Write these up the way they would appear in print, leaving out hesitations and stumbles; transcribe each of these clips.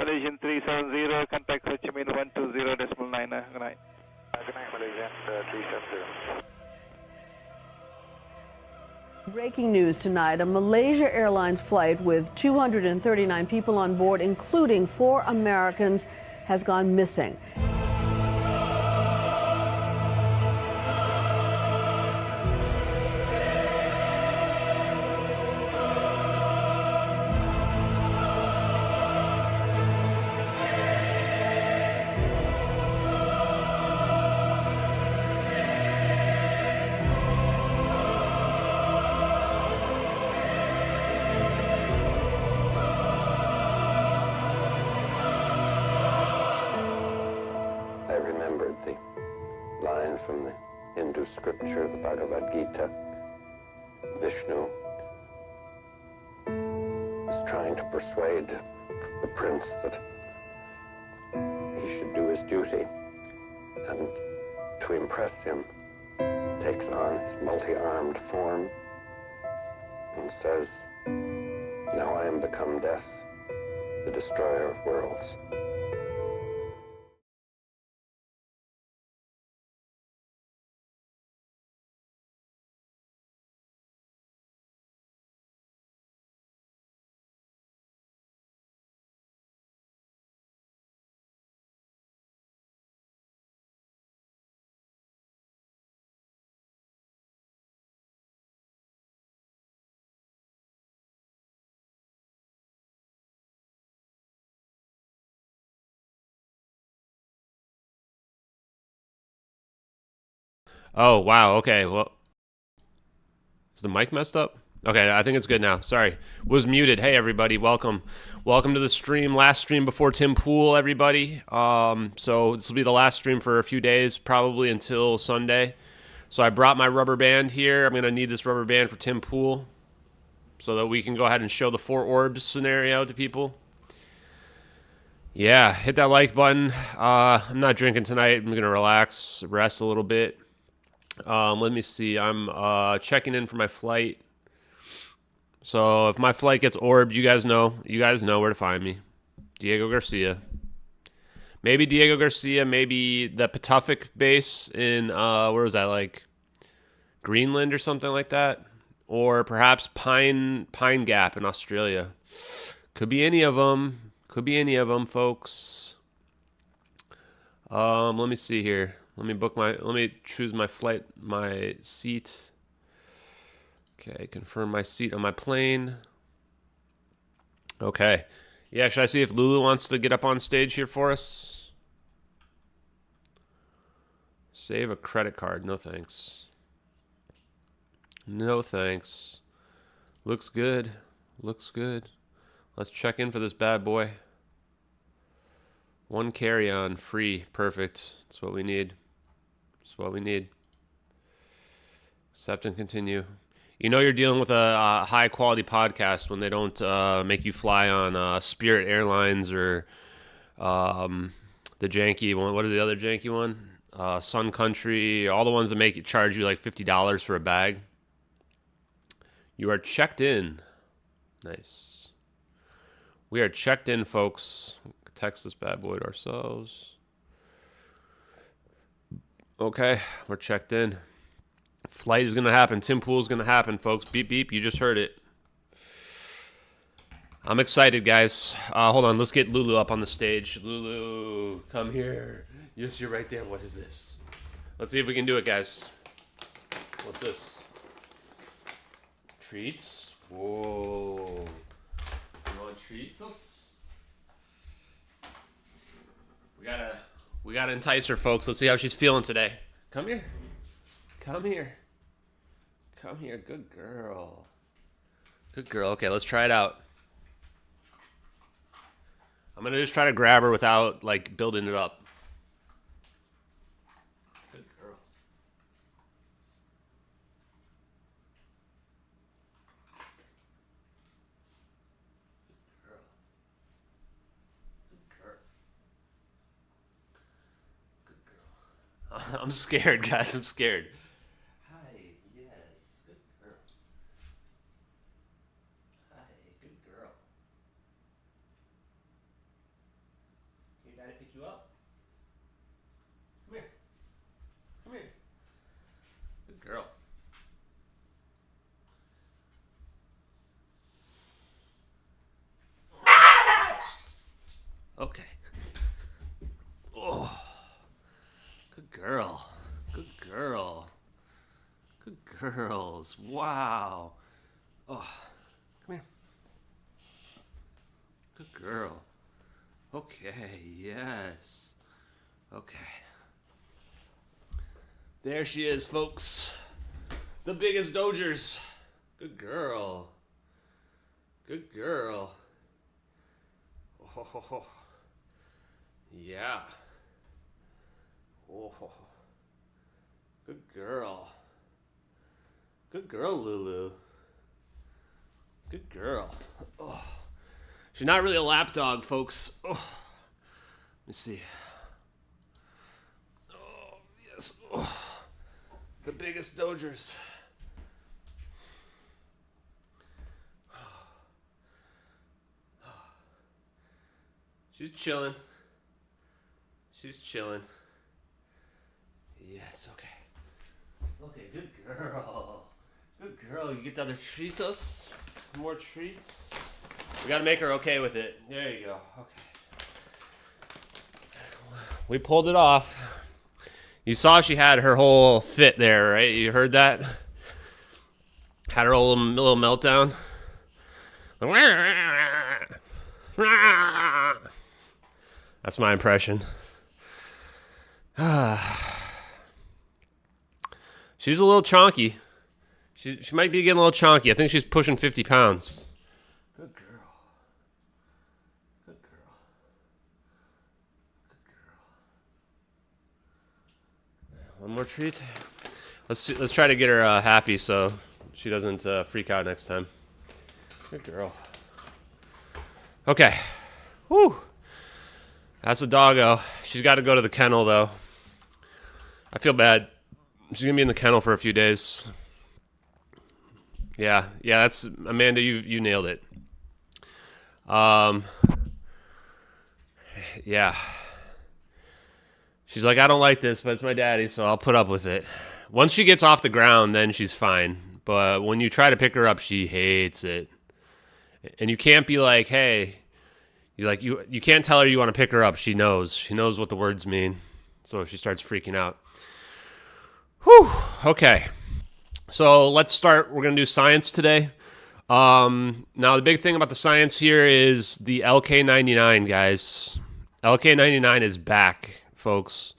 Malaysian 370, contact Ho Chi Minh 120.9. Good night. Good night, Malaysian 370. Breaking news tonight, a Malaysia Airlines flight with 239 people on board, including 4 Americans, has gone missing. I remembered the line from the Hindu scripture, the Bhagavad Gita. Vishnu is trying to persuade the prince that he should do his duty, and to impress him, takes on his multi-armed form and says, "Now I am become death, the destroyer of worlds." Oh, wow. Okay. Well, is the mic messed up? Okay, I think it's good now. Sorry. Was muted. Hey, everybody. Welcome. Welcome to the stream. Last stream before Tim Pool, everybody. So this will be the last stream for a few days, probably until Sunday. So I brought my rubber band here. I'm going to need this rubber band for Tim Pool so that we can go ahead and show the 4 orbs scenario to people. Yeah, hit that like button. I'm not drinking tonight. I'm going to relax, rest a little bit. Let me see. I'm checking in for my flight. So if my flight gets orbed, you guys know where to find me. Diego Garcia. Maybe Diego Garcia, maybe the Patuxent base in where was that, like Greenland or something like that, or perhaps Pine Gap in Australia. Could be any of them. Could be any of them, folks. Let me see here. Let me choose my flight, my seat. Okay, confirm my seat on my plane. Okay. Yeah, should I see if Lulu wants to get up on stage here for us? Save a credit card. No thanks. No thanks. Looks good. Looks good. Let's check in for this bad boy. 1 carry-on, free. Perfect. That's what we need. That's what we need. Accept and continue. You know you're dealing with a high-quality podcast when they don't make you fly on Spirit Airlines or the janky one. What is the other janky one? Sun Country. All the ones that charge you like $50 for a bag. You are checked in. Nice. We are checked in, folks. Text this bad boy to ourselves. Okay, we're checked in. Flight is going to happen. Tim Pool is going to happen, folks. Beep, beep. You just heard it. I'm excited, guys. Hold on. Let's get Lulu up on the stage. Lulu, come here. Yes, you're right there. What is this? Let's see if we can do it, guys. What's this? Treats? Whoa. You want treats? We gotta entice her, folks. Let's see how she's feeling today. Come here. Come here. Come here. Good girl. Good girl. Okay, let's try it out. I'm gonna just try to grab her without like building it up. Good girl. I'm scared, guys. I'm scared. Hi, yes. Good girl. Hi, good girl. I pick you up? Come here. Come here. Good girl. Okay. Oh. Good girl. Good girl. Good girls. Wow. Oh. Come here. Good girl. Okay, yes. Okay. There she is, folks. The biggest Dodgers. Good girl. Good girl. Oh, yeah. Oh, good girl. Good girl, Lulu. Good girl. Oh. She's not really a lap dog, folks. Oh. Let me see. Oh, yes. Oh. The biggest Dodgers. She's chilling. She's chilling. Yes, okay. Okay, good girl. Good girl. You get the other treats? More treats? We gotta make her okay with it. There you go. Okay. We pulled it off. You saw she had her whole fit there, right? You heard that? Had her little meltdown. That's my impression. She's a little chonky. She might be getting a little chonky. I think she's pushing 50 pounds. Good girl. Good girl. Good girl. One more treat. Let's try to get her happy so she doesn't freak out next time. Good girl. Okay. Woo. That's a doggo. She's got to go to the kennel, though. I feel bad. She's going to be in the kennel for a few days. Yeah, that's... Amanda, you nailed it. Yeah. She's like, I don't like this, but it's my daddy, so I'll put up with it. Once she gets off the ground, then she's fine. But when you try to pick her up, she hates it. And you can't be like, hey... You can't tell her you want to pick her up. She knows. She knows what the words mean. So she starts freaking out. Whew. Okay. So let's start. We're going to do science today. Now, the big thing about the science here is the LK99, guys. LK99 is back, folks.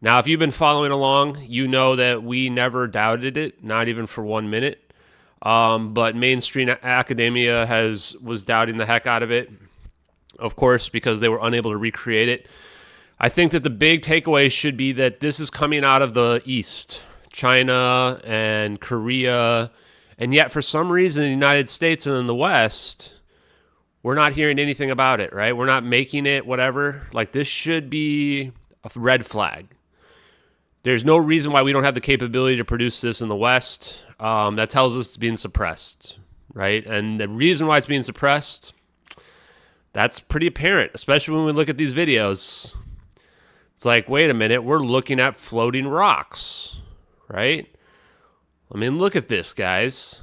Now, if you've been following along, you know that we never doubted it, not even for 1 minute. But mainstream academia was doubting the heck out of it. Of course, because they were unable to recreate it. I think that the big takeaway should be that this is coming out of the East, China and Korea, and yet for some reason in the United States and in the West, we're not hearing anything about it, right? We're not making it, whatever. Like, this should be a red flag. There's no reason why we don't have the capability to produce this in the West. That tells us it's being suppressed, right? And the reason why it's being suppressed... That's pretty apparent, especially when we look at these videos. It's like, wait a minute, we're looking at floating rocks, right? I mean, look at this, guys.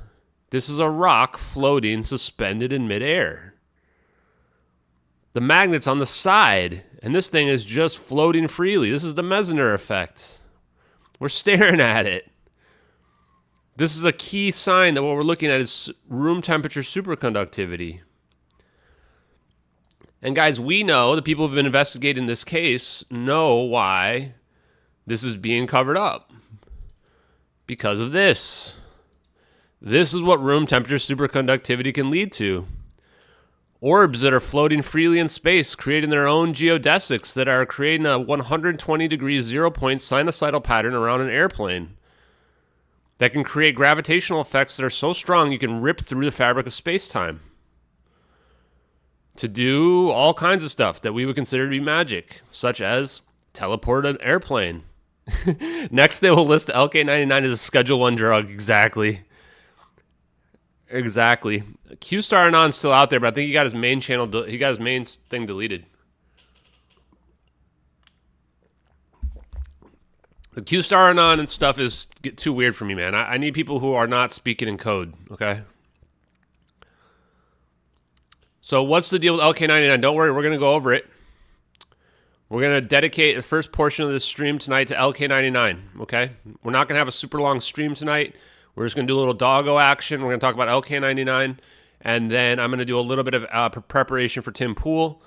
This is a rock floating, suspended in midair. The magnet's on the side, and this thing is just floating freely. This is the Meissner effect. We're staring at it. This is a key sign that what we're looking at is room temperature superconductivity. And guys, we know, the people who've been investigating this case know why this is being covered up. Because of this. This is what room temperature superconductivity can lead to. Orbs that are floating freely in space, creating their own geodesics that are creating a 120-degree zero-point sinusoidal pattern around an airplane. That can create gravitational effects that are so strong you can rip through the fabric of space-time. To do all kinds of stuff that we would consider to be magic, such as teleport an airplane. Next, they will list LK99 as a Schedule 1 drug. Exactly. Q-Star Anon's still out there, but I think he got his main channel. He got his main thing deleted. The Q star and on and stuff is get too weird for me, man. I need people who are not speaking in code, okay? So what's the deal with LK99? Don't worry, we're going to go over it. We're going to dedicate the first portion of this stream tonight to LK99, okay? We're not going to have a super long stream tonight. We're just going to do a little doggo action. We're going to talk about LK99, and then I'm going to do a little bit of preparation for Tim Pool,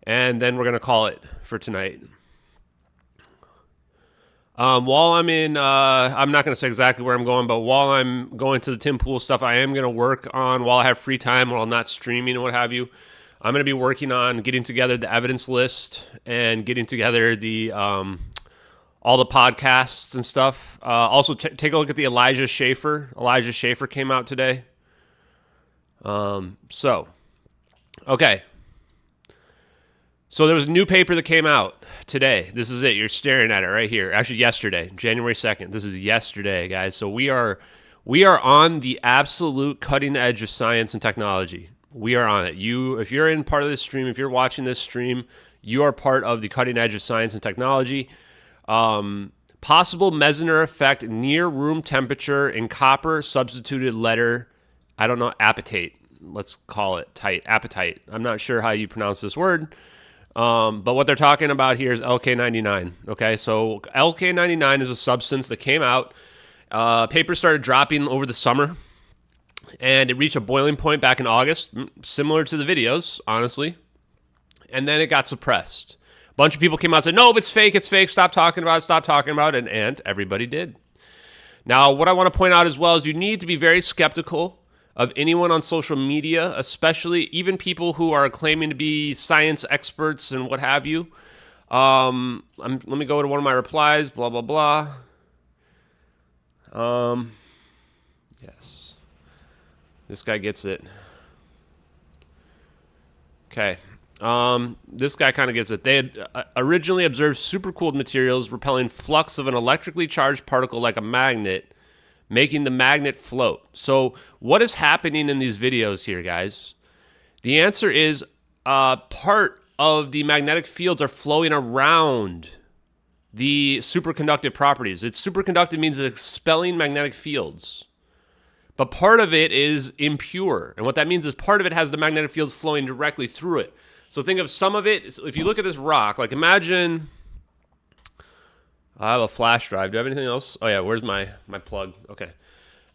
and then we're going to call it for tonight. While I'm in, I'm not going to say exactly where I'm going, but while I'm going to the Tim Pool stuff, I am going to work on, while I have free time, while I'm not streaming and what have you, I'm going to be working on getting together the evidence list and getting together the all the podcasts and stuff. Also, take a look at the Elijah Schaefer. Elijah Schaefer came out today. Okay. So there was a new paper that came out today. This is it. You're staring at it right here. Actually, yesterday, January 2nd. This is yesterday, guys. So we are on the absolute cutting edge of science and technology. We are on it. If you're in part of this stream, if you're watching this stream, you are part of the cutting edge of science and technology. Possible Meissner effect near room temperature in copper substituted letter. I don't know, apatite. Let's call it apatite. I'm not sure how you pronounce this word. But what they're talking about here is LK99. Okay, so LK99 is a substance that came out. Papers started dropping over the summer, and it reached a boiling point back in August, similar to the videos, honestly. And then it got suppressed. A bunch of people came out and said, no, it's fake, stop talking about it, and everybody did. Now, what I want to point out as well is you need to be very skeptical of anyone on social media, especially even people who are claiming to be science experts and what have you. Let me go to one of my replies, blah, blah, blah. Yes. This guy gets it. Okay. This guy kind of gets it. They had originally observed supercooled materials repelling flux of an electrically charged particle like a magnet, making the magnet float. So what is happening in these videos here, guys? The answer is part of the magnetic fields are flowing around the superconductive properties. It's superconductive means it's expelling magnetic fields. But part of it is impure. And what that means is part of it has the magnetic fields flowing directly through it. So think of some of it, if you look at this rock, like imagine, I have a flash drive. Do I have anything else? Oh yeah, where's my plug? Okay.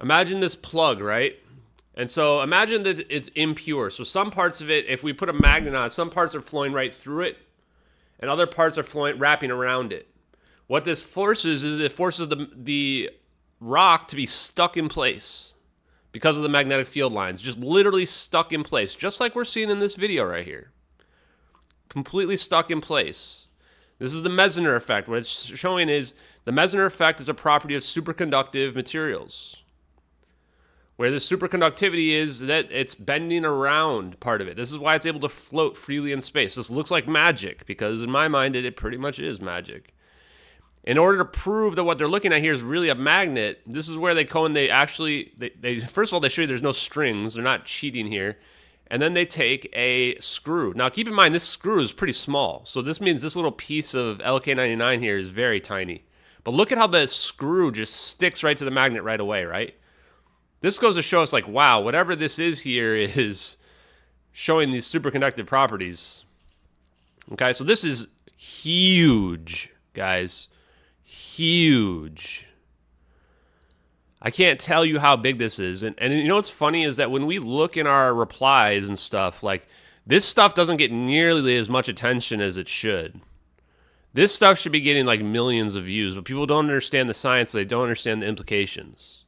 Imagine this plug, right? And so imagine that it's impure. So some parts of it, if we put a magnet on it, some parts are flowing right through it, and other parts are flowing, wrapping around it. What this forces is it forces the rock to be stuck in place because of the magnetic field lines, just literally stuck in place, just like we're seeing in this video right here. Completely stuck in place. This is the Meissner effect. What it's showing is the Meissner effect is a property of superconductive materials, where the superconductivity is that it's bending around part of it. This is why it's able to float freely in space. This looks like magic, because in my mind, it pretty much is magic. In order to prove that what they're looking at here is really a magnet, this is where they first of all, they show you there's no strings. They're not cheating here. And then they take a screw. Now, keep in mind, this screw is pretty small. So this means this little piece of LK99 here is very tiny. But look at how the screw just sticks right to the magnet right away, right? This goes to show us, like, wow, whatever this is here is showing these superconductive properties. Okay, so this is huge, guys. Huge. I can't tell you how big this is. And you know what's funny is that when we look in our replies and stuff, like, this stuff doesn't get nearly as much attention as it should. This stuff should be getting like millions of views, but people don't understand the science. They don't understand the implications.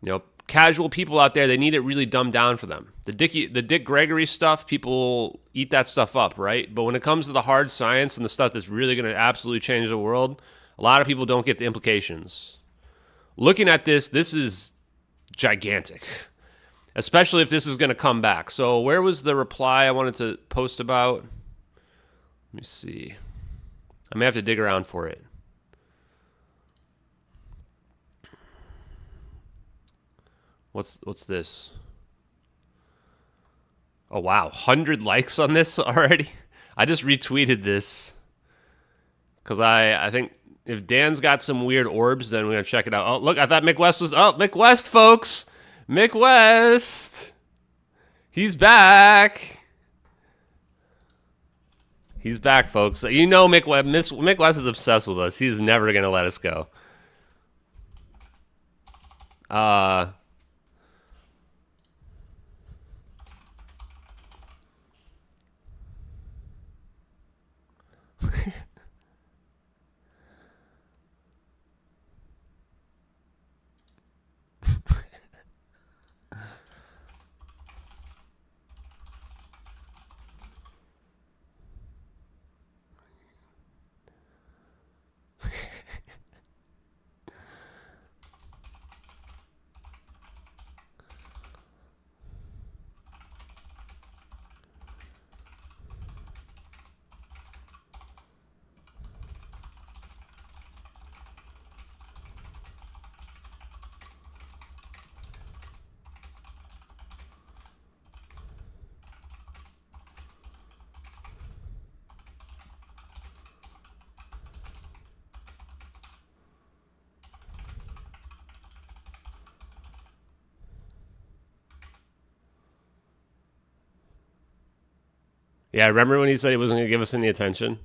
You know, casual people out there, they need it really dumbed down for them. The Dick Gregory stuff, people eat that stuff up, right? But when it comes to the hard science and the stuff that's really going to absolutely change the world, a lot of people don't get the implications. Looking at this is gigantic, especially if this is going to come back. So where was the reply I wanted to post about? Let me see. I may have to dig around for it. What's this? Oh, wow. 100 likes on this already? I just retweeted this because I think If Dan's got some weird orbs, then we're going to check it out. Oh, look, I thought Mick West was... Oh, Mick West, folks. Mick West. He's back. He's back, folks. You know Mick West is obsessed with us. He's never going to let us go. Yeah, remember when he said he wasn't going to give us any attention?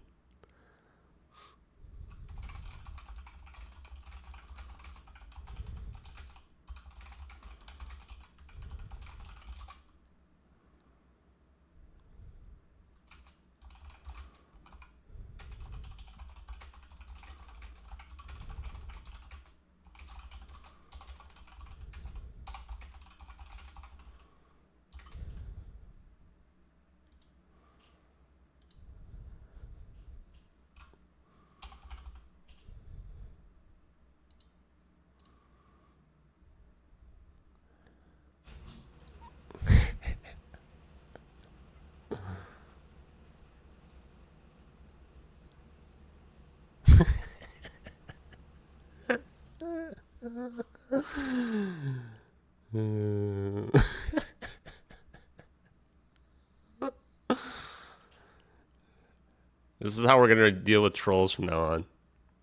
This is how we're going to deal with trolls from now on.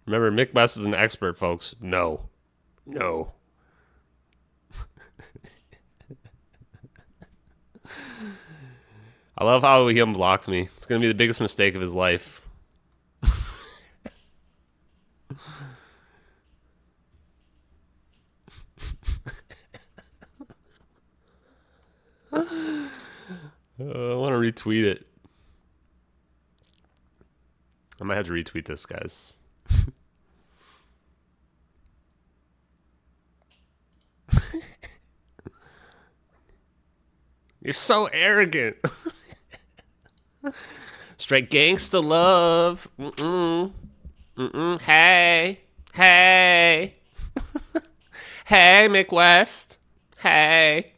Remember, Mick West is an expert, folks. No. No. I love how he unblocked me. It's going to be the biggest mistake of his life. I want to retweet it. I might have to retweet this, guys. You're so arrogant. Straight gangsta love. Mm-mm. Mm-mm. Hey. Hey. Hey, Mick West. Hey.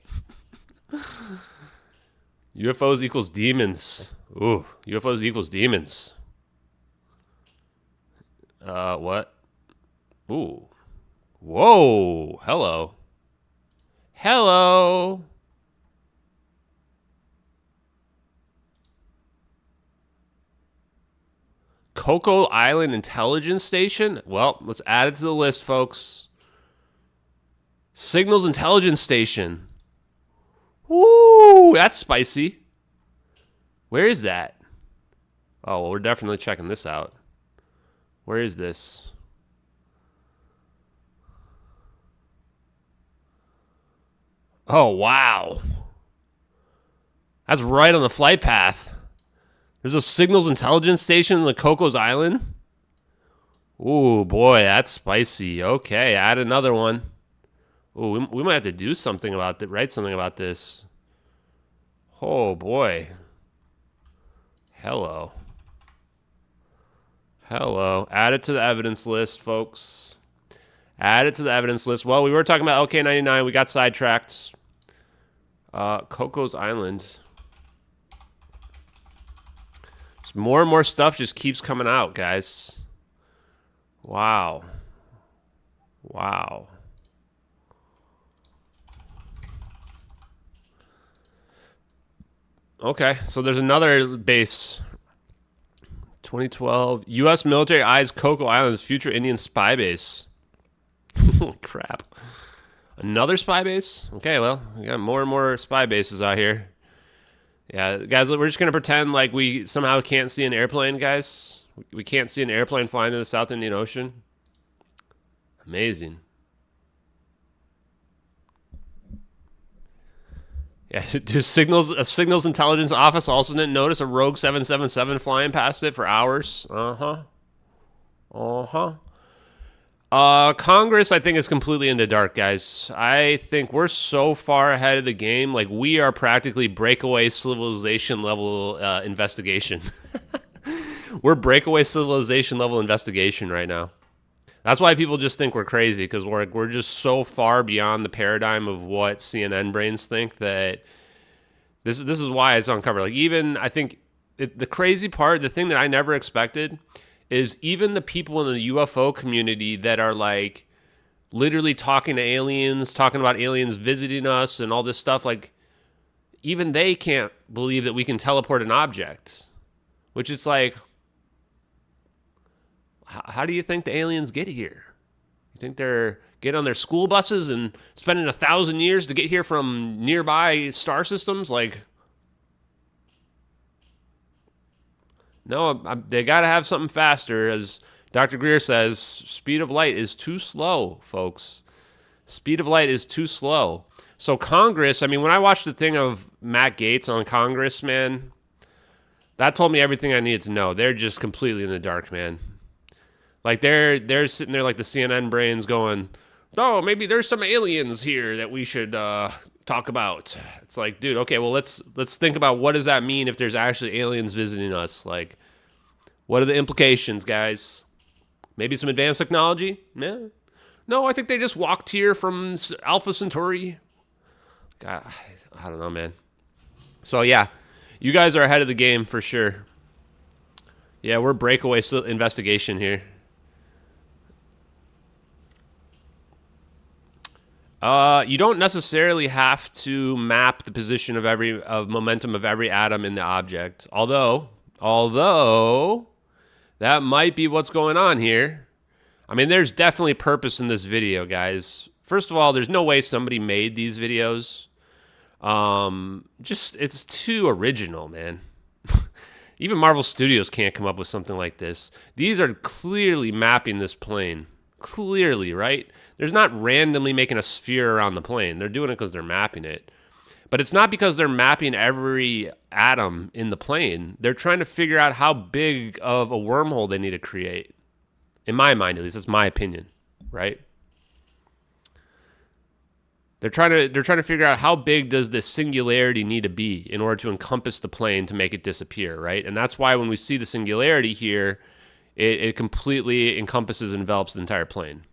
UFOs equals demons. Ooh, UFOs equals demons. What? Ooh. Whoa. Hello. Hello. Coco Island Intelligence Station? Well, let's add it to the list, folks. Signals Intelligence Station. Woo, that's spicy. Where is that? Oh, well, we're definitely checking this out. Where is this? Oh, wow. That's right on the flight path. There's a signals intelligence station in the Cocos Island. Ooh, boy, that's spicy. Okay, add another one. Ooh, we might have to do something about that. Write something about this. Oh, boy. Hello. Hello. Add it to the evidence list, folks. Add it to the evidence list. Well, we were talking about LK99. We got sidetracked. Cocos Island. Just more and more stuff just keeps coming out, guys. Wow. Wow. Okay, so there's another base 2012. U.S. military eyes Coco Islands future Indian spy base. Holy crap. Another spy base? Okay, well, we got more and more spy bases out here. Yeah, guys, we're just going to pretend like we somehow can't see an airplane, guys. We can't see an airplane flying in the South Indian Ocean. Amazing. Yeah, a signals intelligence office also didn't notice a rogue 777 flying past it for hours. Congress, I think, is completely in the dark, guys. I think we're so far ahead of the game. Like, we are practically breakaway civilization level investigation. We're breakaway civilization level investigation right now. That's why people just think we're crazy, because we're just so far beyond the paradigm of what CNN brains think that this is why it's uncovered. Like, even I think the crazy part, the thing that I never expected, is even the people in the UFO community that are like literally talking to aliens, talking about aliens visiting us and all this stuff, like even they can't believe that we can teleport an object, which is like, how do you think the aliens get here? You think they're getting on their school buses and spending 1,000 years to get here from nearby star systems? Like, no, they got to have something faster. As Dr. Greer says, speed of light is too slow, folks. Speed of light is too slow. So Congress, I mean, when I watched the thing of Matt Gaetz on Congress, man, that told me everything I needed to know. They're just completely in the dark, man. Like, they're sitting there like the CNN brains going, oh, maybe there's some aliens here that we should talk about. It's like, dude, okay, well, let's think about what does that mean if there's actually aliens visiting us? Like, what are the implications, guys? Maybe some advanced technology? Yeah. No, I think they just walked here from Alpha Centauri. God, I don't know, man. So, yeah, you guys are ahead of the game for sure. Yeah, we're breakaway investigation here. You don't necessarily have to map the position of momentum of every atom in the object. Although that might be what's going on here. I mean, there's definitely purpose in this video, guys. First of all, there's no way somebody made these videos. It's too original, man. Even Marvel Studios can't come up with something like this. These are clearly mapping this plane. Clearly, right? There's not randomly making a sphere around the plane. They're doing it because they're mapping it. But it's not because they're mapping every atom in the plane. They're trying to figure out how big of a wormhole they need to create. In my mind, at least, that's my opinion, right? They're trying to figure out how big does this singularity need to be in order to encompass the plane to make it disappear, right? And that's why when we see the singularity here, it completely encompasses and envelops the entire plane.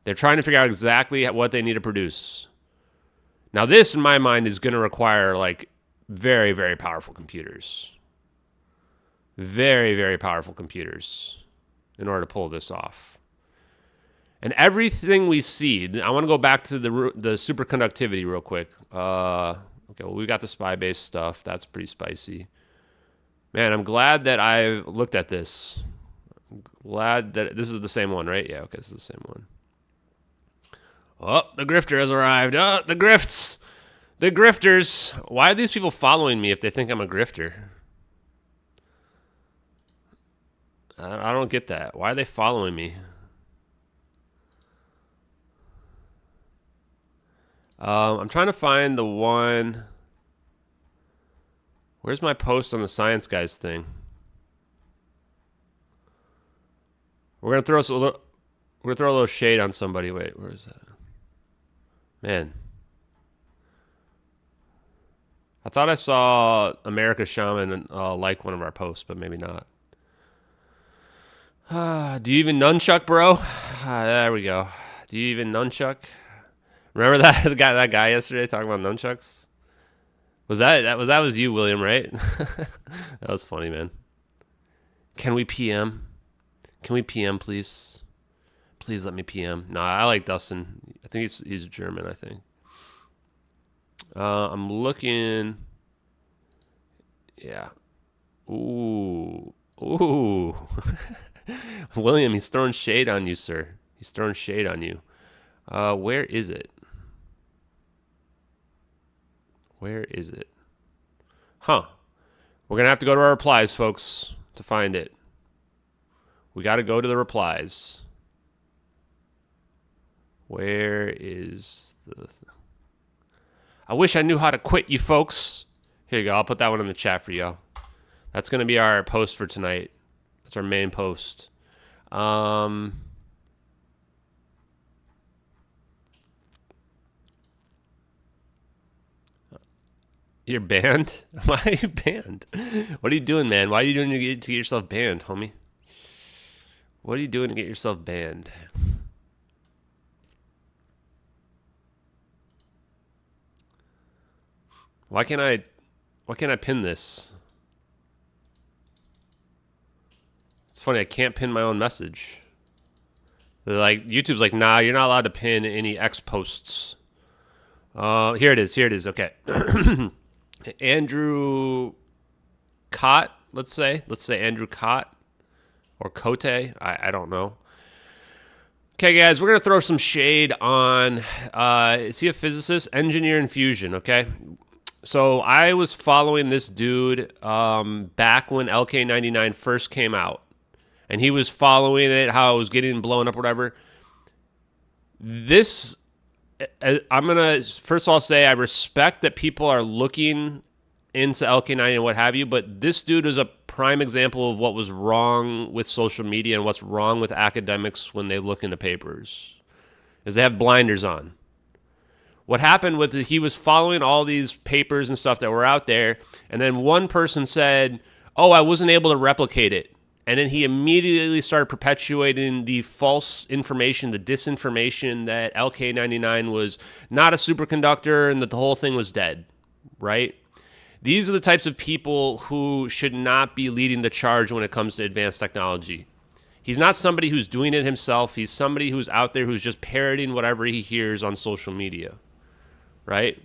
They're trying to figure out exactly what they need to produce. Now, this, in my mind, is going to require, like, very, very powerful computers. Very, very powerful computers in order to pull this off. And everything we see, I want to go back to the superconductivity real quick. Okay, well, we got the spy-based stuff. That's pretty spicy. Man, I'm glad that I looked at this. I'm glad that this is the same one, right? Yeah, okay, this is the same one. Oh, the grifter has arrived. Oh, the grifts. The grifters. Why are these people following me if they think I'm a grifter? I don't get that. Why are they following me? I'm trying to find the one. Where's my post on the Science Guys thing? We're gonna throw a little shade on somebody. Wait, where is that? Man, I thought I saw America Shaman like one of our posts, but maybe not. Do you even nunchuck, bro? There we go. Do you even nunchuck? Remember that guy yesterday talking about nunchucks? That was you, William, right? That was funny, man. Can we PM? Can we PM, please? Please let me PM. No, I like Dustin. I think he's German, I think. I'm looking. Yeah. Ooh. Ooh. William, he's throwing shade on you, sir. He's throwing shade on you. Where is it? Where is it? Huh. We're going to have to go to our replies, folks, to find it. We got to go to the replies. Where is the... I wish I knew how to quit, you folks. Here you go. I'll put that one in the chat for y'all. That's going to be our post for tonight. That's our main post. You're banned? Why are you banned? What are you doing, man? Why are you doing to get yourself banned, homie? What are you doing to get yourself banned? Why can't I pin this? It's funny, I can't pin my own message. They're like, YouTube's like, nah, you're not allowed to pin any X posts. Here it is, okay. Andrew Cott, let's say Andrew Cott or Cote, I don't know. Okay, guys, we're going to throw some shade on, is he a physicist? Engineer in fusion, okay? So I was following this dude back when LK99 first came out. And he was following it, how it was getting blown up, whatever. This, I'm going to, first of all, say I respect that people are looking into LK99 and what have you, but this dude is a prime example of what was wrong with social media and what's wrong with academics when they look into papers, is they have blinders on. What happened with it, he was following all these papers and stuff that were out there, and then one person said, oh, I wasn't able to replicate it. And then he immediately started perpetuating the false information, the disinformation that LK99 was not a superconductor and that the whole thing was dead, right? These are the types of people who should not be leading the charge when it comes to advanced technology. He's not somebody who's doing it himself. He's somebody who's out there who's just parroting whatever he hears on social media, right?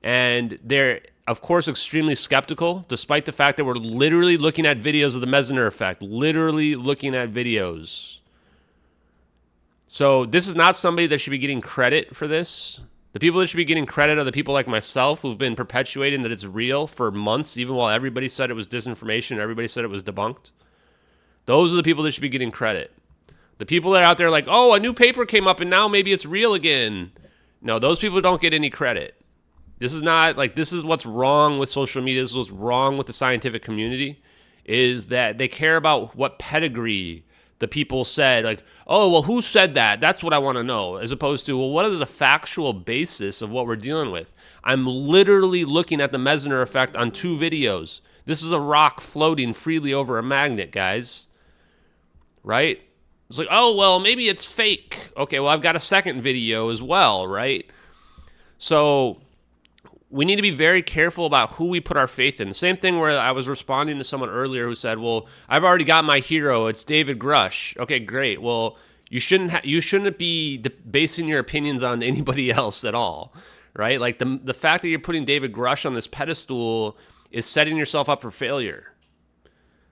And they're, of course, extremely skeptical, despite the fact that we're literally looking at videos of the Meissner effect, literally looking at videos. So this is not somebody that should be getting credit for this. The people that should be getting credit are the people like myself who've been perpetuating that it's real for months, even while everybody said it was disinformation, everybody said it was debunked. Those are the people that should be getting credit. The people that are out there like, oh, a new paper came up and now maybe it's real again. No, those people don't get any credit. This is not, like, this is what's wrong with social media. This is what's wrong with the scientific community, is that they care about what pedigree the people said. Like, oh, well, who said that? That's what I want to know. As opposed to, well, what is the factual basis of what we're dealing with? I'm literally looking at the Meissner effect on 2 videos. This is a rock floating freely over a magnet, guys. Right? It's like, oh, well, maybe it's fake. Okay, well, I've got a second video as well, right? So we need to be very careful about who we put our faith in. The same thing where I was responding to someone earlier who said, well, I've already got my hero. It's David Grush. Okay, great. Well, you shouldn't be basing your opinions on anybody else at all, right? Like the fact that you're putting David Grush on this pedestal is setting yourself up for failure.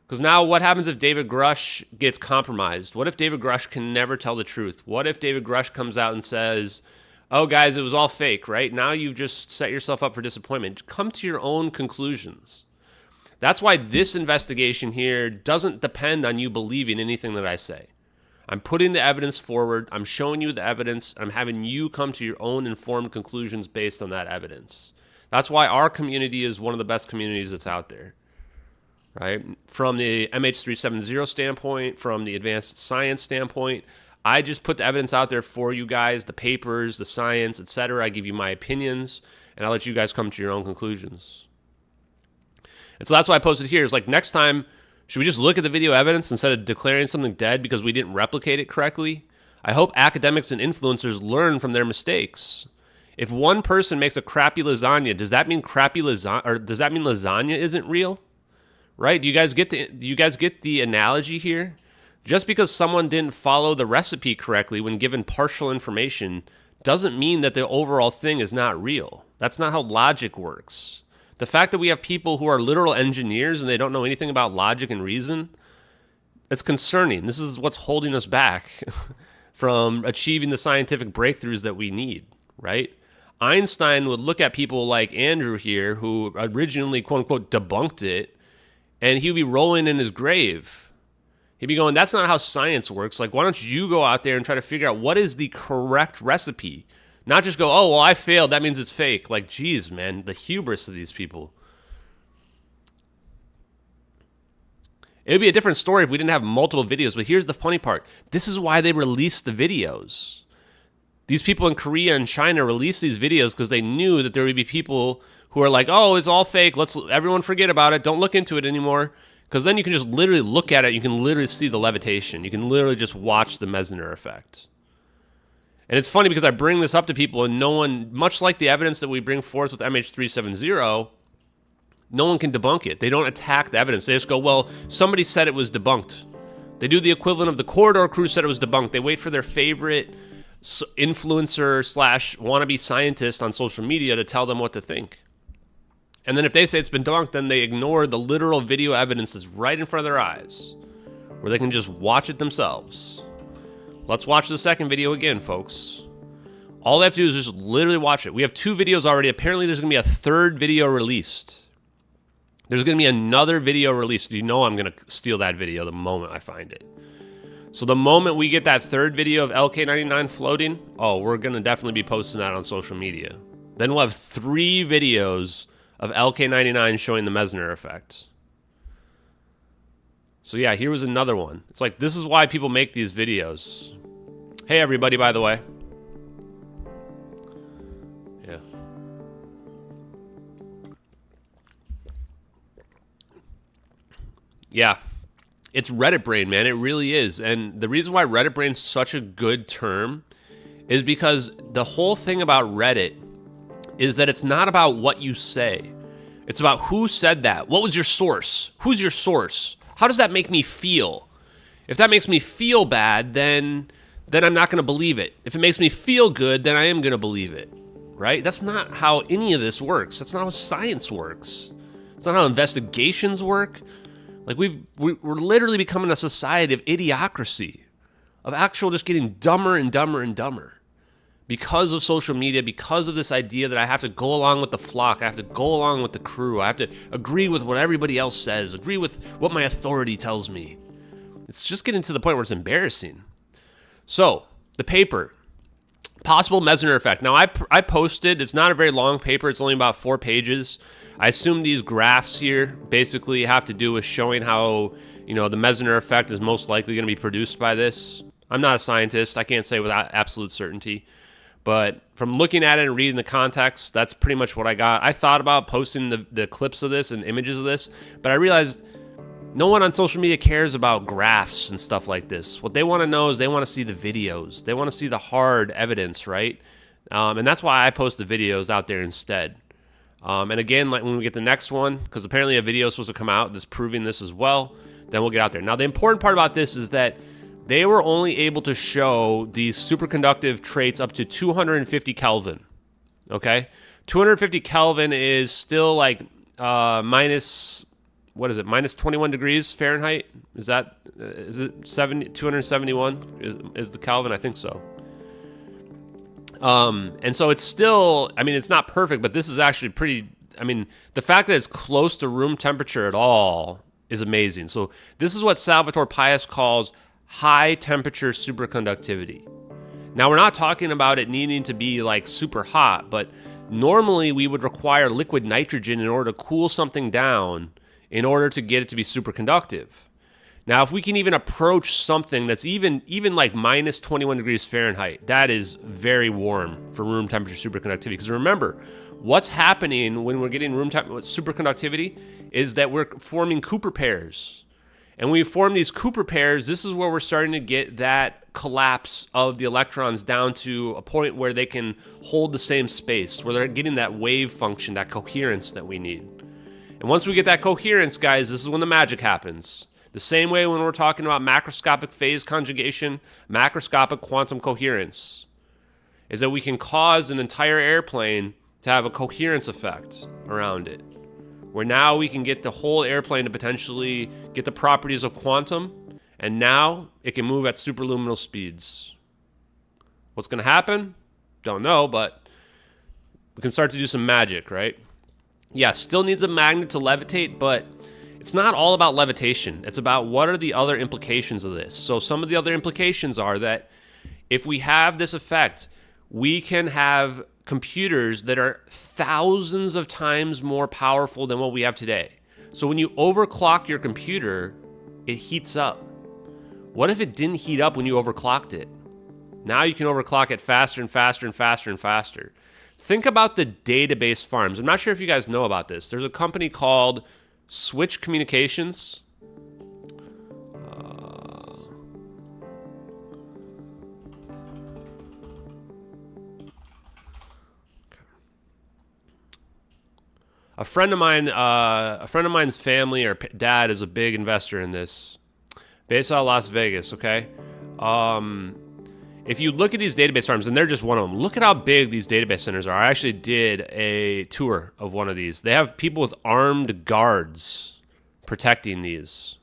Because now what happens if David Grush gets compromised? What if David Grush can never tell the truth? What if David Grush comes out and says, oh, guys, it was all fake, right? Now you've just set yourself up for disappointment. Come to your own conclusions. That's why this investigation here doesn't depend on you believing anything that I say. I'm putting the evidence forward. I'm showing you the evidence. I'm having you come to your own informed conclusions based on that evidence. That's why our community is one of the best communities that's out there, right? From the MH370 standpoint, from the advanced science standpoint, I just put the evidence out there for you guys, the papers, the science, etc. I give you my opinions, and I'll let you guys come to your own conclusions. And so that's why I posted here. It's like, next time, should we just look at the video evidence instead of declaring something dead because we didn't replicate it correctly? I hope academics and influencers learn from their mistakes. If one person makes a crappy lasagna, does that mean lasagna isn't real? Right? Do you guys get the analogy here? Just because someone didn't follow the recipe correctly when given partial information doesn't mean that the overall thing is not real. That's not how logic works. The fact that we have people who are literal engineers and they don't know anything about logic and reason, It's concerning. This is what's holding us back from achieving the scientific breakthroughs that we need, right? Einstein would look at people like Andrew here, who originally, quote unquote, debunked it, and he would be rolling in his grave. He'd be going, that's not how science works. Like, why don't you go out there and try to figure out what is the correct recipe? Not just go, oh, well, I failed, that means it's fake. Like, geez, man, the hubris of these people. It would be a different story if we didn't have multiple videos, but here's the funny part. This is why they released the videos. These people in Korea and China released these videos because they knew that there would be people who are like, oh, it's all fake. Let's everyone forget about it. Don't look into it anymore. Because then you can just literally look at it. You can literally see the levitation. You can literally just watch the Mesner effect. And it's funny because I bring this up to people and no one, much like the evidence that we bring forth with MH370, no one can debunk it. They don't attack the evidence. They just go, well, somebody said it was debunked. They do the equivalent of the Corridor crew said it was debunked. They wait for their favorite influencer / wannabe scientist on social media to tell them what to think. And then if they say it's been debunked, then they ignore the literal video evidence that's right in front of their eyes, where they can just watch it themselves. Let's watch the second video again, folks. All they have to do is just literally watch it. We have 2 videos already. Apparently there's going to be a 3rd video released. There's going to be another video released. You know I'm going to steal that video the moment I find it. So the moment we get that 3rd video of LK99 floating, oh, we're going to definitely be posting that on social media. Then we'll have 3 videos of LK99 showing the Mesner effect. So yeah, here was another one. It's like, this is why people make these videos. Hey everybody, by the way. Yeah. Yeah. It's Reddit brain, man. It really is. And the reason why Reddit brain's such a good term is because the whole thing about Reddit is that it's not about what you say. It's about who said that. What was your source? Who's your source? How does that make me feel? If that makes me feel bad, then I'm not going to believe it. If it makes me feel good, then I am going to believe it, right? That's not how any of this works. That's not how science works. It's not how investigations work. Like we're literally becoming a society of idiocracy, of actual just getting dumber and dumber and dumber because of social media, because of this idea that I have to go along with the flock, I have to go along with the crew, I have to agree with what everybody else says, agree with what my authority tells me. It's just getting to the point where it's embarrassing. So, the paper, possible Mesner effect. Now, I posted, it's not a very long paper, it's only about 4 pages. I assume these graphs here basically have to do with showing how, the Mesner effect is most likely going to be produced by this. I'm not a scientist, I can't say with absolute certainty. But from looking at it and reading the context, that's pretty much what I got. I thought about posting the clips of this and images of this, but I realized no one on social media cares about graphs and stuff like this. What they want to know is they want to see the videos. They want to see the hard evidence, right? And that's why I post the videos out there instead. And again, like when we get the next one, because apparently a video is supposed to come out that's proving this as well, then we'll get out there. Now, the important part about this is that they were only able to show these superconductive traits up to 250 Kelvin, okay? 250 Kelvin is still like minus 21 degrees Fahrenheit? Is it 271 is the Kelvin? I think so. And so it's still, it's not perfect, but this is actually pretty, the fact that it's close to room temperature at all is amazing. So this is what Salvatore Pais calls high temperature superconductivity. Now, we're not talking about it needing to be like super hot, but normally we would require liquid nitrogen in order to cool something down in order to get it to be superconductive. Now, if we can even approach something that's even like minus 21 degrees Fahrenheit, that is very warm for room temperature superconductivity. Because remember, what's happening when we're getting room temperature superconductivity is that we're forming Cooper pairs. And when we form these Cooper pairs, this is where we're starting to get that collapse of the electrons down to a point where they can hold the same space, where they're getting that wave function, that coherence that we need. And once we get that coherence, guys, this is when the magic happens. The same way when we're talking about macroscopic phase conjugation, macroscopic quantum coherence, is that we can cause an entire airplane to have a coherence effect around it, where now we can get the whole airplane to potentially get the properties of quantum, And now it can move at superluminal speeds. What's going to happen? Don't know, but we can start to do some magic, right? Yeah, still needs a magnet to levitate, but it's not all about levitation. It's about what are the other implications of this. So some of the other implications are that if we have this effect, we can have computers that are thousands of times more powerful than what we have today. So when you overclock your computer, it heats up. What if it didn't heat up when you overclocked it? Now you can overclock it faster and faster and faster and faster. Think about the database farms. I'm not sure if you guys know about this. There's a company called Switch Communications. A friend of mine's family or dad is a big investor in this. Based out of Las Vegas, okay? If you look at these database farms, and they're just one of them, look at how big these database centers are. I actually did a tour of one of these. They have people with armed guards protecting these.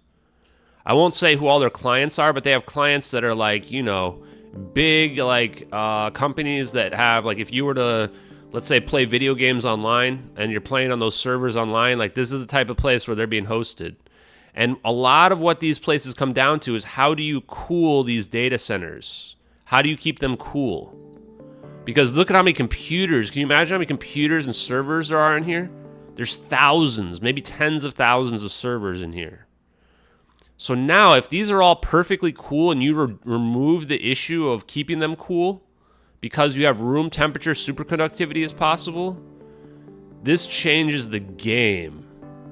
I won't say who all their clients are, but they have clients that are like, you know, big like companies that have, like, if you were to, let's say, play video games online and you're playing on those servers online, like this is the type of place where they're being hosted. And a lot of what these places come down to is how do you cool these data centers? How do you keep them cool? Because look at how many computers. Can you imagine how many computers and servers there are in here? There's thousands, maybe tens of thousands of servers in here. So now if these are all perfectly cool and you remove the issue of keeping them cool because you have room temperature superconductivity as possible, this changes the game.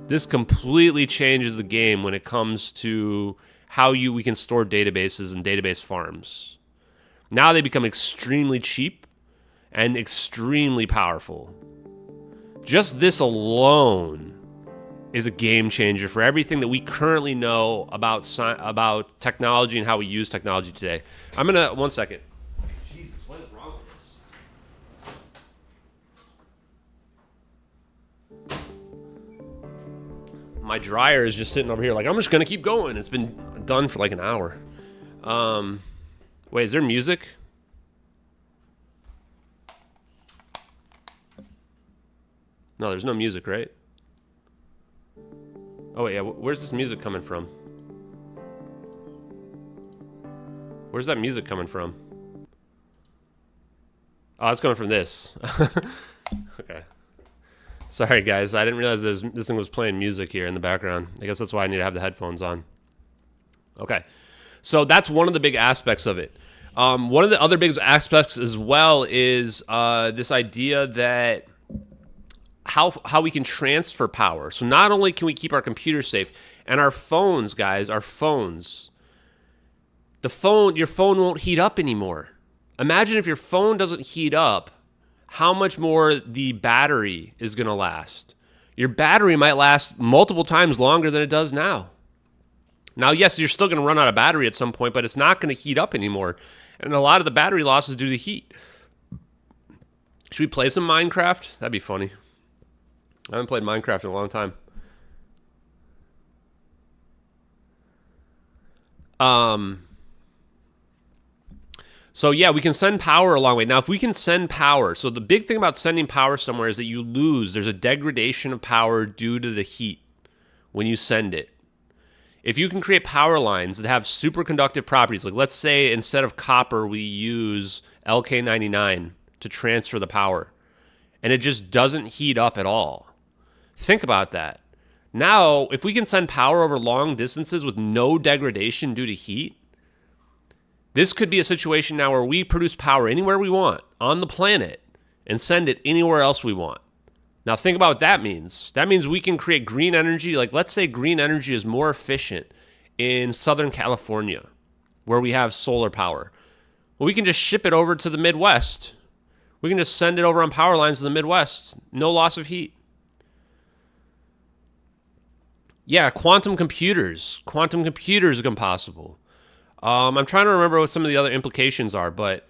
This completely changes the game when it comes to how we can store databases and database farms. Now they become extremely cheap and extremely powerful. Just this alone is a game changer for everything that we currently know about technology and how we use technology today. I'm gonna, one second. Jesus, what is wrong with this? My dryer is just sitting over here like, I'm just gonna keep going. It's been done for like an hour. Wait, is there music? No, there's no music, right? Oh, wait, yeah, where's this music coming from? Where's that music coming from? Oh, it's coming from this. Okay. Sorry, guys. I didn't realize this thing was playing music here in the background. I guess that's why I need to have the headphones on. Okay. So that's one of the big aspects of it. One of the other big aspects as well is this idea that how we can transfer power. So not only can we keep our computers safe, and our phones, guys, our phones. Your phone won't heat up anymore. Imagine if your phone doesn't heat up, how much more the battery is going to last. Your battery might last multiple times longer than it does now. Now, yes, you're still going to run out of battery at some point, but it's not going to heat up anymore. And a lot of the battery loss is due to heat. Should we play some Minecraft? That'd be funny. I haven't played Minecraft in a long time. So yeah, we can send power a long way. Now, if we can send power, so the big thing about sending power somewhere is that you lose. There's a degradation of power due to the heat when you send it. If you can create power lines that have superconductive properties, like let's say instead of copper, we use LK99 to transfer the power, and it just doesn't heat up at all. Think about that. Now, if we can send power over long distances with no degradation due to heat, this could be a situation now where we produce power anywhere we want on the planet and send it anywhere else we want. Now, think about what that means. That means we can create green energy. Like, let's say green energy is more efficient in Southern California, where we have solar power. Well, we can just ship it over to the Midwest. We can just send it over on power lines to the Midwest. No loss of heat. Yeah, quantum computers. Quantum computers become possible. I'm trying to remember what some of the other implications are, but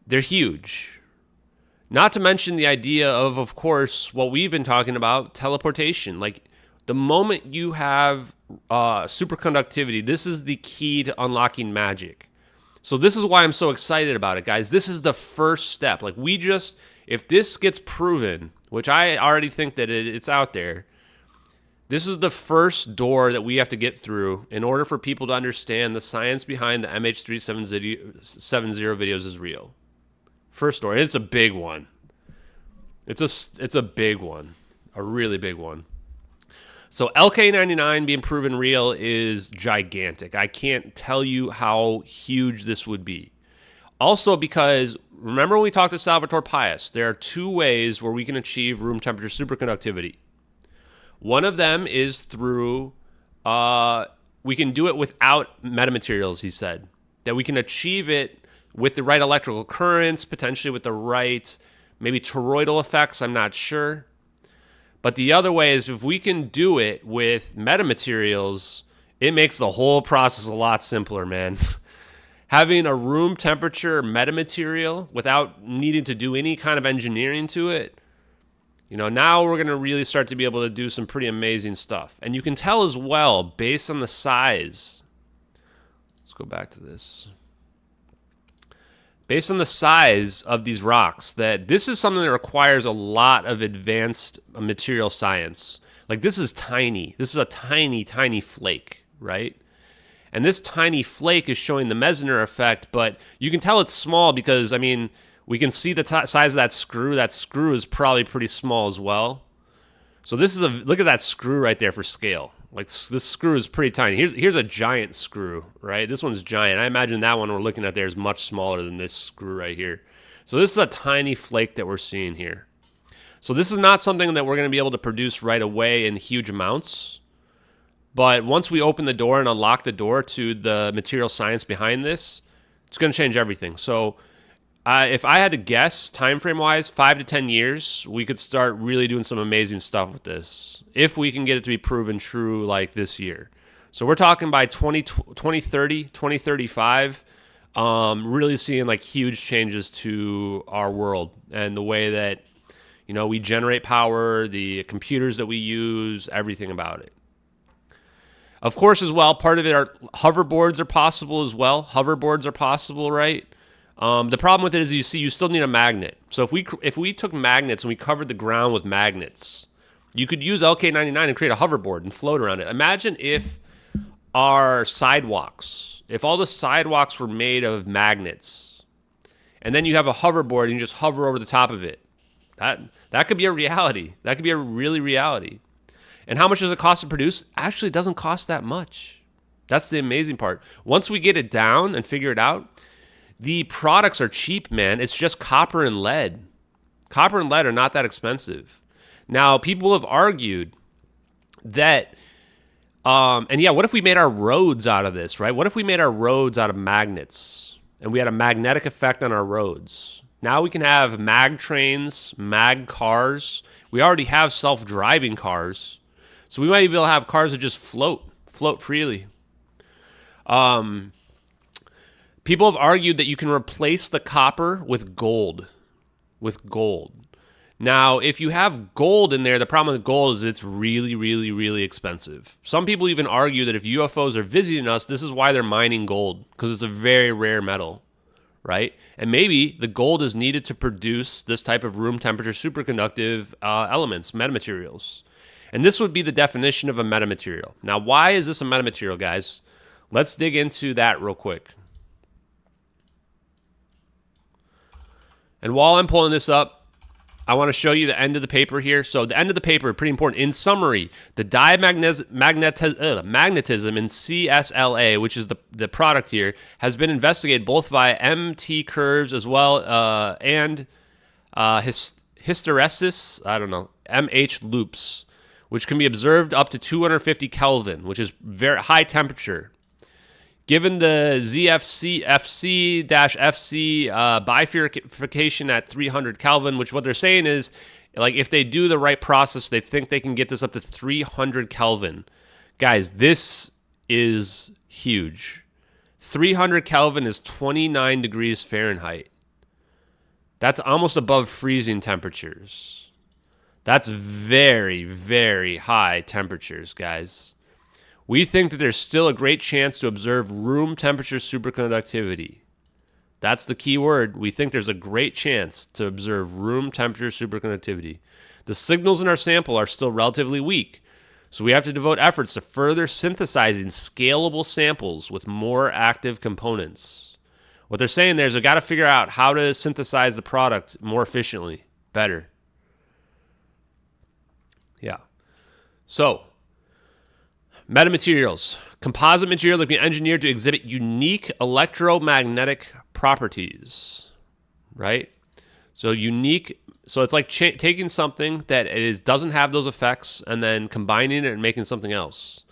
they're huge. Not to mention the idea of course, what we've been talking about, teleportation. Like, the moment you have superconductivity, this is the key to unlocking magic. So this is why I'm so excited about it, guys. This is the first step. Like, if this gets proven, which I already think that it's out there, this is the first door that we have to get through in order for people to understand the science behind the MH370 videos is real. First door. It's a big one. It's a big one. A really big one. So LK99 being proven real is gigantic. I can't tell you how huge this would be. Also because, remember when we talked to Salvatore Pais, there are two ways where we can achieve room temperature superconductivity. One of them is through, we can do it without metamaterials, he said. That we can achieve it with the right electrical currents, potentially with the right, maybe toroidal effects, I'm not sure. But the other way is if we can do it with metamaterials, it makes the whole process a lot simpler, man. Having a room temperature metamaterial without needing to do any kind of engineering to it, now we're going to really start to be able to do some pretty amazing stuff. And you can tell as well, based on the size. Let's go back to this. Based on the size of these rocks, that this is something that requires a lot of advanced material science. Like, this is tiny. This is a tiny, tiny flake, right? And this tiny flake is showing the Meissner effect, but you can tell it's small because, we can see the size of that screw. That screw is probably pretty small as well. So this is look at that screw right there for scale. Like, this screw is pretty tiny. Here's a giant screw, right? This one's giant. I imagine that one we're looking at there is much smaller than this screw right here. So this is a tiny flake that we're seeing here. So this is not something that we're going to be able to produce right away in huge amounts. But once we open the door and unlock the door to the material science behind this, it's going to change everything. So if I had to guess, time frame wise, 5 to 10 years, we could start really doing some amazing stuff with this. If we can get it to be proven true like this year. So we're talking by 2030, 2035, really seeing like huge changes to our world and the way that, we generate power, the computers that we use, everything about it. Of course, as well, part of it are hoverboards are possible as well. Hoverboards are possible, right? The problem with it is you still need a magnet. So if we took magnets and we covered the ground with magnets, you could use LK99 and create a hoverboard and float around it. Imagine if all the sidewalks were made of magnets, and then you have a hoverboard and you just hover over the top of it. That could be a reality. That could be a really reality. And how much does it cost to produce? Actually, it doesn't cost that much. That's the amazing part. Once we get it down and figure it out, the products are cheap, man. It's just copper and lead. Copper and lead are not that expensive. Now, people have argued that, what if we made our roads out of this, right? What if we made our roads out of magnets and we had a magnetic effect on our roads? Now we can have mag trains, mag cars. We already have self-driving cars. So we might be able to have cars that just float freely. People have argued that you can replace the copper with gold. Now, if you have gold in there, the problem with gold is it's really, really, really expensive. Some people even argue that if UFOs are visiting us, this is why they're mining gold, because it's a very rare metal, right? And maybe the gold is needed to produce this type of room temperature superconductive elements, metamaterials. And this would be the definition of a metamaterial. Now, why is this a metamaterial, guys? Let's dig into that real quick. And while I'm pulling this up, I want to show you the end of the paper here. So the end of the paper, pretty important. In summary, the diamagnetism in CSLA, which is the product here, has been investigated both via MT curves as well and hysteresis, MH loops, which can be observed up to 250 Kelvin, which is very high temperature. Given the ZFC-FC bifurcation at 300 Kelvin, which what they're saying is, like, if they do the right process, they think they can get this up to 300 Kelvin. Guys, this is huge. 300 Kelvin is 29 degrees Fahrenheit. That's almost above freezing temperatures. That's very, very high temperatures, guys. We think that there's still a great chance to observe room temperature superconductivity. That's the key word. We think there's a great chance to observe room temperature superconductivity. The signals in our sample are still relatively weak, so we have to devote efforts to further synthesizing scalable samples with more active components. What they're saying there is we've got to figure out how to synthesize the product more efficiently, better. Yeah. So, metamaterials. Composite material that can be engineered to exhibit unique electromagnetic properties, right? So unique. So it's like taking something that doesn't have those effects and then combining it and making something else.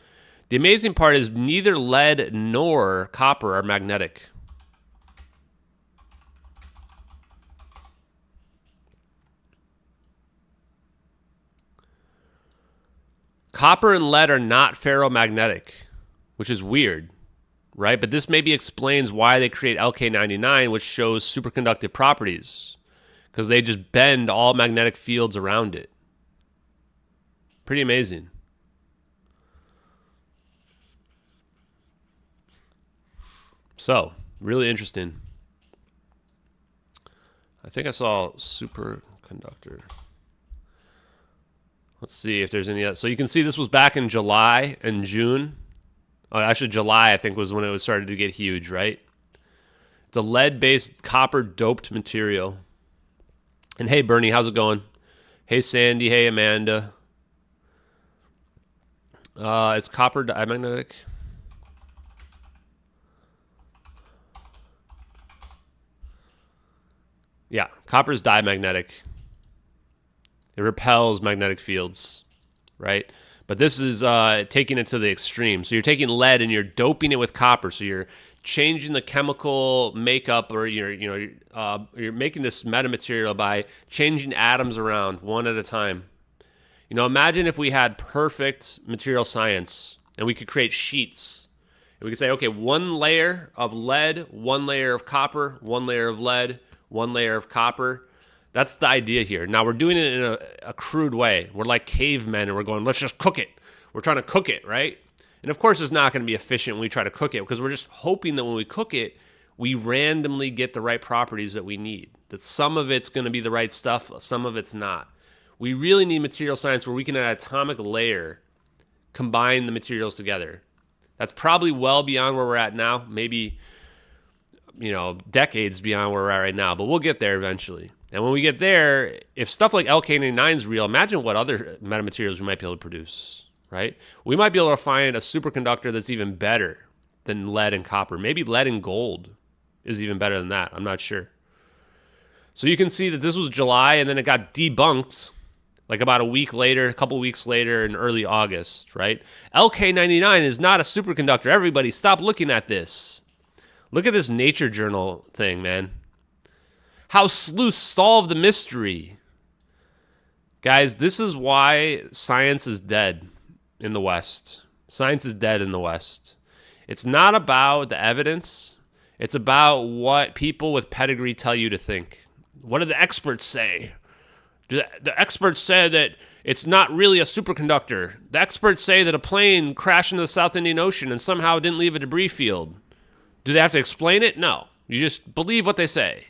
The amazing part is neither lead nor copper are magnetic. Copper and lead are not ferromagnetic, which is weird, right? But this maybe explains why they create LK99, which shows superconductive properties, because they just bend all magnetic fields around it. Pretty amazing. So, really interesting. I think I saw superconductor. Let's see if there's any other. So you can see this was back in July and June. Oh, actually, July, I think, was when it was started to get huge, right? It's a lead-based copper-doped material. And hey, Bernie, how's it going? Hey, Sandy. Hey, Amanda. Is copper diamagnetic? Yeah, copper is diamagnetic. It repels magnetic fields, right? But this is taking it to the extreme. So you're taking lead and you're doping it with copper. So you're changing the chemical makeup, or you're making this metamaterial by changing atoms around one at a time. You know, imagine if we had perfect material science and we could create sheets. And we could say, okay, one layer of lead, one layer of copper, one layer of lead, one layer of copper. That's the idea here. Now, we're doing it in a crude way. We're like cavemen, and we're going, let's just cook it. We're trying to cook it, right? And of course, it's not going to be efficient when we try to cook it, because we're just hoping that when we cook it, we randomly get the right properties that we need. That some of it's going to be the right stuff, some of it's not. We really need material science where we can, at an atomic layer, combine the materials together. That's probably well beyond where we're at now. Maybe, decades beyond where we're at right now. But we'll get there eventually. And when we get there, if stuff like LK99 is real, imagine what other metamaterials we might be able to produce, right? We might be able to find a superconductor that's even better than lead and copper. Maybe lead and gold is even better than that. I'm not sure. So you can see that this was July, and then it got debunked like about a week later, a couple weeks later in early August, right? LK99 is not a superconductor. Everybody, stop looking at this. Look at this Nature Journal thing, man. How sleuths solve the mystery. Guys, this is why science is dead in the West. Science is dead in the West. It's not about the evidence. It's about what people with pedigree tell you to think. What do the experts say? The experts say that it's not really a superconductor. The experts say that a plane crashed into the South Indian Ocean and somehow didn't leave a debris field. Do they have to explain it? No. You just believe what they say.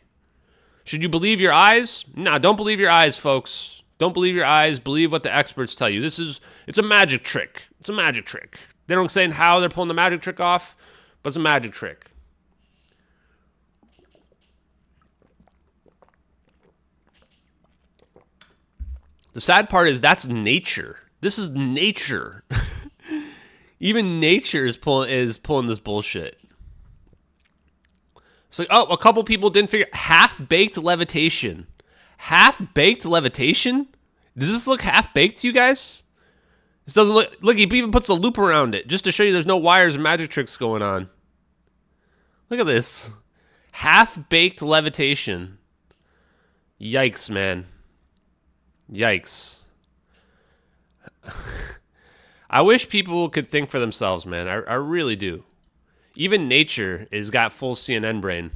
Should you believe your eyes? No, don't believe your eyes, folks. Don't believe your eyes. Believe what the experts tell you. It's a magic trick. It's a magic trick. They don't say how they're pulling the magic trick off, but it's a magic trick. The sad part is that's nature. This is nature. Even nature is pulling this bullshit. It's like, oh, a couple people didn't figure half-baked levitation. Half-baked levitation? Does this look half-baked to you guys? This doesn't look, he even puts a loop around it just to show you there's no wires and magic tricks going on. Look at this. Half-baked levitation. Yikes, man. Yikes. I wish people could think for themselves, man. I really do. Even nature has got full CNN brain.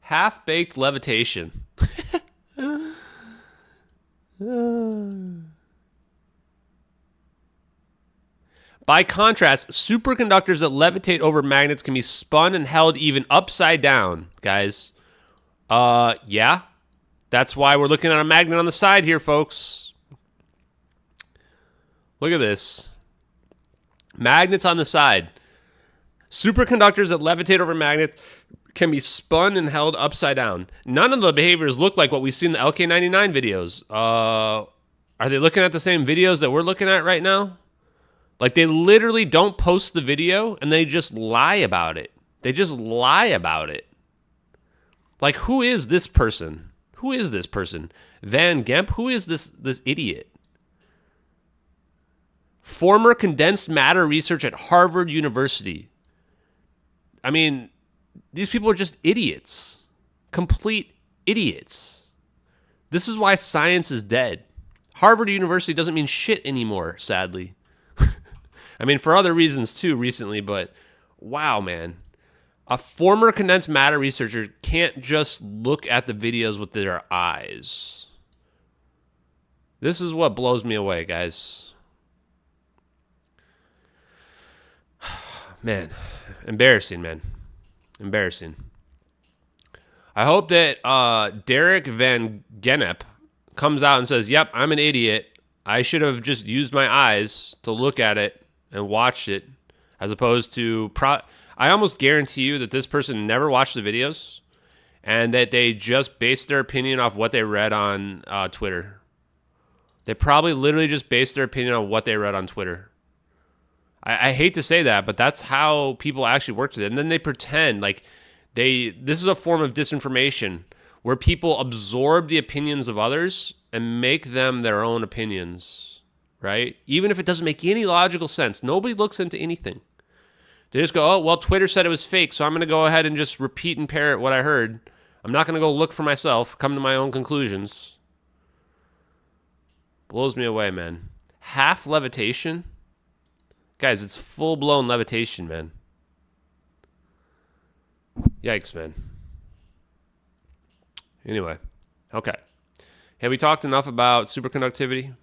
Half-baked levitation. By contrast, superconductors that levitate over magnets can be spun and held even upside down, guys. Yeah. That's why we're looking at a magnet on the side here, folks. Look at this. Magnets on the side. Superconductors that levitate over magnets can be spun and held upside down. None of the behaviors look like what we see in the LK99 videos. Are they looking at the same videos that we're looking at right now? Like, they literally don't post the video, and they just lie about it. They just lie about it. Like, who is this person? Who is this person? Van Gemp? Who is this idiot? Former condensed matter research at Harvard University. I mean, these people are just idiots. Complete idiots. This is why science is dead. Harvard University doesn't mean shit anymore, sadly. I mean, for other reasons too recently, but wow, man. A former condensed matter researcher can't just look at the videos with their eyes. This is what blows me away, guys. Man, embarrassing, man. Embarrassing. I hope that Derek Van Gennep comes out and says, yep, I'm an idiot. I should have just used my eyes to look at it and watched it, as opposed to... I almost guarantee you that this person never watched the videos and that they just based their opinion off what they read on Twitter. They probably literally just based their opinion on what they read on Twitter. I hate to say that, but that's how people actually work with it. And then they pretend like this is a form of disinformation where people absorb the opinions of others and make them their own opinions, right? Even if it doesn't make any logical sense. Nobody looks into anything. They just go, oh, well, Twitter said it was fake, so I'm going to go ahead and just repeat and parrot what I heard. I'm not going to go look for myself, come to my own conclusions. Blows me away, man. Half levitation? Guys, it's full-blown levitation, man. Yikes, man. Anyway, okay. Have we talked enough about superconductivity?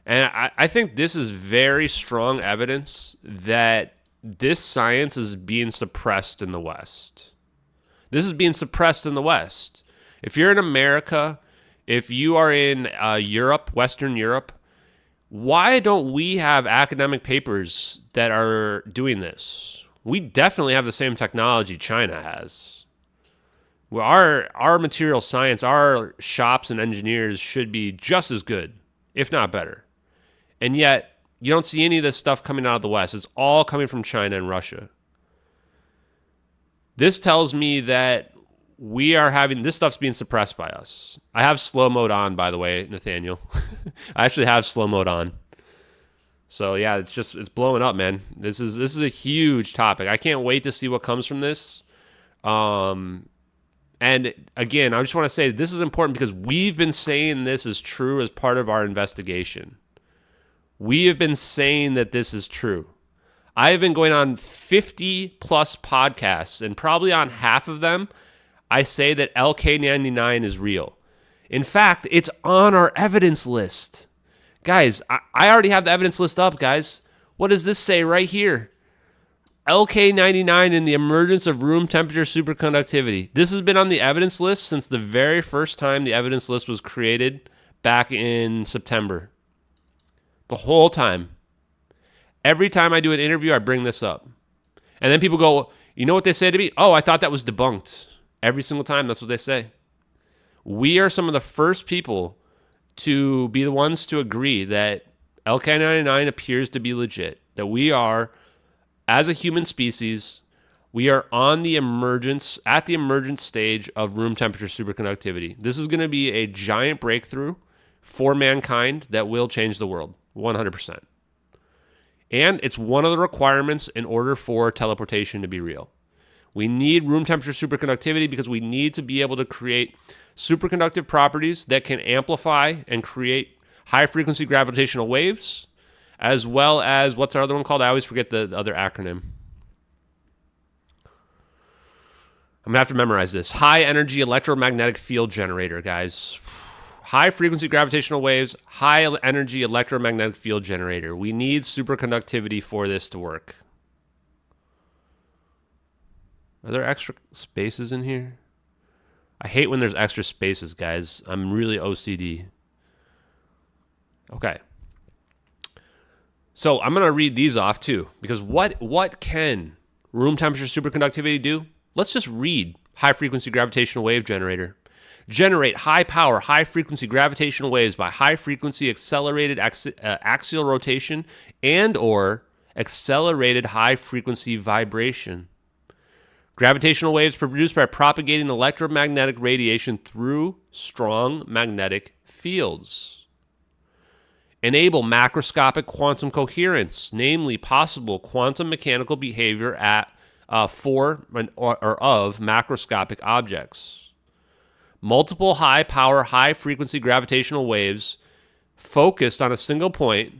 And I think this is very strong evidence that this science is being suppressed in the West. This is being suppressed in the West. If you're in America, if you are in Europe, Western Europe, why don't we have academic papers that are doing this? We definitely have the same technology China has. Well, our material science, our shops and engineers should be just as good, if not better. And yet, you don't see any of this stuff coming out of the West. It's all coming from China and Russia. This tells me that this stuff's being suppressed by us. I have slow mode on, by the way, Nathaniel. I actually have slow mode on. So yeah, it's blowing up, man. This is a huge topic. I can't wait to see what comes from this. And again, I just want to say this is important because we've been saying this is true as part of our investigation. We have been saying that this is true. I have been going on 50 plus podcasts, and probably on half of them, I say that LK99 is real. In fact, it's on our evidence list. Guys, I already have the evidence list up, guys. What does this say right here? LK99 in the emergence of room temperature superconductivity. This has been on the evidence list since the very first time the evidence list was created back in September. The whole time. Every time I do an interview, I bring this up. And then people go, you know what they say to me? Oh, I thought that was debunked. Every single time, that's what they say. We are some of the first people to be the ones to agree that LK99 appears to be legit. That we are, as a human species, we are at the emergence stage of room temperature superconductivity. This is going to be a giant breakthrough for mankind that will change the world, 100%. And it's one of the requirements in order for teleportation to be real. We need room temperature superconductivity because we need to be able to create superconductive properties that can amplify and create high-frequency gravitational waves, as well as, what's our other one called? I always forget the other acronym. I'm going to have to memorize this. High-energy electromagnetic field generator, guys. High frequency gravitational waves, high energy electromagnetic field generator. We need superconductivity for this to work. Are there extra spaces in here? I hate when there's extra spaces, guys. I'm really OCD. Okay. So I'm going to read these off too, because what can room temperature superconductivity do? Let's just read high frequency gravitational wave generator. Generate high power, high frequency gravitational waves by high frequency accelerated axial rotation and or accelerated high frequency vibration. Gravitational waves produced by propagating electromagnetic radiation through strong magnetic fields. Enable macroscopic quantum coherence, namely possible quantum mechanical behavior for or of macroscopic objects. Multiple high power, high frequency gravitational waves focused on a single point.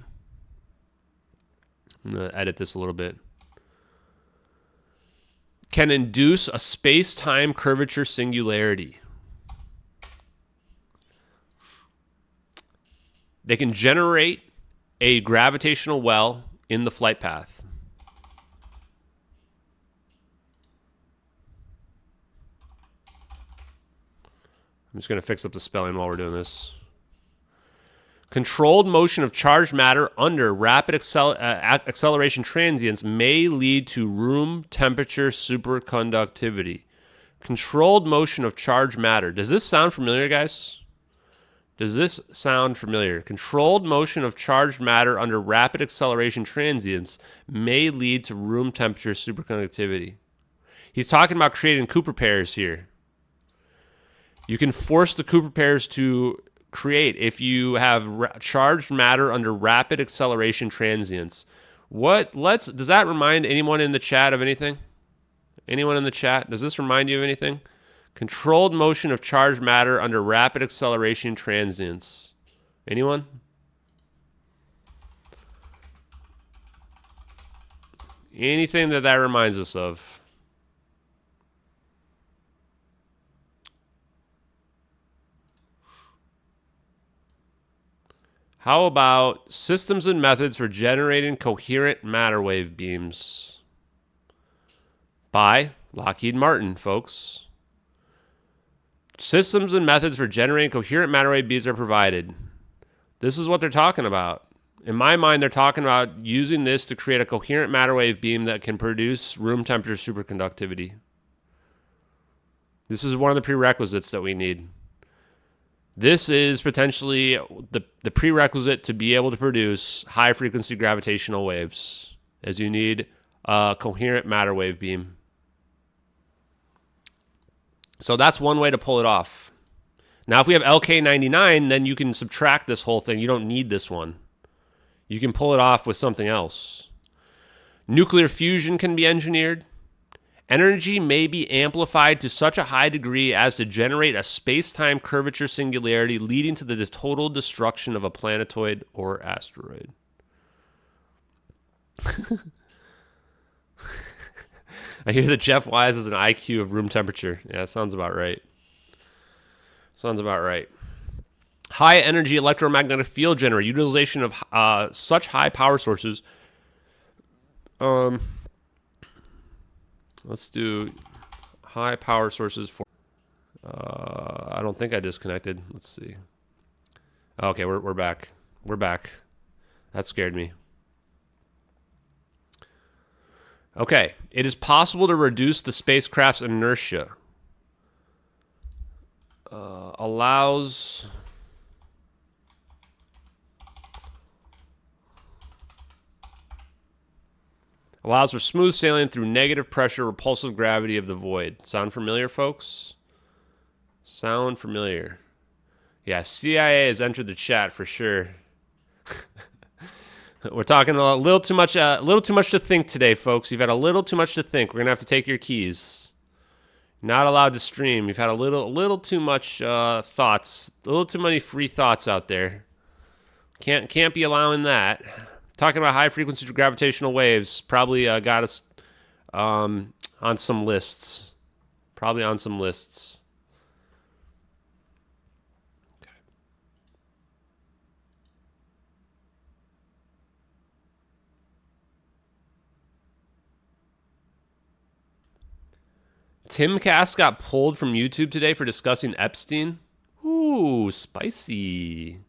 I'm going to edit this a little bit. Can induce a space-time curvature singularity. They can generate a gravitational well in the flight path. I'm just going to fix up the spelling while we're doing this. Controlled motion of charged matter under rapid acceleration transients may lead to room temperature superconductivity. Controlled motion of charged matter. Does this sound familiar, guys? Does this sound familiar? Controlled motion of charged matter under rapid acceleration transients may lead to room temperature superconductivity. He's talking about creating Cooper pairs here. You can force the Cooper pairs to create if you have charged matter under rapid acceleration transients. Does that remind anyone in the chat of anything? Anyone in the chat? Does this remind you of anything? Controlled motion of charged matter under rapid acceleration transients. Anyone? Anything that reminds us of? How about systems and methods for generating coherent matter wave beams? By Lockheed Martin, folks. Systems and methods for generating coherent matter wave beams are provided. This is what they're talking about. In my mind, they're talking about using this to create a coherent matter wave beam that can produce room temperature superconductivity. This is one of the prerequisites that we need. This is potentially the prerequisite to be able to produce high-frequency gravitational waves, as you need a coherent matter wave beam. So that's one way to pull it off. Now, if we have LK99, then you can subtract this whole thing. You don't need this one. You can pull it off with something else. Nuclear fusion can be engineered. Energy may be amplified to such a high degree as to generate a space-time curvature singularity leading to the total destruction of a planetoid or asteroid. I hear that Jeff Wise has an IQ of room temperature. Yeah, sounds about right. Sounds about right. High energy electromagnetic field generator, utilization of such high power sources. Let's do high power sources for. I don't think I disconnected. Let's see. Okay, we're back. We're back. That scared me. Okay, it is possible to reduce the spacecraft's inertia. Allows for smooth sailing through negative pressure, repulsive gravity of the void. Sound familiar, folks? Sound familiar? Yeah, CIA has entered the chat for sure. We're talking a little too much to think today, folks. You've had a little too much to think. We're gonna have to take your keys. Not allowed to stream. You've had a little too much thoughts, a little too many free thoughts out there. Can't be allowing that. Talking about high frequency gravitational waves probably got us on some lists. Probably on some lists. Okay. Timcast got pulled from YouTube today for discussing Epstein. Ooh, spicy.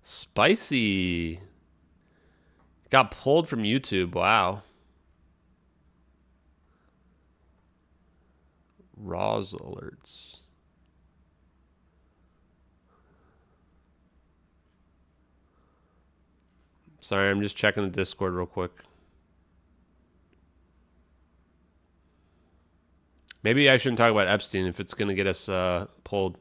Spicy. Got pulled from YouTube. Wow. Raws alerts. Sorry, I'm just checking the Discord real quick. Maybe I shouldn't talk about Epstein if it's going to get us pulled.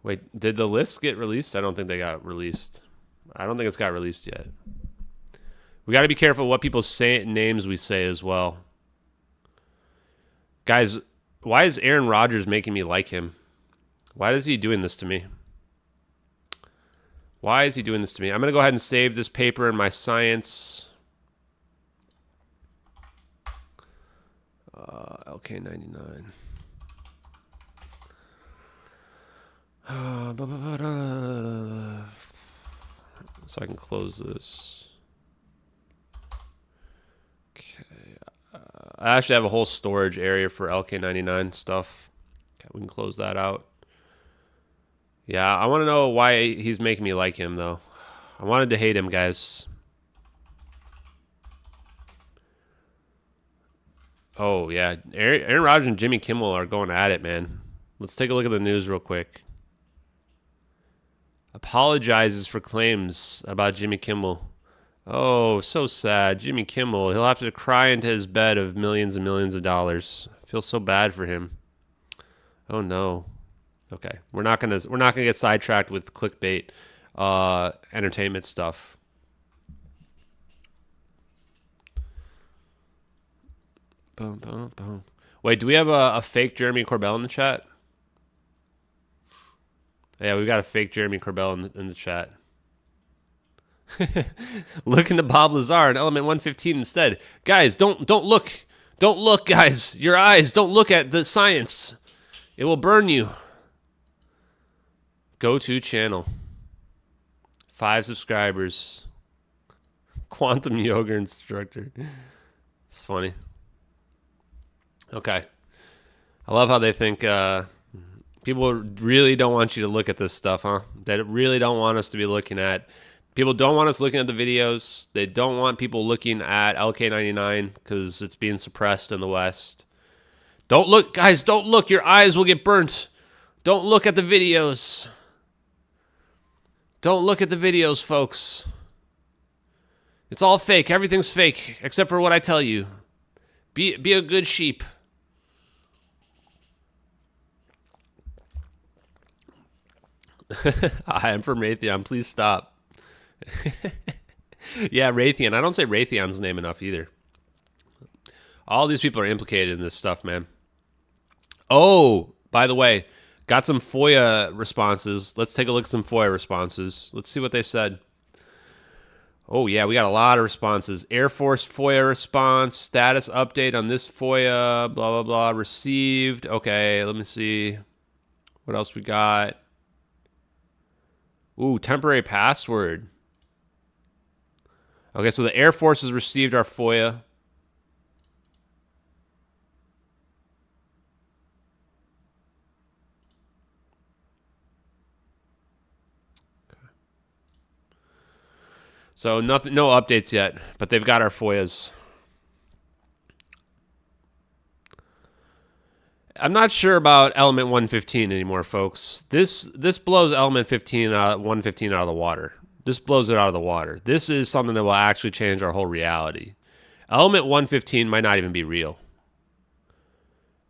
Wait, did the list get released? I don't think they got released. I don't think it's got released yet. We got to be careful what people say, names we say as well. Guys, why is Aaron Rodgers making me like him? Why is he doing this to me? Why is he doing this to me? I'm going to go ahead and save this paper in my science. LK99. So I can close this. Okay. I actually have a whole storage area for LK99 stuff. Okay, we can close that out. Yeah, I want to know why he's making me like him, though. I wanted to hate him, guys. Oh, yeah. Aaron Rodgers and Jimmy Kimmel are going at it, man. Let's take a look at the news real quick. Apologizes for claims about Jimmy Kimmel. Oh, so sad. Jimmy Kimmel. He'll have to cry into his bed of millions and millions of dollars. I feel so bad for him. Oh, no. Okay. We're not gonna get sidetracked with clickbait entertainment stuff. Boom, boom, boom. Wait, do we have a fake Jeremy Corbell in the chat? Yeah, we got a fake Jeremy Corbell in the chat. Look into Bob Lazar and Element 115 instead. Guys, don't look. Don't look, guys. Your eyes, don't look at the science. It will burn you. Go to channel. 5 subscribers. Quantum yoga instructor. It's funny. Okay. I love how they think people really don't want you to look at this stuff, huh? They really don't want us to be looking at. People don't want us looking at the videos. They don't want people looking at LK99 because it's being suppressed in the West. Don't look, guys, don't look. Your eyes will get burnt. Don't look at the videos. Don't look at the videos, folks. It's all fake. Everything's fake except for what I tell you. Be a good sheep. Hi, I'm from Raytheon. Please stop. Yeah, Raytheon. I don't say Raytheon's name enough either. All these people are implicated in this stuff, man. Oh, by the way, got some FOIA responses. Let's take a look at some FOIA responses. Let's see what they said. Oh, yeah, we got a lot of responses. Air Force FOIA response, status update on this FOIA, blah, blah, blah, received. Okay, let me see. What else we got? Ooh, temporary password. Okay, so the Air Force has received our FOIA. So nothing, no updates yet, but they've got our FOIAs. I'm not sure about Element 115 anymore, folks. This blows Element 115 out of the water. This blows it out of the water. This is something that will actually change our whole reality. Element 115 might not even be real.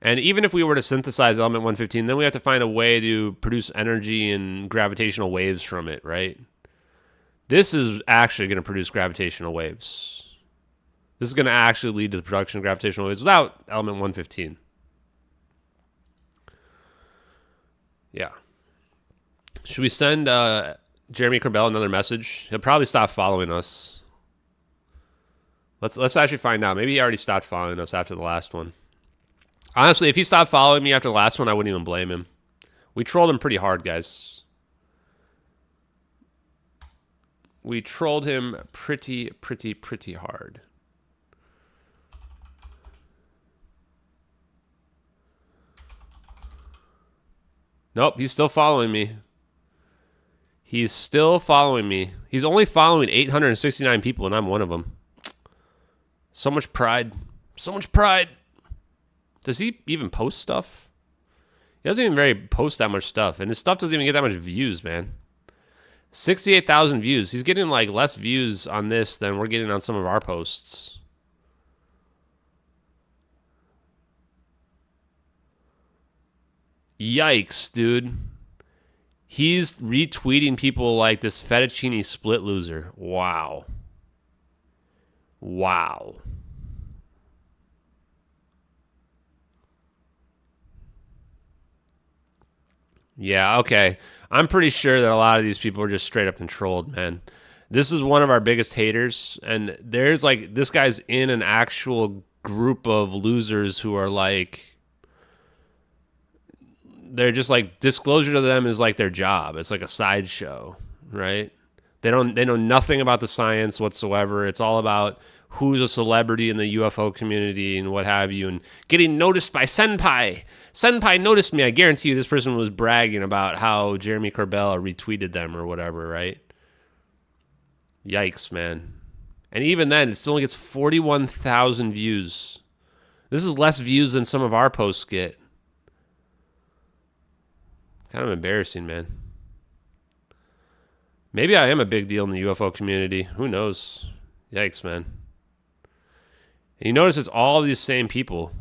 And even if we were to synthesize Element 115, then we have to find a way to produce energy and gravitational waves from it, right? This is actually going to produce gravitational waves. This is going to actually lead to the production of gravitational waves without Element 115. Yeah. Should we send Jeremy Corbell another message? He'll probably stop following us. Let's actually find out. Maybe he already stopped following us after the last one. Honestly, if he stopped following me after the last one, I wouldn't even blame him. We trolled him pretty hard, guys. We trolled him pretty hard. Nope, he's still following me. He's still following me. He's only following 869 people, and I'm one of them. So much pride. So much pride. Does he even post stuff? He doesn't even post that much stuff, and his stuff doesn't even get that much views, man. 68,000 views. He's getting like less views on this than we're getting on some of our posts. Yikes, dude. He's retweeting people like this fettuccine split loser. Wow. Wow. Yeah, okay. I'm pretty sure that a lot of these people are just straight up controlled, man. This is one of our biggest haters, and there's like, this guy's in an actual group of losers who are like, they're just like, disclosure to them is like their job. It's like a sideshow, right? They know nothing about the science whatsoever. It's all about who's a celebrity in the UFO community and what have you, and getting noticed by Senpai. Senpai noticed me. I guarantee you this person was bragging about how Jeremy Corbell retweeted them or whatever, right? Yikes, man. And even then, it still only gets 41,000 views. This is less views than some of our posts get. Kind of embarrassing, man. Maybe I am a big deal in the UFO community. Who knows? Yikes, man. And you notice it's all these same people.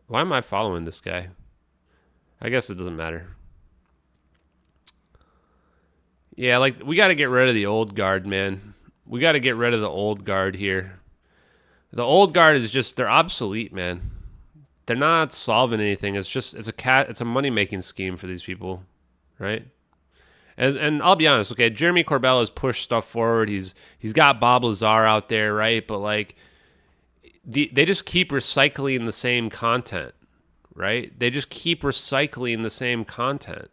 Why am I following this guy? I guess it doesn't matter. Yeah, like, we got to get rid of the old guard, man. We got to get rid of the old guard here. The old guard is just, they're obsolete, man. They're not solving anything. It's a money-making scheme for these people, right? And I'll be honest, okay, Jeremy Corbell has pushed stuff forward. He's got Bob Lazar out there, right? But like, they just keep recycling the same content, right? They just keep recycling the same content.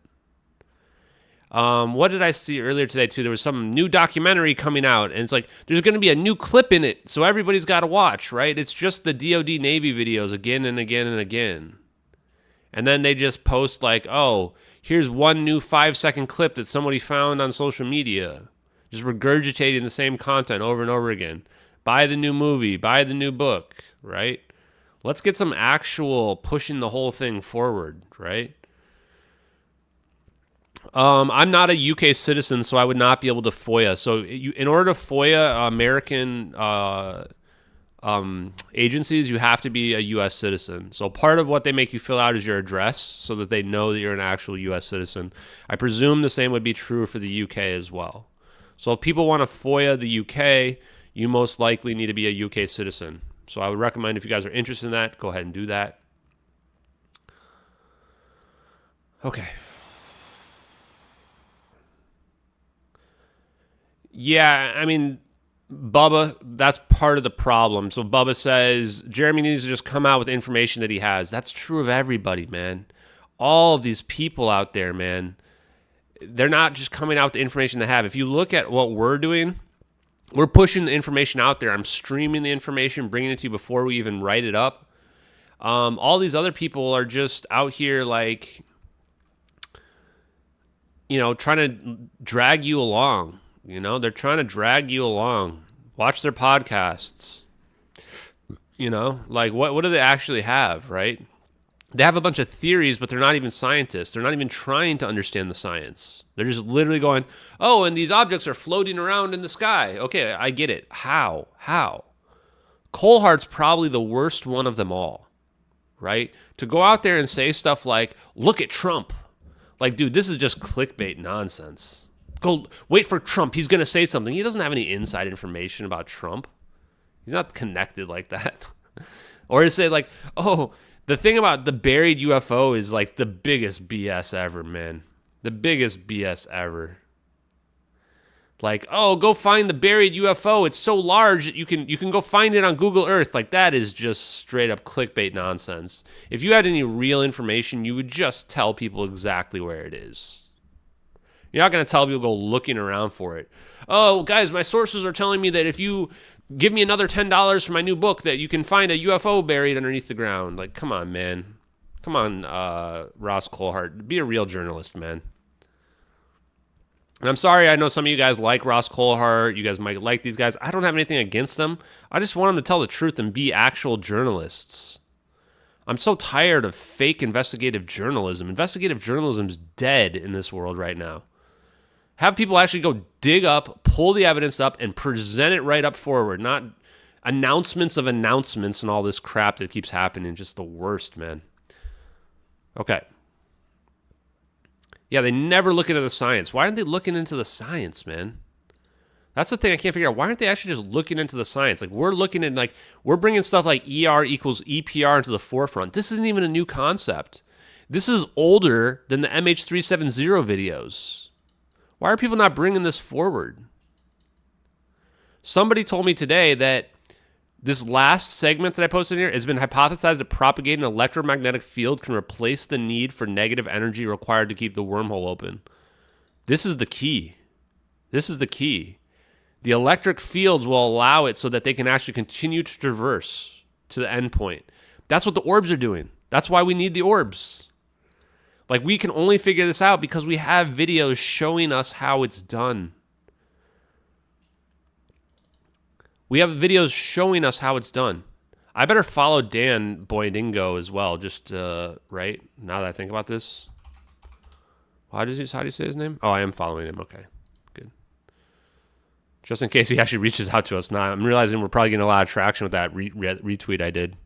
What did I see earlier today too? There was some new documentary coming out, and it's like there's going to be a new clip in it, so everybody's got to watch, right? It's just the DoD Navy videos again and again and again. And then they just post like, oh, here's one new 5-second clip that somebody found on social media. Just regurgitating the same content over and over again. Buy the new movie, buy the new book, right? Let's get some actual pushing the whole thing forward, right? I'm not a UK citizen, so I would not be able to FOIA. So in order to FOIA American agencies, you have to be a U.S. citizen. So part of what they make you fill out is your address so that they know that you're an actual U.S. citizen. I presume the same would be true for the U.K. as well. So if people want to FOIA the U.K., you most likely need to be a U.K. citizen. So I would recommend, if you guys are interested in that, go ahead and do that. Okay. Yeah, I mean, Bubba, that's part of the problem. So Bubba says Jeremy needs to just come out with information that he has. That's true of everybody, man. All of these people out there, man, they're not just coming out with the information they have. If you look at what we're doing, we're pushing the information out there. I'm streaming the information, bringing it to you before we even write it up. All these other people are just out here like, trying to drag you along. They're trying to drag you along. Watch their podcasts. Like what do they actually have, right? They have a bunch of theories, but they're not even scientists. They're not even trying to understand the science. They're just literally going, oh, and these objects are floating around in the sky. Okay, I get it. How? Coulthard's probably the worst one of them all, right? To go out there and say stuff like, look at Trump. Like, dude, this is just clickbait nonsense. Go wait for Trump. He's going to say something. He doesn't have any inside information about Trump. He's not connected like that. Or to say like, oh, the thing about the buried UFO is like the biggest BS ever, man. The biggest BS ever. Like, oh, go find the buried UFO. It's so large that you can go find it on Google Earth. Like, that is just straight up clickbait nonsense. If you had any real information, you would just tell people exactly where it is. You're not going to tell people go looking around for it. Oh, guys, my sources are telling me that if you give me another $10 for my new book, that you can find a UFO buried underneath the ground. Like, come on, man. Come on, Ross Coulthart. Be a real journalist, man. And I'm sorry, I know some of you guys like Ross Coulthart. You guys might like these guys. I don't have anything against them. I just want them to tell the truth and be actual journalists. I'm so tired of fake investigative journalism. Investigative journalism's dead in this world right now. Have people actually go dig up, pull the evidence up, and present it right up forward, not announcements of announcements and all this crap that keeps happening. Just the worst, man. Okay. Yeah, they never look into the science. Why aren't they looking into the science, man? That's the thing I can't figure out. Why aren't they actually just looking into the science? Like, we're looking at, like, we're bringing stuff like ER equals EPR into the forefront. This isn't even a new concept. This is older than the MH370 videos. Why are people not bringing this forward? Somebody told me today that this last segment that I posted here has been hypothesized to propagate an electromagnetic field can replace the need for negative energy required to keep the wormhole open. This is the key. This is the key. The electric fields will allow it so that they can actually continue to traverse to the end point. That's what the orbs are doing. That's why we need the orbs. Like, we can only figure this out because we have videos showing us how it's done. We have videos showing us how it's done. I better follow Dan Boydingo as well, just, right? Now that I think about this. How do you say his name? Oh, I am following him. Okay, good. Just in case he actually reaches out to us now. I'm realizing we're probably getting a lot of traction with that retweet I did.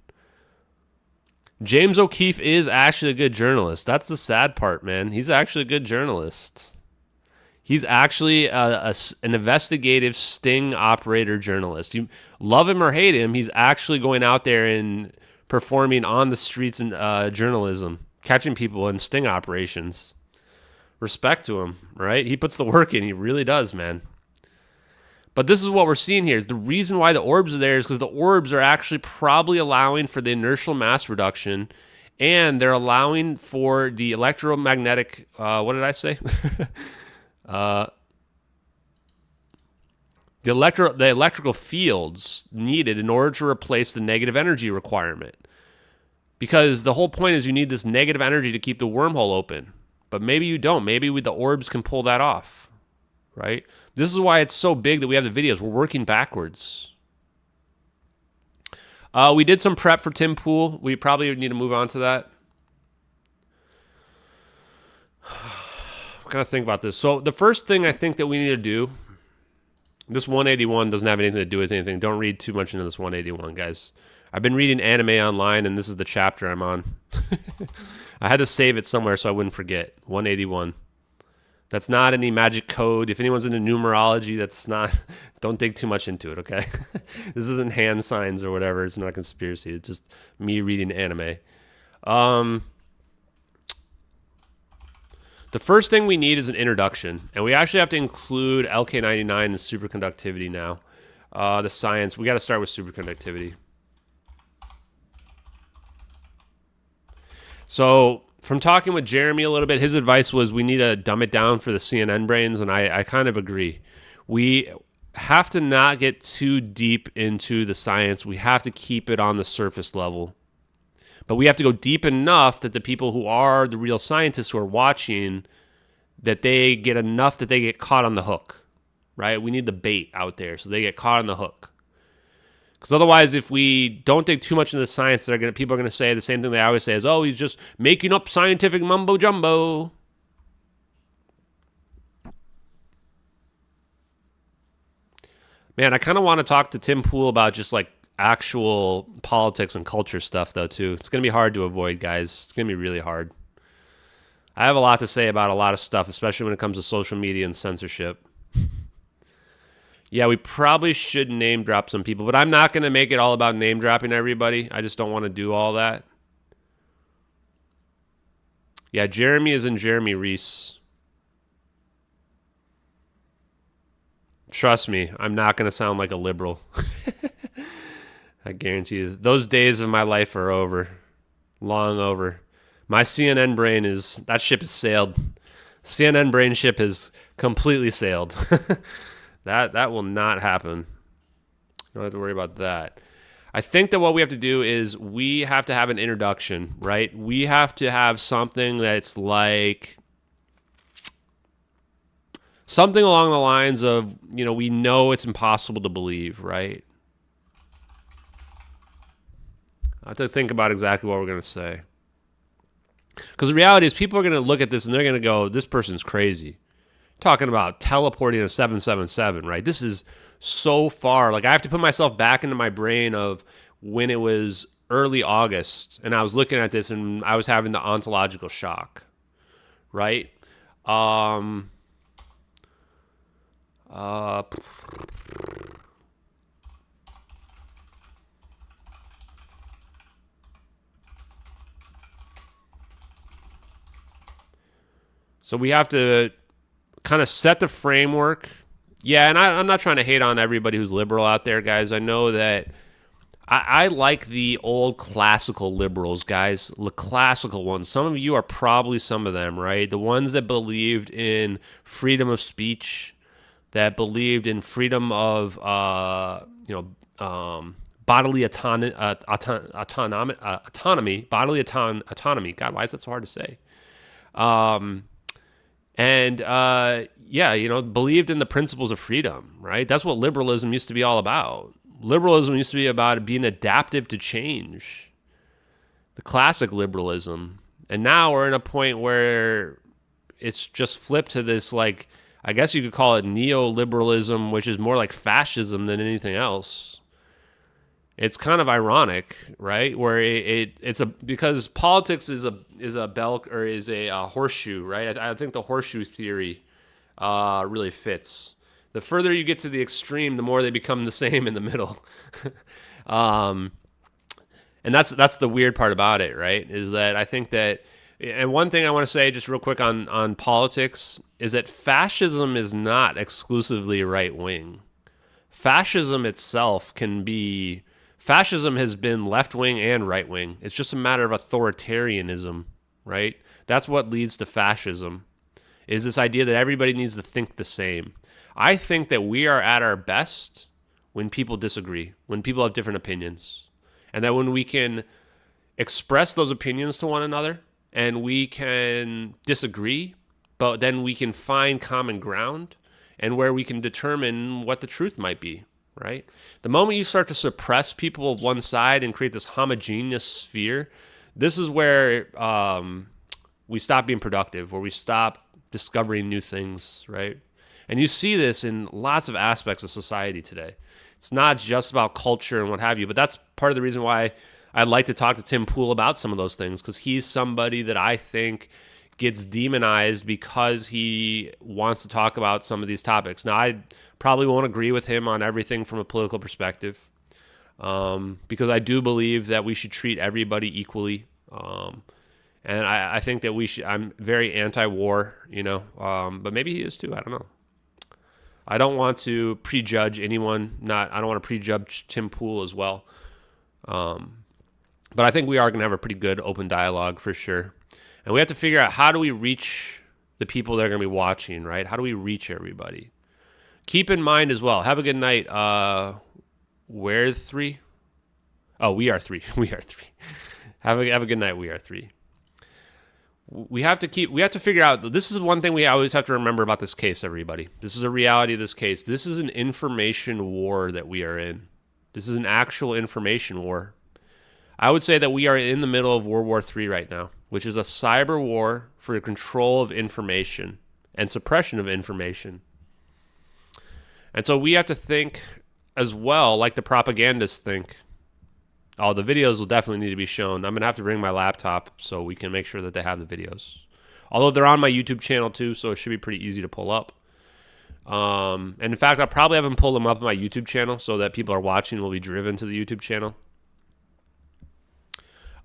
James O'Keefe is actually a good journalist. That's the sad part, man. He's actually a good journalist. He's actually an investigative sting operator journalist. You love him or hate him, he's actually going out there and performing on the streets in journalism, catching people in sting operations. Respect to him, right? He puts the work in. He really does, man. But this is what we're seeing here. Is the reason why the orbs are there is because the orbs are actually probably allowing for the inertial mass reduction, and they're allowing for the electromagnetic, what did I say? The electrical fields needed in order to replace the negative energy requirement. Because the whole point is you need this negative energy to keep the wormhole open. But maybe you don't. Maybe the orbs can pull that off, right? This is why it's so big that we have the videos. We're working backwards. We did some prep for Tim Pool. We probably need to move on to that. Gotta think about this. So the first thing I think that we need to do, this 181 doesn't have anything to do with anything. Don't read too much into this 181, guys. I've been reading anime online, and this is the chapter I'm on. I had to save it somewhere so I wouldn't forget. 181. That's not any magic code. If anyone's into numerology, that's not... Don't dig too much into it, okay? This isn't hand signs or whatever. It's not a conspiracy. It's just me reading anime. The first thing we need is an introduction, and we actually have to include LK99 and superconductivity now. The science, we got to start with superconductivity. So from talking with Jeremy a little bit, his advice was we need to dumb it down for the CNN brains, and I kind of agree. We have to not get too deep into the science. We have to keep it on the surface level. But we have to go deep enough that the people who are the real scientists who are watching, that they get enough that they get caught on the hook, right? We need the bait out there so they get caught on the hook. Because otherwise, if we don't dig too much into the science, people are going to say the same thing they always say is, oh, he's just making up scientific mumbo-jumbo. Man, I kind of want to talk to Tim Pool about just like actual politics and culture stuff, though, too. It's going to be hard to avoid, guys. It's going to be really hard. I have a lot to say about a lot of stuff, especially when it comes to social media and censorship. Yeah, we probably should name drop some people, but I'm not going to make it all about name dropping everybody. I just don't want to do all that. Yeah, Jeremy is in Jeremy Reese. Trust me, I'm not going to sound like a liberal. I guarantee you. Those days of my life are over. Long over. My CNN brain that ship has sailed. CNN brain ship has completely sailed. That will not happen. You don't have to worry about that. I think that what we have to do is we have to have an introduction, right? We have to have something that's like something along the lines of, we know it's impossible to believe, right? I have to think about exactly what we're going to say. Because the reality is people are going to look at this and they're going to go, this person's crazy. Talking about teleporting a 777, right? This is so far. Like, I have to put myself back into my brain of when it was early August and I was looking at this and I was having the ontological shock, right? So we have to kind of set the framework. Yeah, and I'm not trying to hate on everybody who's liberal out there, guys. I know that I like the old classical liberals, guys, the classical ones. Some of you are probably some of them, right? The ones that believed in freedom of speech, that believed in freedom of, bodily autonomy, bodily autonomy. God, why is that so hard to say? Believed in the principles of freedom, right? That's what liberalism used to be all about. Liberalism used to be about being adaptive to change. The classic liberalism. And now we're in a point where it's just flipped to this, like, I guess you could call it neoliberalism, which is more like fascism than anything else. It's kind of ironic, right? Where because politics is a bell or is a horseshoe, right? I think the horseshoe theory really fits. The further you get to the extreme, the more they become the same in the middle. And that's the weird part about it, right? Is that I think that, and one thing I want to say just real quick on politics is that fascism is not exclusively right wing. Fascism itself fascism has been left wing and right wing. It's just a matter of authoritarianism, right? That's what leads to fascism, is this idea that everybody needs to think the same. I think that we are at our best when people disagree, when people have different opinions, and that when we can express those opinions to one another and we can disagree, but then we can find common ground and where we can determine what the truth might be, right? The moment you start to suppress people of one side and create this homogeneous sphere, this is where we stop being productive, where we stop discovering new things, right? And you see this in lots of aspects of society today. It's not just about culture and what have you, but that's part of the reason why I'd like to talk to Tim Pool about some of those things, because he's somebody that I think gets demonized because he wants to talk about some of these topics. Now, I probably won't agree with him on everything from a political perspective, because I do believe that we should treat everybody equally. And I think that I'm very anti-war, but maybe he is too. I don't know. I don't want to prejudge anyone. I don't want to prejudge Tim Pool as well. But I think we are going to have a pretty good open dialogue for sure. And we have to figure out, how do we reach the people that are going to be watching, right? How do we reach everybody? Keep in mind as well, have a good night. We're three? Oh, we are three. We are three. Have a good night. We are three. We have to figure out, this is one thing we always have to remember about this case, everybody. This is a reality of this case. This is an information war that we are in. This is an actual information war. I would say that we are in the middle of World War III right now, which is a cyber war for control of information and suppression of information. And so we have to think as well, like the propagandists think. Oh, the videos will definitely need to be shown. I'm going to have to bring my laptop so we can make sure that they have the videos. Although they're on my YouTube channel too, so it should be pretty easy to pull up. And in fact, I'll probably have them pull them up on my YouTube channel so that people are watching will be driven to the YouTube channel.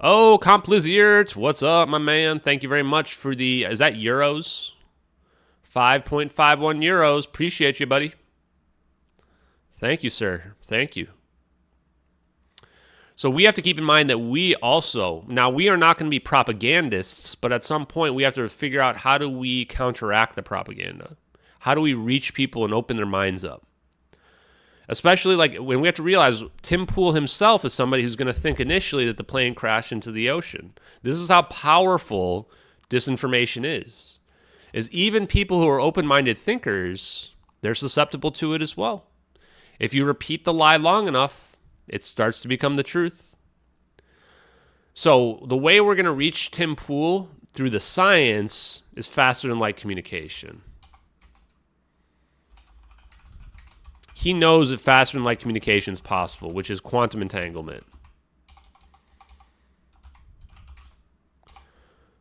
Oh, Compliziert, what's up, my man? Thank you very much for is that euros? 5.51 euros. Appreciate you, buddy. Thank you, sir. Thank you. So we have to keep in mind that we are not going to be propagandists, but at some point we have to figure out, how do we counteract the propaganda? How do we reach people and open their minds up? Especially like when we have to realize Tim Pool himself is somebody who's going to think initially that the plane crashed into the ocean. This is how powerful disinformation is even people who are open-minded thinkers, they're susceptible to it as well. If you repeat the lie long enough, it starts to become the truth. So the way we're going to reach Tim Pool through the science is faster than light communication. He knows that faster than light communication is possible, which is quantum entanglement.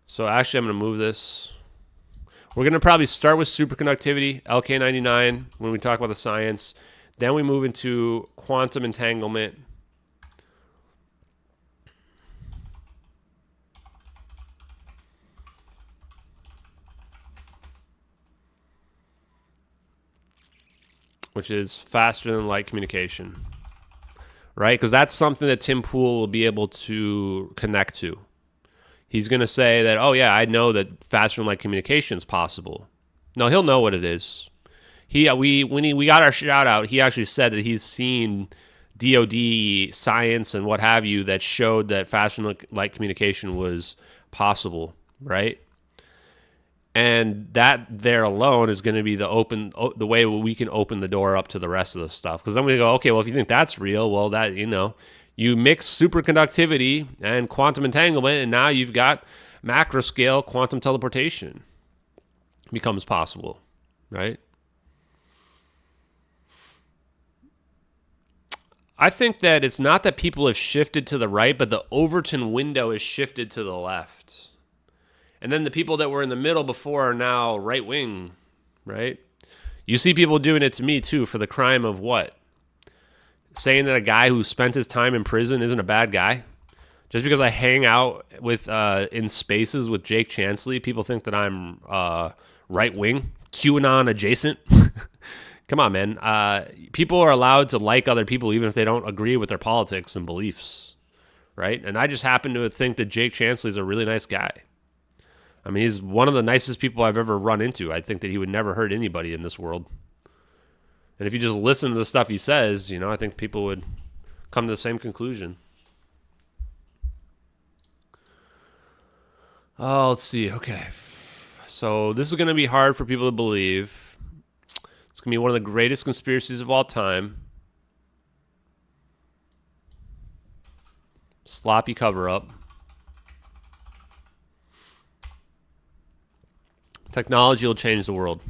So actually, I'm going to move this. We're going to probably start with superconductivity, LK99, when we talk about the science. Then we move into quantum entanglement. Which is faster than light communication, right? Because that's something that Tim Pool will be able to connect to. He's going to say that, oh yeah, I know that faster than light communication is possible. No, he'll know what it is. We got our shout out, he actually said that he's seen DoD science and what have you that showed that faster than light communication was possible, right? And that there alone is going to be the way we can open the door up to the rest of the stuff. Because then we go, okay, well, if you think that's real, well, that, you mix superconductivity and quantum entanglement, and now you've got macro scale quantum teleportation becomes possible, right? I think that it's not that people have shifted to the right, but the Overton window is shifted to the left. And then the people that were in the middle before are now right wing, right? You see people doing it to me too for the crime of what? Saying that a guy who spent his time in prison isn't a bad guy. Just because I hang out with in spaces with Jake Chansley, people think that I'm right wing, QAnon adjacent. Come on, man. People are allowed to like other people even if they don't agree with their politics and beliefs, right? And I just happen to think that Jake Chansley is a really nice guy. I mean, he's one of the nicest people I've ever run into. I think that he would never hurt anybody in this world. And if you just listen to the stuff he says, I think people would come to the same conclusion. Oh, let's see. Okay. So this is going to be hard for people to believe. It's going to be one of the greatest conspiracies of all time. Sloppy cover-up. Technology will change the world.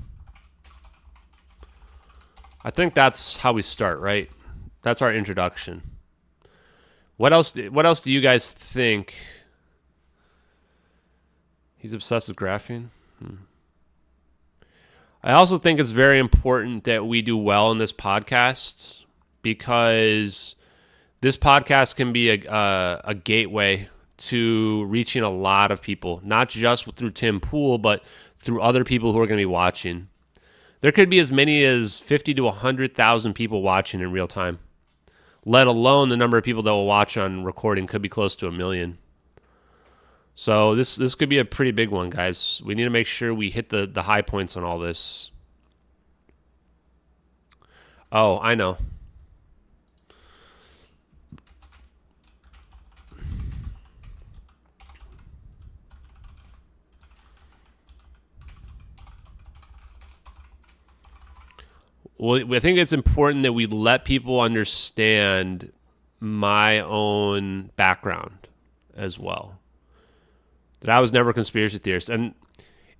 I think that's how we start, right? That's our introduction. What else do you guys think? He's obsessed with graphene? I also think it's very important that we do well in this podcast because this podcast can be a gateway to reaching a lot of people, not just through Tim Pool, but through other people who are going to be watching. There could be as many as 50 to 100,000 people watching in real time, let alone the number of people that will watch on recording could be close to 1 million. So this could be a pretty big one, guys. We need to make sure we hit the high points on all this. Oh, I know. Well, I think it's important that we let people understand my own background as well. That I was never a conspiracy theorist. And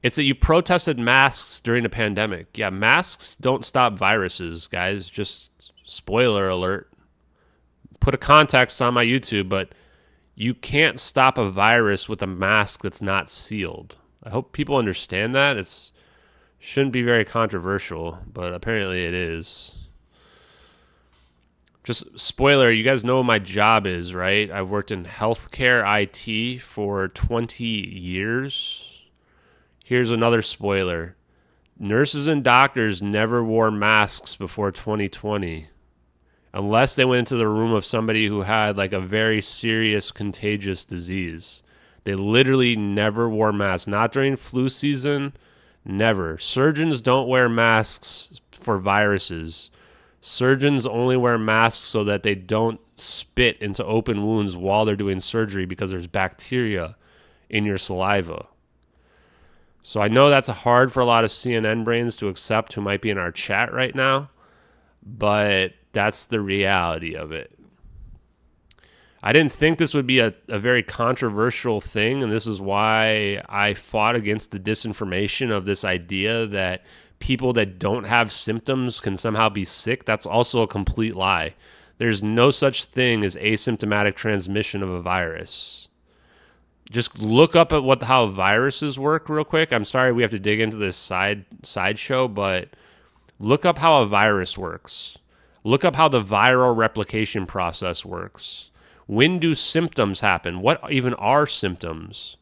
it's that you protested masks during a pandemic. Yeah, masks don't stop viruses, guys. Just spoiler alert. Put a context on my YouTube, but you can't stop a virus with a mask that's not sealed. I hope people understand that. It shouldn't be very controversial, but apparently it is. Just spoiler, you guys know what my job is, right? I've worked in healthcare IT for 20 years. Here's another spoiler. Nurses and doctors never wore masks before 2020. Unless they went into the room of somebody who had like a very serious contagious disease. They literally never wore masks. Not during flu season, never. Surgeons don't wear masks for viruses. Surgeons only wear masks so that they don't spit into open wounds while they're doing surgery because there's bacteria in your saliva. So I know that's hard for a lot of CNN brains to accept who might be in our chat right now, but that's the reality of it. I didn't think this would be a very controversial thing, and this is why I fought against the disinformation of this idea that people that don't have symptoms can somehow be sick. That's also a complete lie. There's no such thing as asymptomatic transmission of a virus. Just look up at how viruses work real quick. I'm sorry we have to dig into this sideshow, but look up how a virus works. Look up how the viral replication process works. When do symptoms happen? What even are symptoms?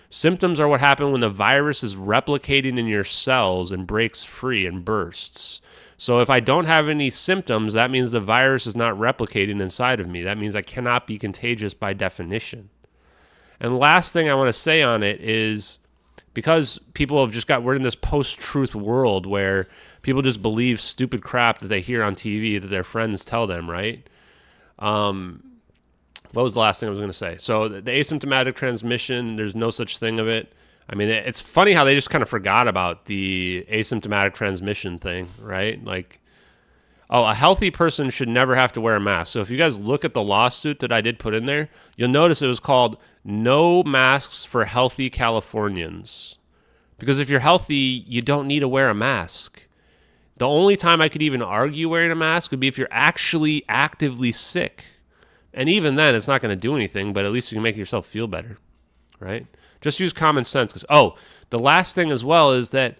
Symptoms are what happen when the virus is replicating in your cells and breaks free and bursts. So if I don't have any symptoms, that means the virus is not replicating inside of me. That means I cannot be contagious by definition. And the last thing I want to say on it is, because people have we're in this post-truth world where people just believe stupid crap that they hear on TV that their friends tell them, right? What was the last thing I was going to say? So the asymptomatic transmission, there's no such thing of it. I mean, it's funny how they just kind of forgot about the asymptomatic transmission thing, right? Like, oh, a healthy person should never have to wear a mask. So if you guys look at the lawsuit that I did put in there, you'll notice it was called No Masks for Healthy Californians. Because if you're healthy, you don't need to wear a mask. The only time I could even argue wearing a mask would be if you're actually actively sick. And even then, it's not going to do anything, but at least you can make yourself feel better, right? Just use common sense. Because, the last thing as well is that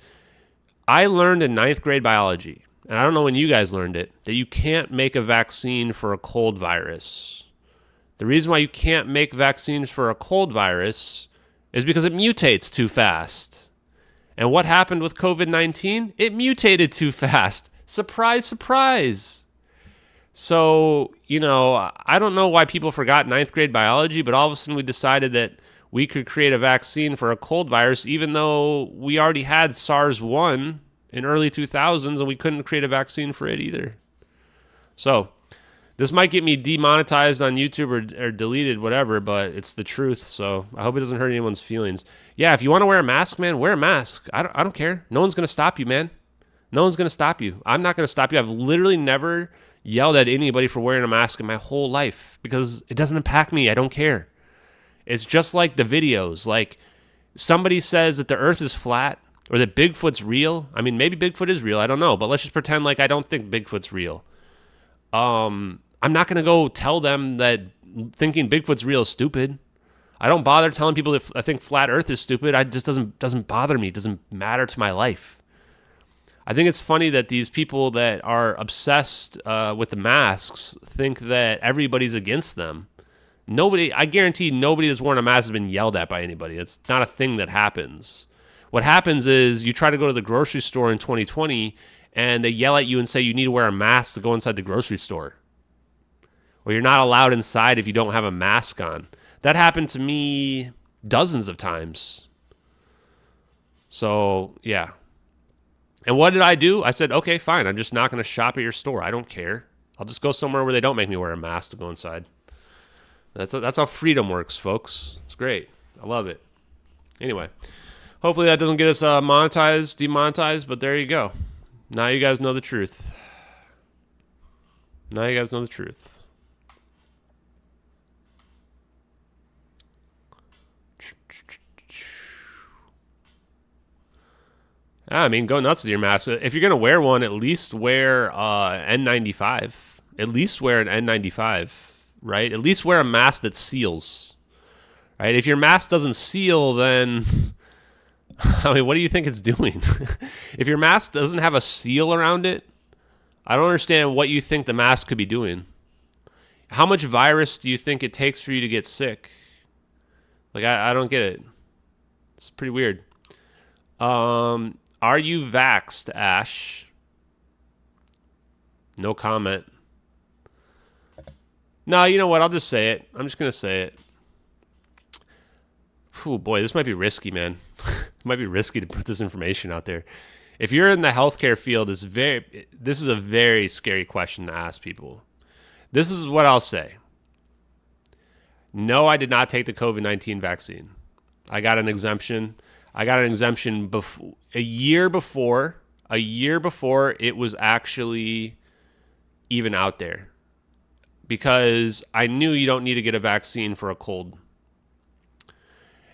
I learned in 9th grade biology, and I don't know when you guys learned it, that you can't make a vaccine for a cold virus. The reason why you can't make vaccines for a cold virus is because it mutates too fast. And what happened with COVID-19? It mutated too fast. Surprise, surprise. So, I don't know why people forgot 9th grade biology, but all of a sudden we decided that we could create a vaccine for a cold virus, even though we already had SARS-1 in early 2000s and we couldn't create a vaccine for it either. So this might get me demonetized on YouTube or deleted, whatever, but it's the truth. So I hope it doesn't hurt anyone's feelings. Yeah, if you want to wear a mask, man, wear a mask. I don't care. No one's going to stop you, man. No one's going to stop you. I'm not going to stop you. I've literally never yelled at anybody for wearing a mask in my whole life because it doesn't impact me. I don't care. It's just like the videos. Like, somebody says that the earth is flat or that Bigfoot's real. I mean, maybe Bigfoot is real. I don't know. But let's just pretend like I don't think Bigfoot's real. I'm not going to go tell them that thinking Bigfoot's real is stupid. I don't bother telling people if I think flat earth is stupid. It just doesn't bother me. It doesn't matter to my life. I think it's funny that these people that are obsessed with the masks think that everybody's against them. I guarantee nobody that's worn a mask has been yelled at by anybody. It's not a thing that happens. What happens is you try to go to the grocery store in 2020 and they yell at you and say you need to wear a mask to go inside the grocery store. Or you're not allowed inside if you don't have a mask on. That happened to me dozens of times. So, yeah. And what did I do? I said, okay, fine. I'm just not going to shop at your store. I don't care. I'll just go somewhere where they don't make me wear a mask to go inside. That's how freedom works, folks. It's great. I love it. Anyway, hopefully that doesn't get us demonetized, but there you go. Now you guys know the truth. Now you guys know the truth. I mean, go nuts with your mask. If you're going to wear one, at least wear N95. At least wear an N95, right? At least wear a mask that seals, right? If your mask doesn't seal, then, I mean, what do you think it's doing? If your mask doesn't have a seal around it, I don't understand what you think the mask could be doing. How much virus do you think it takes for you to get sick? Like, I don't get it. It's pretty weird. Are you vaxxed, Ash? No comment. No, you know what? I'll just say it. I'm just going to say it. Oh, boy, this might be risky, man. It might be risky to put this information out there. if you're in the healthcare field, this is a very scary question to ask people. This is what I'll say. No, I did not take the COVID-19 vaccine. I got an exemption. I got an exemption a year before it was actually even out there, because I knew you don't need to get a vaccine for a cold.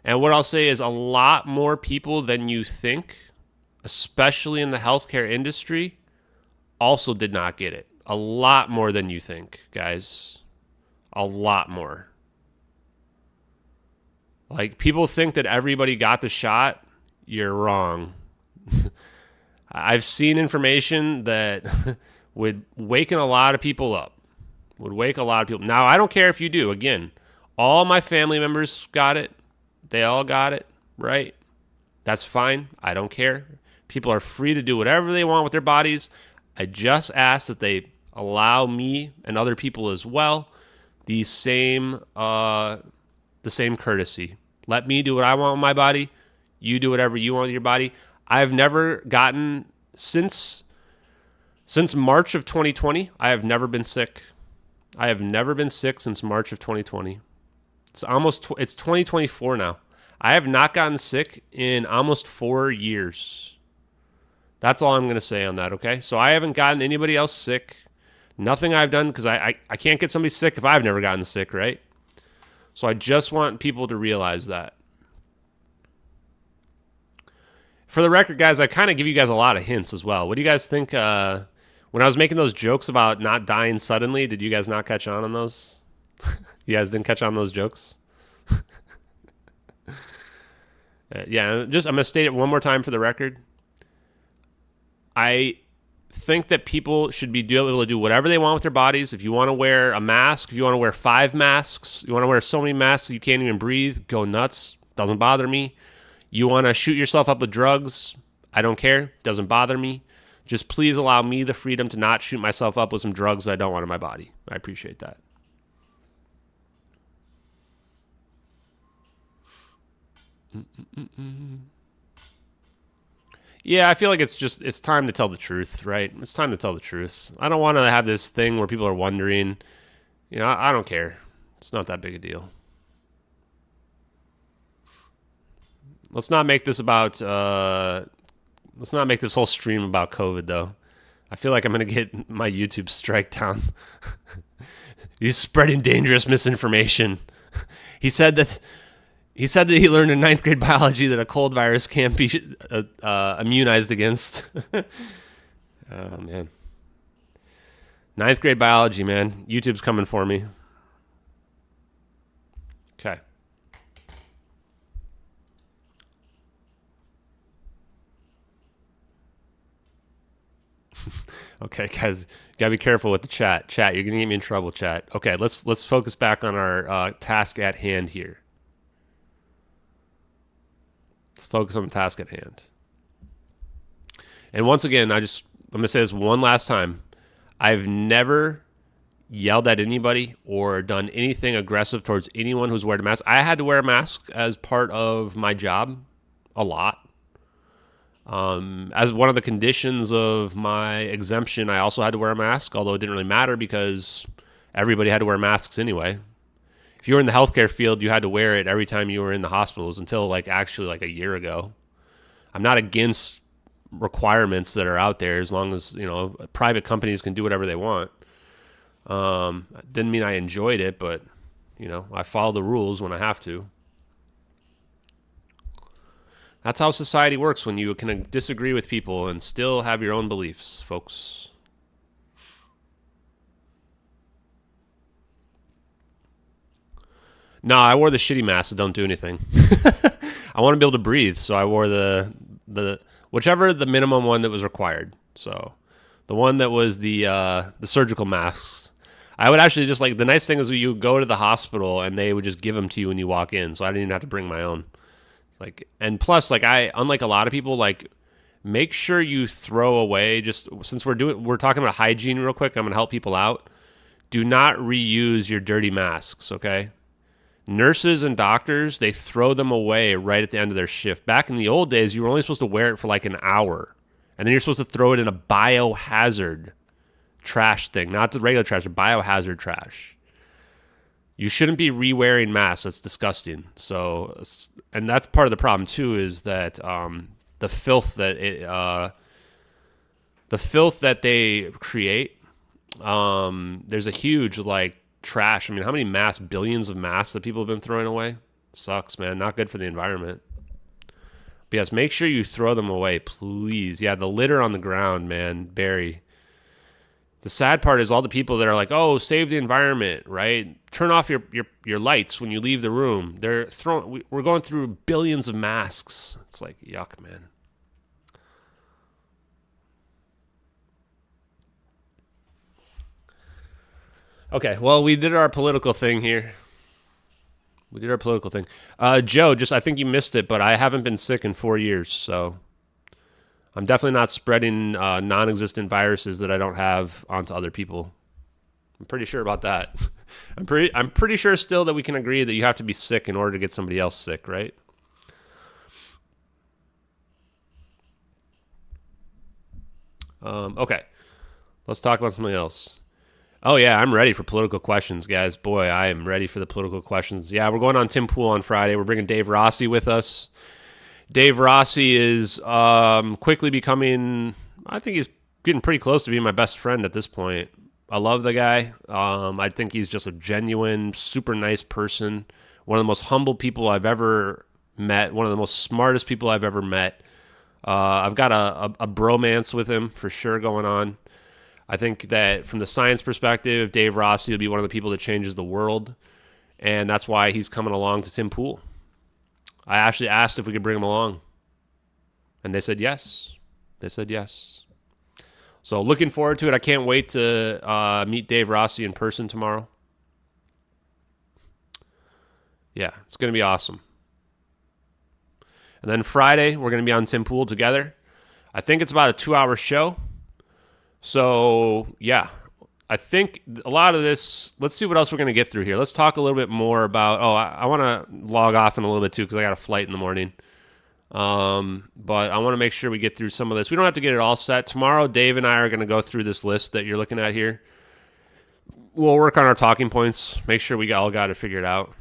And what I'll say is a lot more people than you think, especially in the healthcare industry, also did not get it. A lot more than you think, guys. A lot more. Like, people think that everybody got the shot. You're wrong. I've seen information that would waken a lot of people up. Would wake a lot of people. Now, I don't care if you do. Again, all my family members got it. They all got it, right? That's fine. I don't care. People are free to do whatever they want with their bodies. I just ask that they allow me and other people as well the same courtesy. Let me do what I want with my body. You do whatever you want with your body. I've never gotten, since March of 2020, I have never been sick. I have never been sick since March of 2020. It's 2024 now. I have not gotten sick in almost 4 years. That's all I'm going to say on that, okay? So I haven't gotten anybody else sick. Nothing I've done, because I can't get somebody sick if I've never gotten sick, right? So I just want people to realize that. For the record, guys, I kind of give you guys a lot of hints as well. What do you guys think? When I was making those jokes about not dying suddenly, did you guys not catch on those? You guys didn't catch on those jokes? Yeah, I'm going to state it one more time for the record. I think that people should be able to do whatever they want with their bodies. If you want to wear a mask, if you want to wear 5 masks, you want to wear so many masks you can't even breathe, go nuts. Doesn't bother me. You want to shoot yourself up with drugs, I don't care. Doesn't bother me. Just please allow me the freedom to not shoot myself up with some drugs that I don't want in my body. I appreciate that. Yeah, I feel like it's time to tell the truth, right? It's time to tell the truth. I don't want to have this thing where people are wondering. You know, I don't care. It's not that big a deal. Let's not make this about let's not make this whole stream about COVID, though. I feel like I'm going to get my YouTube strike down. He's spreading dangerous misinformation. He said that he learned in 9th grade biology that a cold virus can't be immunized against. Oh, man. 9th grade biology, man. YouTube's coming for me. Okay. Okay, guys, gotta be careful with the chat. Chat, you're gonna get me in trouble, chat. Okay, let's focus back on our task at hand here. Let's focus on the task at hand. And once again, I'm gonna say this one last time. I've never yelled at anybody or done anything aggressive towards anyone who's wearing a mask. I had to wear a mask as part of my job a lot. As one of the conditions of my exemption, I also had to wear a mask, although it didn't really matter because everybody had to wear masks anyway. If you were in the healthcare field, you had to wear it every time you were in the hospitals until actually a year ago. I'm not against requirements that are out there as long as, private companies can do whatever they want. Didn't mean I enjoyed it, but, I follow the rules when I have to. That's how society works when you can disagree with people and still have your own beliefs, folks. No, I wore the shitty masks that don't do anything. I want to be able to breathe, so I wore the whichever the minimum one that was required. So the one that was the surgical masks. I would actually just the nice thing is you go to the hospital and they would just give them to you when you walk in, so I didn't even have to bring my own. And plus, I, unlike a lot of people, make sure you throw away, just since we're talking about hygiene real quick, I'm going to help people out. Do not reuse your dirty masks, okay? Nurses and doctors, they throw them away right at the end of their shift. Back in the old days, you were only supposed to wear it for an hour. And then you're supposed to throw it in a biohazard trash thing, not the regular trash, the biohazard trash. You shouldn't be re-wearing masks. That's disgusting. So, and that's part of the problem too, is that the filth that they create. There's a huge like trash. I mean, how many masks, billions of masks that people have been throwing away? Sucks, man. Not good for the environment. But yes, make sure you throw them away, please. Yeah, the litter on the ground, man. Bury. The sad part is all the people that are like, oh, save the environment, right? Turn off your lights when you leave the room. We're going through billions of masks. It's like, yuck, man. Okay, well, we did our political thing here. Joe, I think you missed it, but I haven't been sick in 4 years, so I'm definitely not spreading non-existent viruses that I don't have onto other people. I'm pretty sure about that. I'm pretty sure still that we can agree that you have to be sick in order to get somebody else sick, right? Okay, let's talk about something else. Oh, yeah, I'm ready for political questions, guys. Boy, I am ready for the political questions. Yeah, we're going on Tim Pool on Friday. We're bringing Dave Rossi with us. Dave Rossi is quickly becoming, I think he's getting pretty close to being my best friend at this point. I love the guy. I think he's just a genuine, super nice person. One of the most humble people I've ever met. One of the most smartest people I've ever met. I've got a bromance with him for sure going on. I think that from the science perspective, Dave Rossi will be one of the people that changes the world, and that's why he's coming along to Tim Pool. I actually asked if we could bring him along, and they said yes. So looking forward to it. I can't wait to meet Dave Rossi in person tomorrow. Yeah, it's going to be awesome. And then Friday, we're going to be on Tim Pool together. I think it's about a 2-hour show. So, yeah, I think a lot of this, let's see what else we're going to get through here. Let's talk a little bit more about, I want to log off in a little bit too because I got a flight in the morning. But I want to make sure we get through some of this. We don't have to get it all set. Tomorrow, Dave and I are going to go through this list that you're looking at here. We'll work on our talking points, make sure we all got it figured out.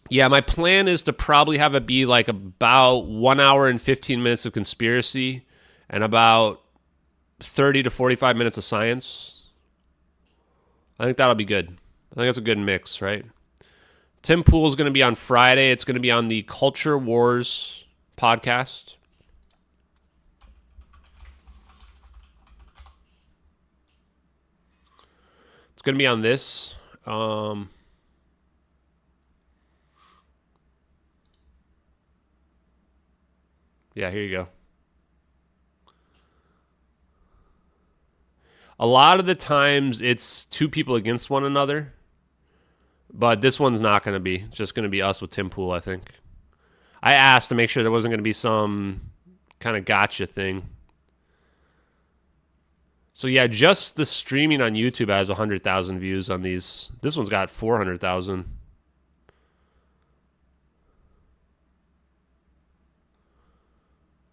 Yeah, my plan is to probably have it be like about 1 hour and 15 minutes of conspiracy and about 30 to 45 minutes of science. I think that'll be good. I think that's a good mix, right? Tim Pool is going to be on Friday. It's going to be on the Culture Wars podcast. It's going to be on this. Yeah, here you go. A lot of the times it's two people against one another, but this one's not going to be. It's just going to be us with Tim Pool, I think. I asked to make sure there wasn't going to be some kind of gotcha thing. So yeah, just the streaming on YouTube has 100,000 views on these. This one's got 400,000.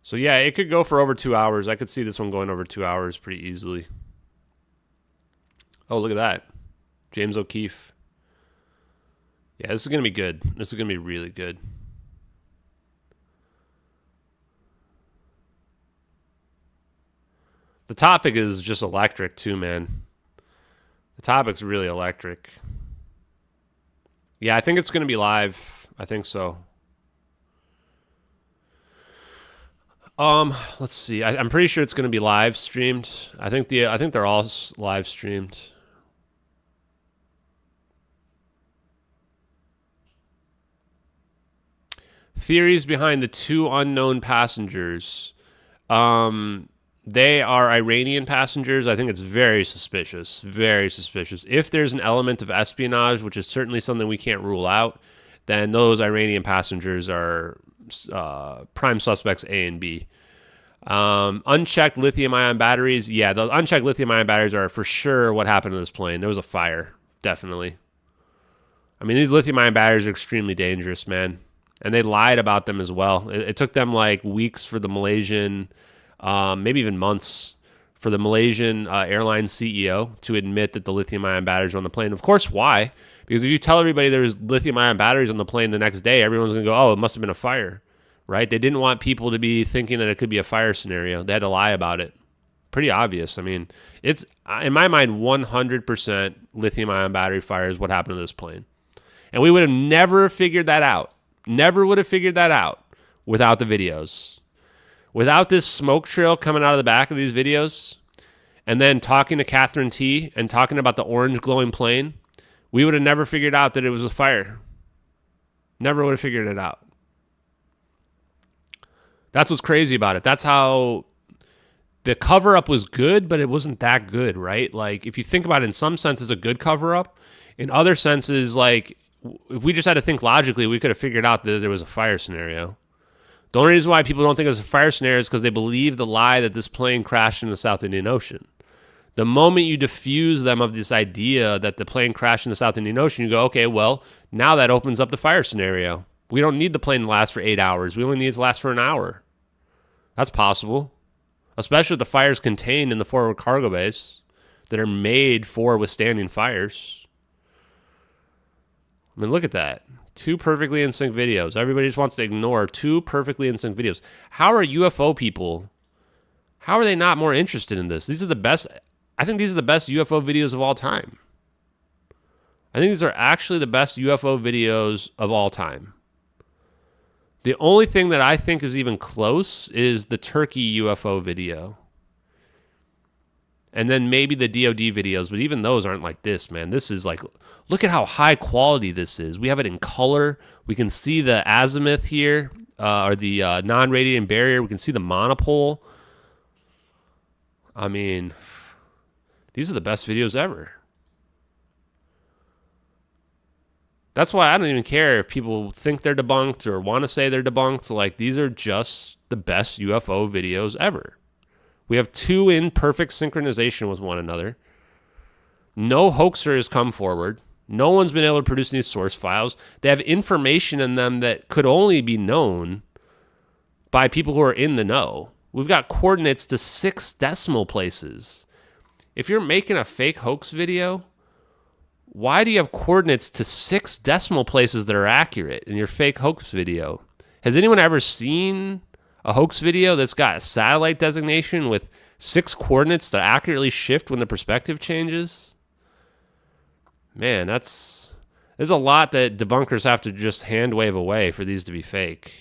So yeah, it could go for over 2 hours. I could see this one going over 2 hours pretty easily. Oh, look at that. James O'Keefe. Yeah, this is going to be good. This is going to be really good. The topic is just electric too, man. The topic's really electric. Yeah, I think it's going to be live. I think so. Let's see. I'm pretty sure it's going to be live streamed. I think they're all live streamed. Theories behind the two unknown passengers. They are Iranian passengers. I think it's very suspicious. Very suspicious. If there's an element of espionage, which is certainly something we can't rule out, then those Iranian passengers are prime suspects A and B. Unchecked lithium-ion batteries. Yeah, the unchecked lithium-ion batteries are for sure what happened to this plane. There was a fire, definitely. I mean, these lithium-ion batteries are extremely dangerous, man. And they lied about them as well. It took them like weeks for the Malaysian, maybe even months, for the Malaysian airline CEO to admit that the lithium-ion batteries were on the plane. Of course, why? Because if you tell everybody there's lithium-ion batteries on the plane the next day, everyone's going to go, oh, it must have been a fire, right? They didn't want people to be thinking that it could be a fire scenario. They had to lie about it. Pretty obvious. I mean, it's, in my mind, 100% lithium-ion battery fire is what happened to this plane. And we would have never figured that out. Never would have figured that out without the videos. Without this smoke trail coming out of the back of these videos, and then talking to Catherine T and talking about the orange glowing plane, we would have never figured out that it was a fire. Never would have figured it out. That's what's crazy about it. That's how the cover-up was good, but it wasn't that good, right? Like, if you think about it, in some sense, it's a good cover-up. In other senses, like, if we just had to think logically, we could have figured out that there was a fire scenario. The only reason why people don't think it was a fire scenario is because they believe the lie that this plane crashed in the South Indian Ocean. The moment you diffuse them of this idea that the plane crashed in the South Indian Ocean, you go, okay, well, now that opens up the fire scenario. We don't need the plane to last for 8 hours. We only need it to last for an hour. That's possible. Especially with the fires contained in the forward cargo bays that are made for withstanding fires. I mean, look at that. 2 perfectly in sync videos. Everybody just wants to ignore 2 perfectly in sync videos. How are UFO people, how are they not more interested in this? These are the best, I think these are the best UFO videos of all time. I think these are actually the best UFO videos of all time. The only thing that I think is even close is the Turkey UFO video. And then maybe the DOD videos, but even those aren't like this, man. This is like, look at how high quality this is. We have it in color. We can see the azimuth here, or the non-radiating barrier. We can see the monopole. I mean, these are the best videos ever. That's why I don't even care if people think they're debunked or want to say they're debunked. Like, these are just the best UFO videos ever. We have 2 in perfect synchronization with one another. No hoaxer has come forward. No one's been able to produce these source files. They have information in them that could only be known by people who are in the know. We've got coordinates to 6 decimal places. If you're making a fake hoax video, why do you have coordinates to 6 decimal places that are accurate in your fake hoax video? Has anyone ever seen a hoax video that's got a satellite designation with 6 coordinates that accurately shift when the perspective changes? Man, there's a lot that debunkers have to just hand wave away for these to be fake.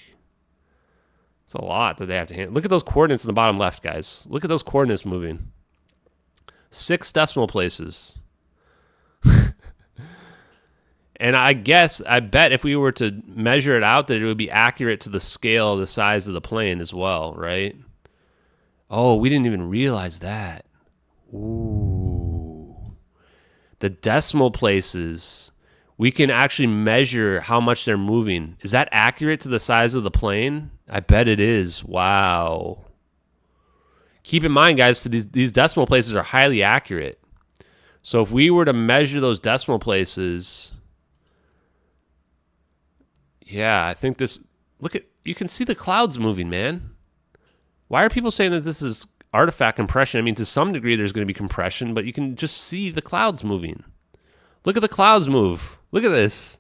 It's a lot that they have to hand. Look at those coordinates in the bottom left, guys. Look at those coordinates moving. 6 decimal places. And I bet if we were to measure it out, that it would be accurate to the scale of the size of the plane as well, right? Oh, we didn't even realize that. Ooh. The decimal places, we can actually measure how much they're moving. Is that accurate to the size of the plane? I bet it is. Wow. Keep in mind, guys, for these decimal places are highly accurate. So if we were to measure those decimal places, yeah, I think this, you can see the clouds moving, man. Why are people saying that this is artifact compression? I mean, to some degree there's going to be compression, but you can just see the clouds moving. Look at the clouds move. Look at this.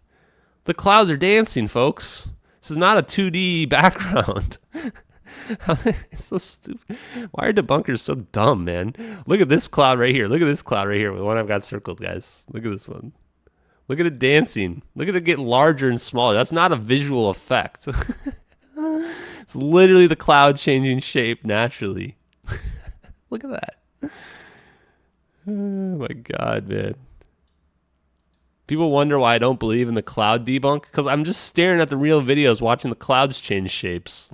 The clouds are dancing, folks. This is not a 2D background. It's so stupid. Why are debunkers so dumb, man? Look at this cloud right here. Look at this cloud right here, the one I've got circled, guys. Look at this one. Look at it dancing. Look at it get larger and smaller. That's not a visual effect. It's literally the cloud changing shape naturally. Look at that. Oh my God, man. People wonder why I don't believe in the cloud debunk, because I'm just staring at the real videos watching the clouds change shapes.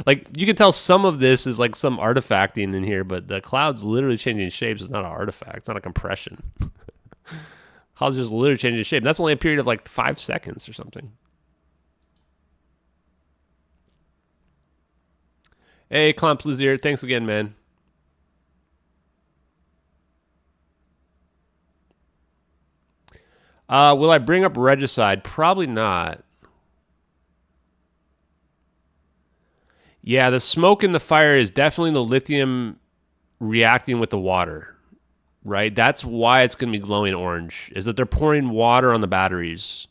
Like, you can tell some of this is like some artifacting in here, but the clouds literally changing shapes is not an artifact. It's not a compression. Clouds just literally changing shape. And that's only a period of like 5 seconds or something. Hey, Clamp Blizzard, thanks again, man. Will I bring up regicide? Probably not. Yeah, the smoke and the fire is definitely the lithium reacting with the water, right? That's why it's going to be glowing orange, is that they're pouring water on the batteries.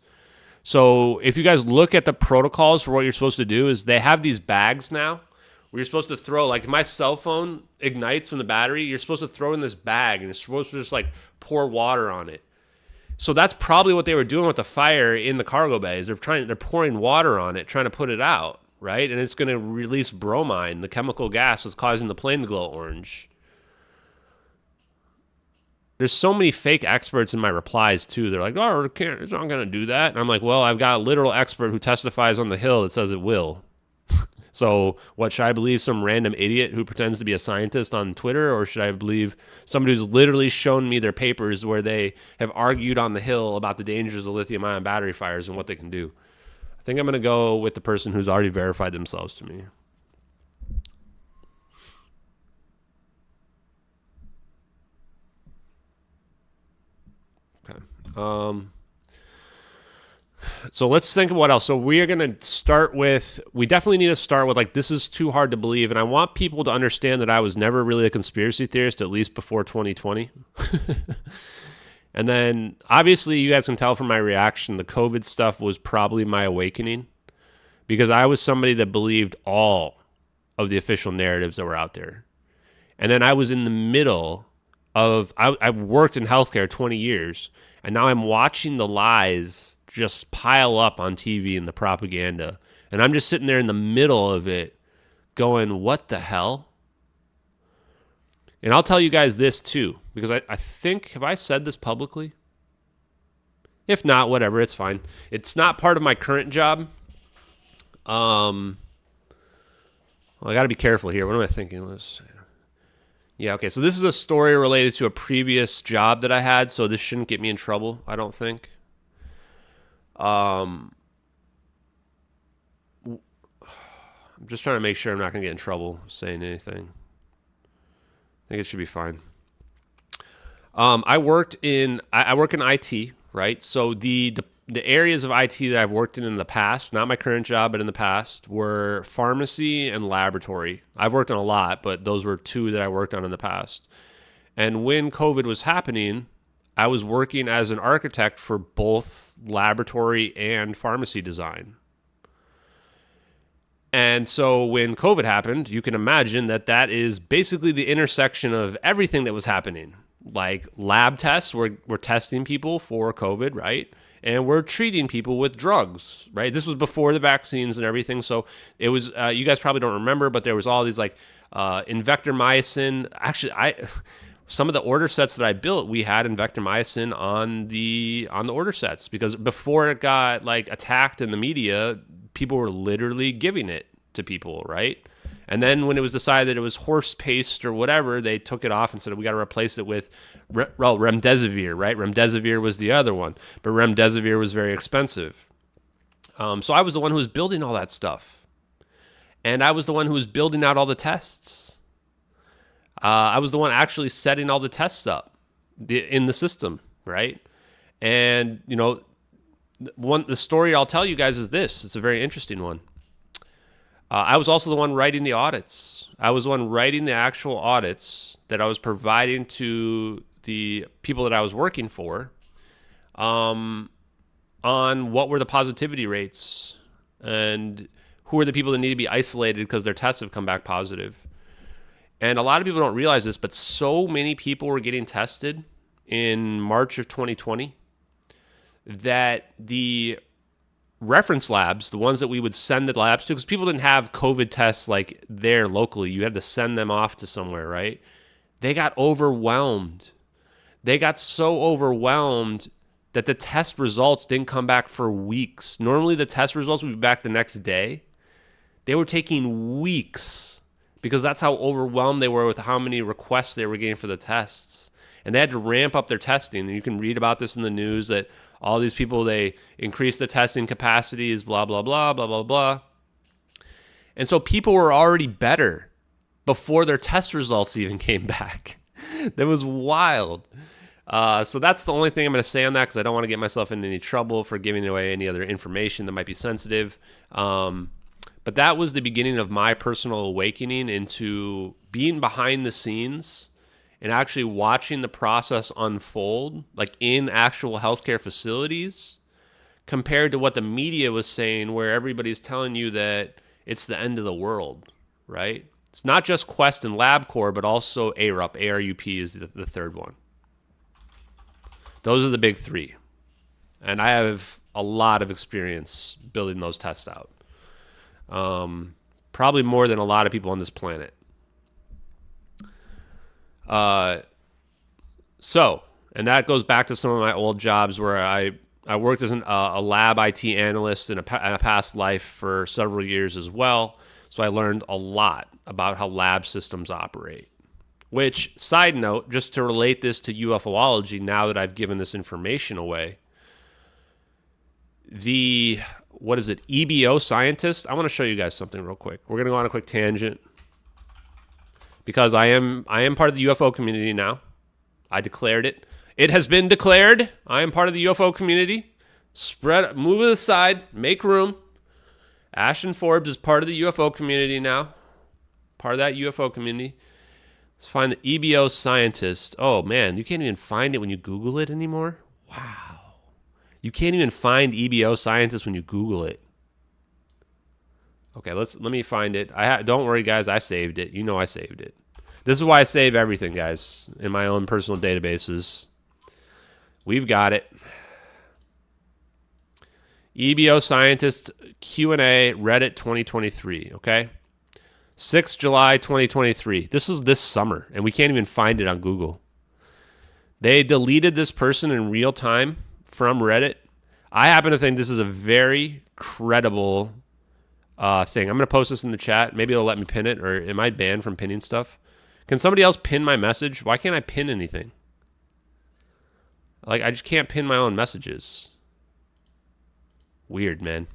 So if you guys look at the protocols for what you're supposed to do, is they have these bags now where you're supposed to throw, like if my cell phone ignites from the battery, you're supposed to throw in this bag and you're supposed to just like pour water on it. So that's probably what they were doing with the fire in the cargo bay, is they're pouring water on it, trying to put it out, right? And it's going to release bromine, the chemical gas that's causing the plane to glow orange. There's so many fake experts in my replies too. They're like, oh, it's not going to do that. And I'm like, well, I've got a literal expert who testifies on the Hill that says it will. So what, should I believe some random idiot who pretends to be a scientist on Twitter, or should I believe somebody who's literally shown me their papers where they have argued on the Hill about the dangers of lithium-ion battery fires and what they can do? I think I'm going to go with the person who's already verified themselves to me. Okay. So let's think of what else. So we are going to start with, we definitely need to start with, like, this is too hard to believe. And I want people to understand that I was never really a conspiracy theorist, at least before 2020. And then obviously you guys can tell from my reaction, the COVID stuff was probably my awakening, because I was somebody that believed all of the official narratives that were out there. And then I was in the middle of, I worked in healthcare 20 years, and now I'm watching the lies just pile up on TV and the propaganda. And I'm just sitting there in the middle of it going, what the hell? And I'll tell you guys this too, because I think, have I said this publicly? If not, whatever, it's fine. It's not part of my current job. Well, I got to be careful here. What am I thinking? Yeah, okay. So this is a story related to a previous job that I had, so this shouldn't get me in trouble, I don't think. I'm just trying to make sure I'm not going to get in trouble saying anything. I think it should be fine. I work in IT, right? So the areas of IT that I've worked in the past, not my current job, but in the past, were pharmacy and laboratory. I've worked on a lot, but those were two that I worked on in the past. And when COVID was happening, I was working as an architect for both laboratory and pharmacy design. And so when COVID happened, you can imagine that that is basically the intersection of everything that was happening. Like lab tests, we're testing people for COVID, right? And we're treating people with drugs, right? This was before the vaccines and everything. So it was, you guys probably don't remember, but there was all these like invectormycin. Actually, some of the order sets that I built, we had invectormycin on the order sets, because before it got like attacked in the media, people were literally giving it to people, right? And then when it was decided that it was horse paste or whatever, they took it off and said, we got to replace it with remdesivir, right? Remdesivir was the other one, but remdesivir was very expensive. So I was the one who was building all that stuff. And I was the one who was building out all the tests. I was the one actually setting all the tests up in the system, right? And, you know, the story I'll tell you guys is this. It's a very interesting one. I was also the one writing the audits. I was the one writing the actual audits that I was providing to the people that I was working for on what were the positivity rates and who are the people that need to be isolated because their tests have come back positive. And a lot of people don't realize this, but so many people were getting tested in March of 2020 that the reference labs, the ones that we would send the labs to, because people didn't have COVID tests like there locally. You had to send them off to somewhere, right? They got overwhelmed. They got so overwhelmed that the test results didn't come back for weeks. Normally the test results would be back the next day. They were taking weeks because that's how overwhelmed they were with how many requests they were getting for the tests. And they had to ramp up their testing. And you can read about this in the news that all these people, they increased the testing capacities, blah, blah, blah, blah, blah, blah. And so people were already better before their test results even came back. That was wild. So that's the only thing I'm going to say on that, because I don't want to get myself into any trouble for giving away any other information that might be sensitive. But that was the beginning of my personal awakening into being behind the scenes and actually watching the process unfold, like in actual healthcare facilities, compared to what the media was saying, where everybody's telling you that it's the end of the world, right? It's not just Quest and LabCorp, but also ARUP. ARUP is the third one. Those are the big three. And I have a lot of experience building those tests out. Probably more than a lot of people on this planet. And that goes back to some of my old jobs where I worked as a lab IT analyst in a past life for several years as well. So I learned a lot about how lab systems operate. Which, side note, just to relate this to UFOlogy, now that I've given this information away, EBO scientist, I want to show you guys something real quick. We're going to go on a quick tangent because I am part of the UFO community now. I declared it. It has been declared. I am part of the UFO community. Move it aside, make room. Ashton Forbes is part of the UFO community now. Part of that UFO community. Let's find the EBO scientist. Oh man, you can't even find it when you Google it anymore? Wow. You can't even find EBO scientist when you Google it. Okay, let me find it. Don't worry, guys. I saved it. You know I saved it. This is why I save everything, guys, in my own personal databases. We've got it. EBO scientist Q&A Reddit 2023. Okay, 6th July 2023. This is this summer, and we can't even find it on Google. They deleted this person in real time from Reddit. I happen to think this is a very credible thing. I'm going to post this in the chat. Maybe it'll let me pin it, or am I banned from pinning stuff? Can somebody else pin my message? Why can't I pin anything? Like, I just can't pin my own messages. Weird, man.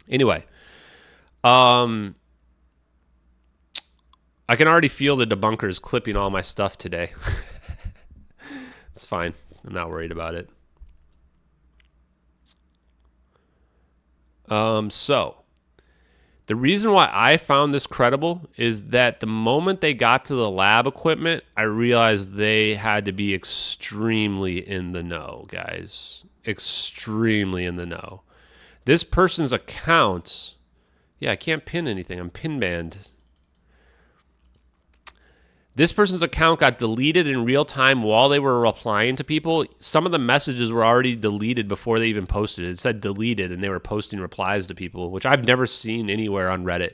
Anyway, I can already feel the debunkers clipping all my stuff today. It's fine. I'm not worried about it. So the reason why I found this credible is that the moment they got to the lab equipment, I realized they had to be extremely in the know, guys. Extremely in the know. This person's account, yeah, I can't pin anything. I'm pin banned. This person's account got deleted in real time while they were replying to people. Some of the messages were already deleted before they even posted it. It said deleted, and they were posting replies to people, which I've never seen anywhere on Reddit.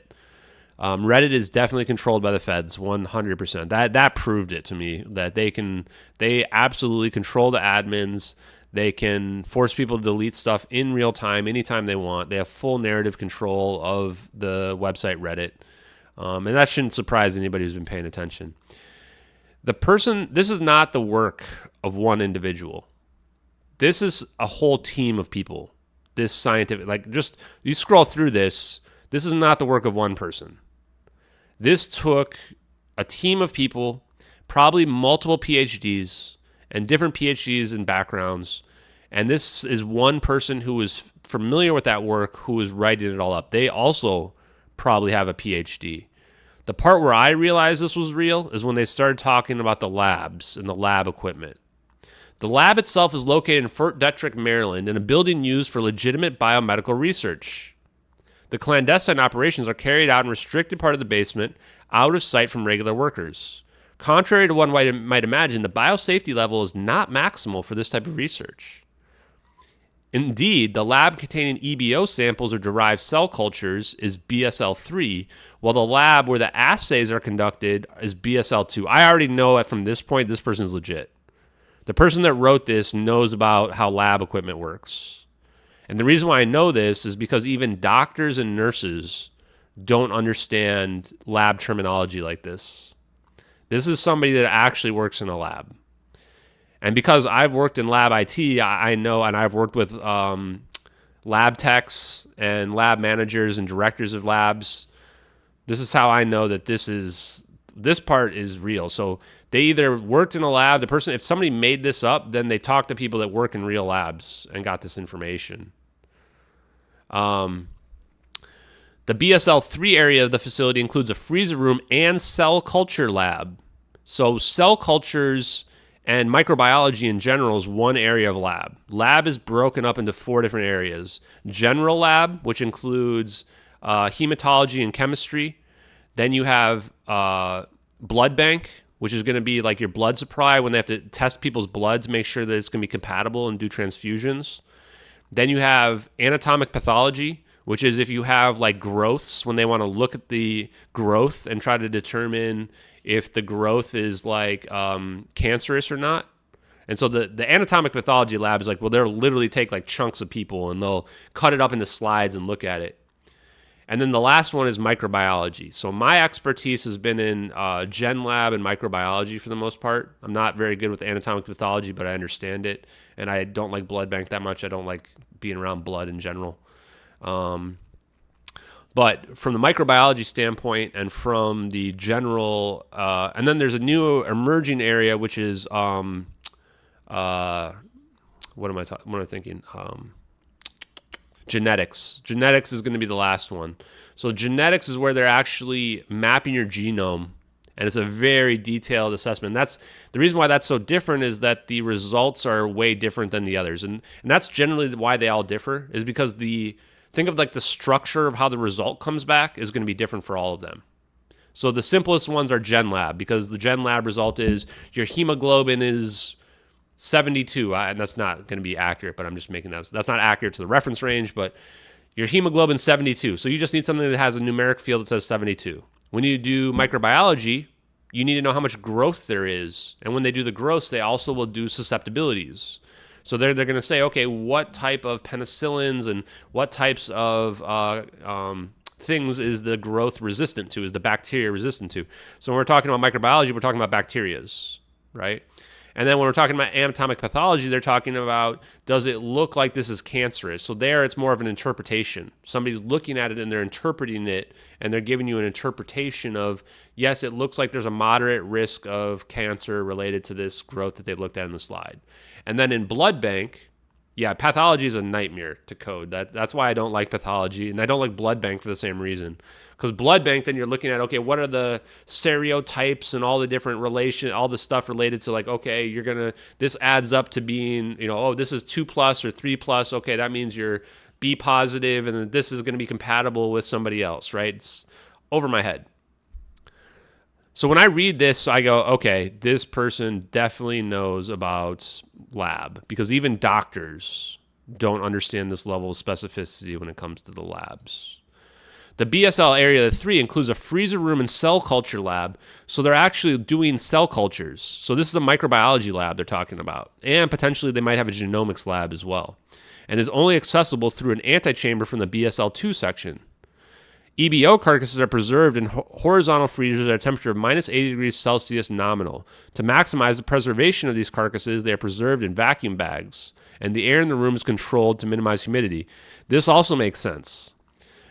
Reddit is definitely controlled by the feds, 100%. That proved it to me, that they absolutely control the admins. They can force people to delete stuff in real time, anytime they want. They have full narrative control of the website Reddit. And that shouldn't surprise anybody who's been paying attention. This is not the work of one individual. This is a whole team of people. This scientific, you scroll through this is not the work of one person. This took a team of people, probably multiple PhDs and different PhDs and backgrounds. And this is one person who is familiar with that work, who is writing it all up. They also probably have a PhD. The part where I realized this was real is when they started talking about the labs and the lab equipment. The lab itself is located in Fort Detrick, Maryland, in a building used for legitimate biomedical research. The clandestine operations are carried out in a restricted part of the basement, out of sight from regular workers. Contrary to what one might imagine, the biosafety level is not maximal for this type of research. Indeed, the lab containing EBO samples or derived cell cultures is BSL-3, while the lab where the assays are conducted is BSL-2. I already know that from this point, this person's legit. The person that wrote this knows about how lab equipment works. And the reason why I know this is because even doctors and nurses don't understand lab terminology like this. This is somebody that actually works in a lab. And because I've worked in lab IT, I know, and I've worked with lab techs and lab managers and directors of labs. This is how I know that this part is real. So they either worked in a lab, if somebody made this up, then they talked to people that work in real labs and got this information. The BSL-3 area of the facility includes a freezer room and cell culture lab. So cell cultures and microbiology in general is one area of lab. Lab is broken up into 4 different areas. General lab, which includes hematology and chemistry. Then you have blood bank, which is going to be like your blood supply when they have to test people's blood to make sure that it's going to be compatible and do transfusions. Then you have anatomic pathology, which is if you have like growths, when they want to look at the growth and try to determine if the growth is like cancerous or not. And so the anatomic pathology lab is like, well, they'll literally take like chunks of people and they'll cut it up into slides and look at it. And then the last one is microbiology. So my expertise has been in gen lab and microbiology for the most part. I'm not very good with anatomic pathology, but I understand it. And I don't like blood bank that much. I don't like being around blood in general. But from the microbiology standpoint and from the general, and then there's a new emerging area, which is, what am I thinking? Genetics. Genetics is going to be the last one. So genetics is where they're actually mapping your genome, and it's a very detailed assessment. That's the reason why that's so different, is that the results are way different than the others, and that's generally why they all differ, is because think of like the structure of how the result comes back is going to be different for all of them. So the simplest ones are gen lab, because the gen lab result is your hemoglobin is 72, and that's not going to be accurate, but I'm just making that. That's not accurate to the reference range, but your hemoglobin 72. So you just need something that has a numeric field that says 72. When you do microbiology, you need to know how much growth there is. And when they do the growth, they also will do susceptibilities. So they're going to say, okay, what type of penicillins and what types of things is the growth resistant to, is the bacteria resistant to? So when we're talking about microbiology, we're talking about bacterias, right? And then when we're talking about anatomic pathology, they're talking about, does it look like this is cancerous? So there it's more of an interpretation. Somebody's looking at it and they're interpreting it, and they're giving you an interpretation of, yes, it looks like there's a moderate risk of cancer related to this growth that they looked at in the slide. And then in blood bank, yeah, pathology is a nightmare to code. That's why I don't like pathology, and I don't like blood bank for the same reason. Because blood bank, then you're looking at, okay, what are the stereotypes and all the different all the stuff related to, like, okay, this adds up to being, this is 2+ or 3+. Okay, that means you're B positive, and this is going to be compatible with somebody else, right? It's over my head. So when I read this, I go, okay, this person definitely knows about lab, because even doctors don't understand this level of specificity when it comes to the labs. The BSL area 3 includes a freezer room and cell culture lab, so they're actually doing cell cultures. So this is a microbiology lab they're talking about, and potentially they might have a genomics lab as well, and is only accessible through an antechamber from the BSL2 section. EBO carcasses are preserved in horizontal freezers at a temperature of -80 degrees Celsius nominal. To maximize the preservation of these carcasses, they are preserved in vacuum bags, and the air in the room is controlled to minimize humidity. This also makes sense.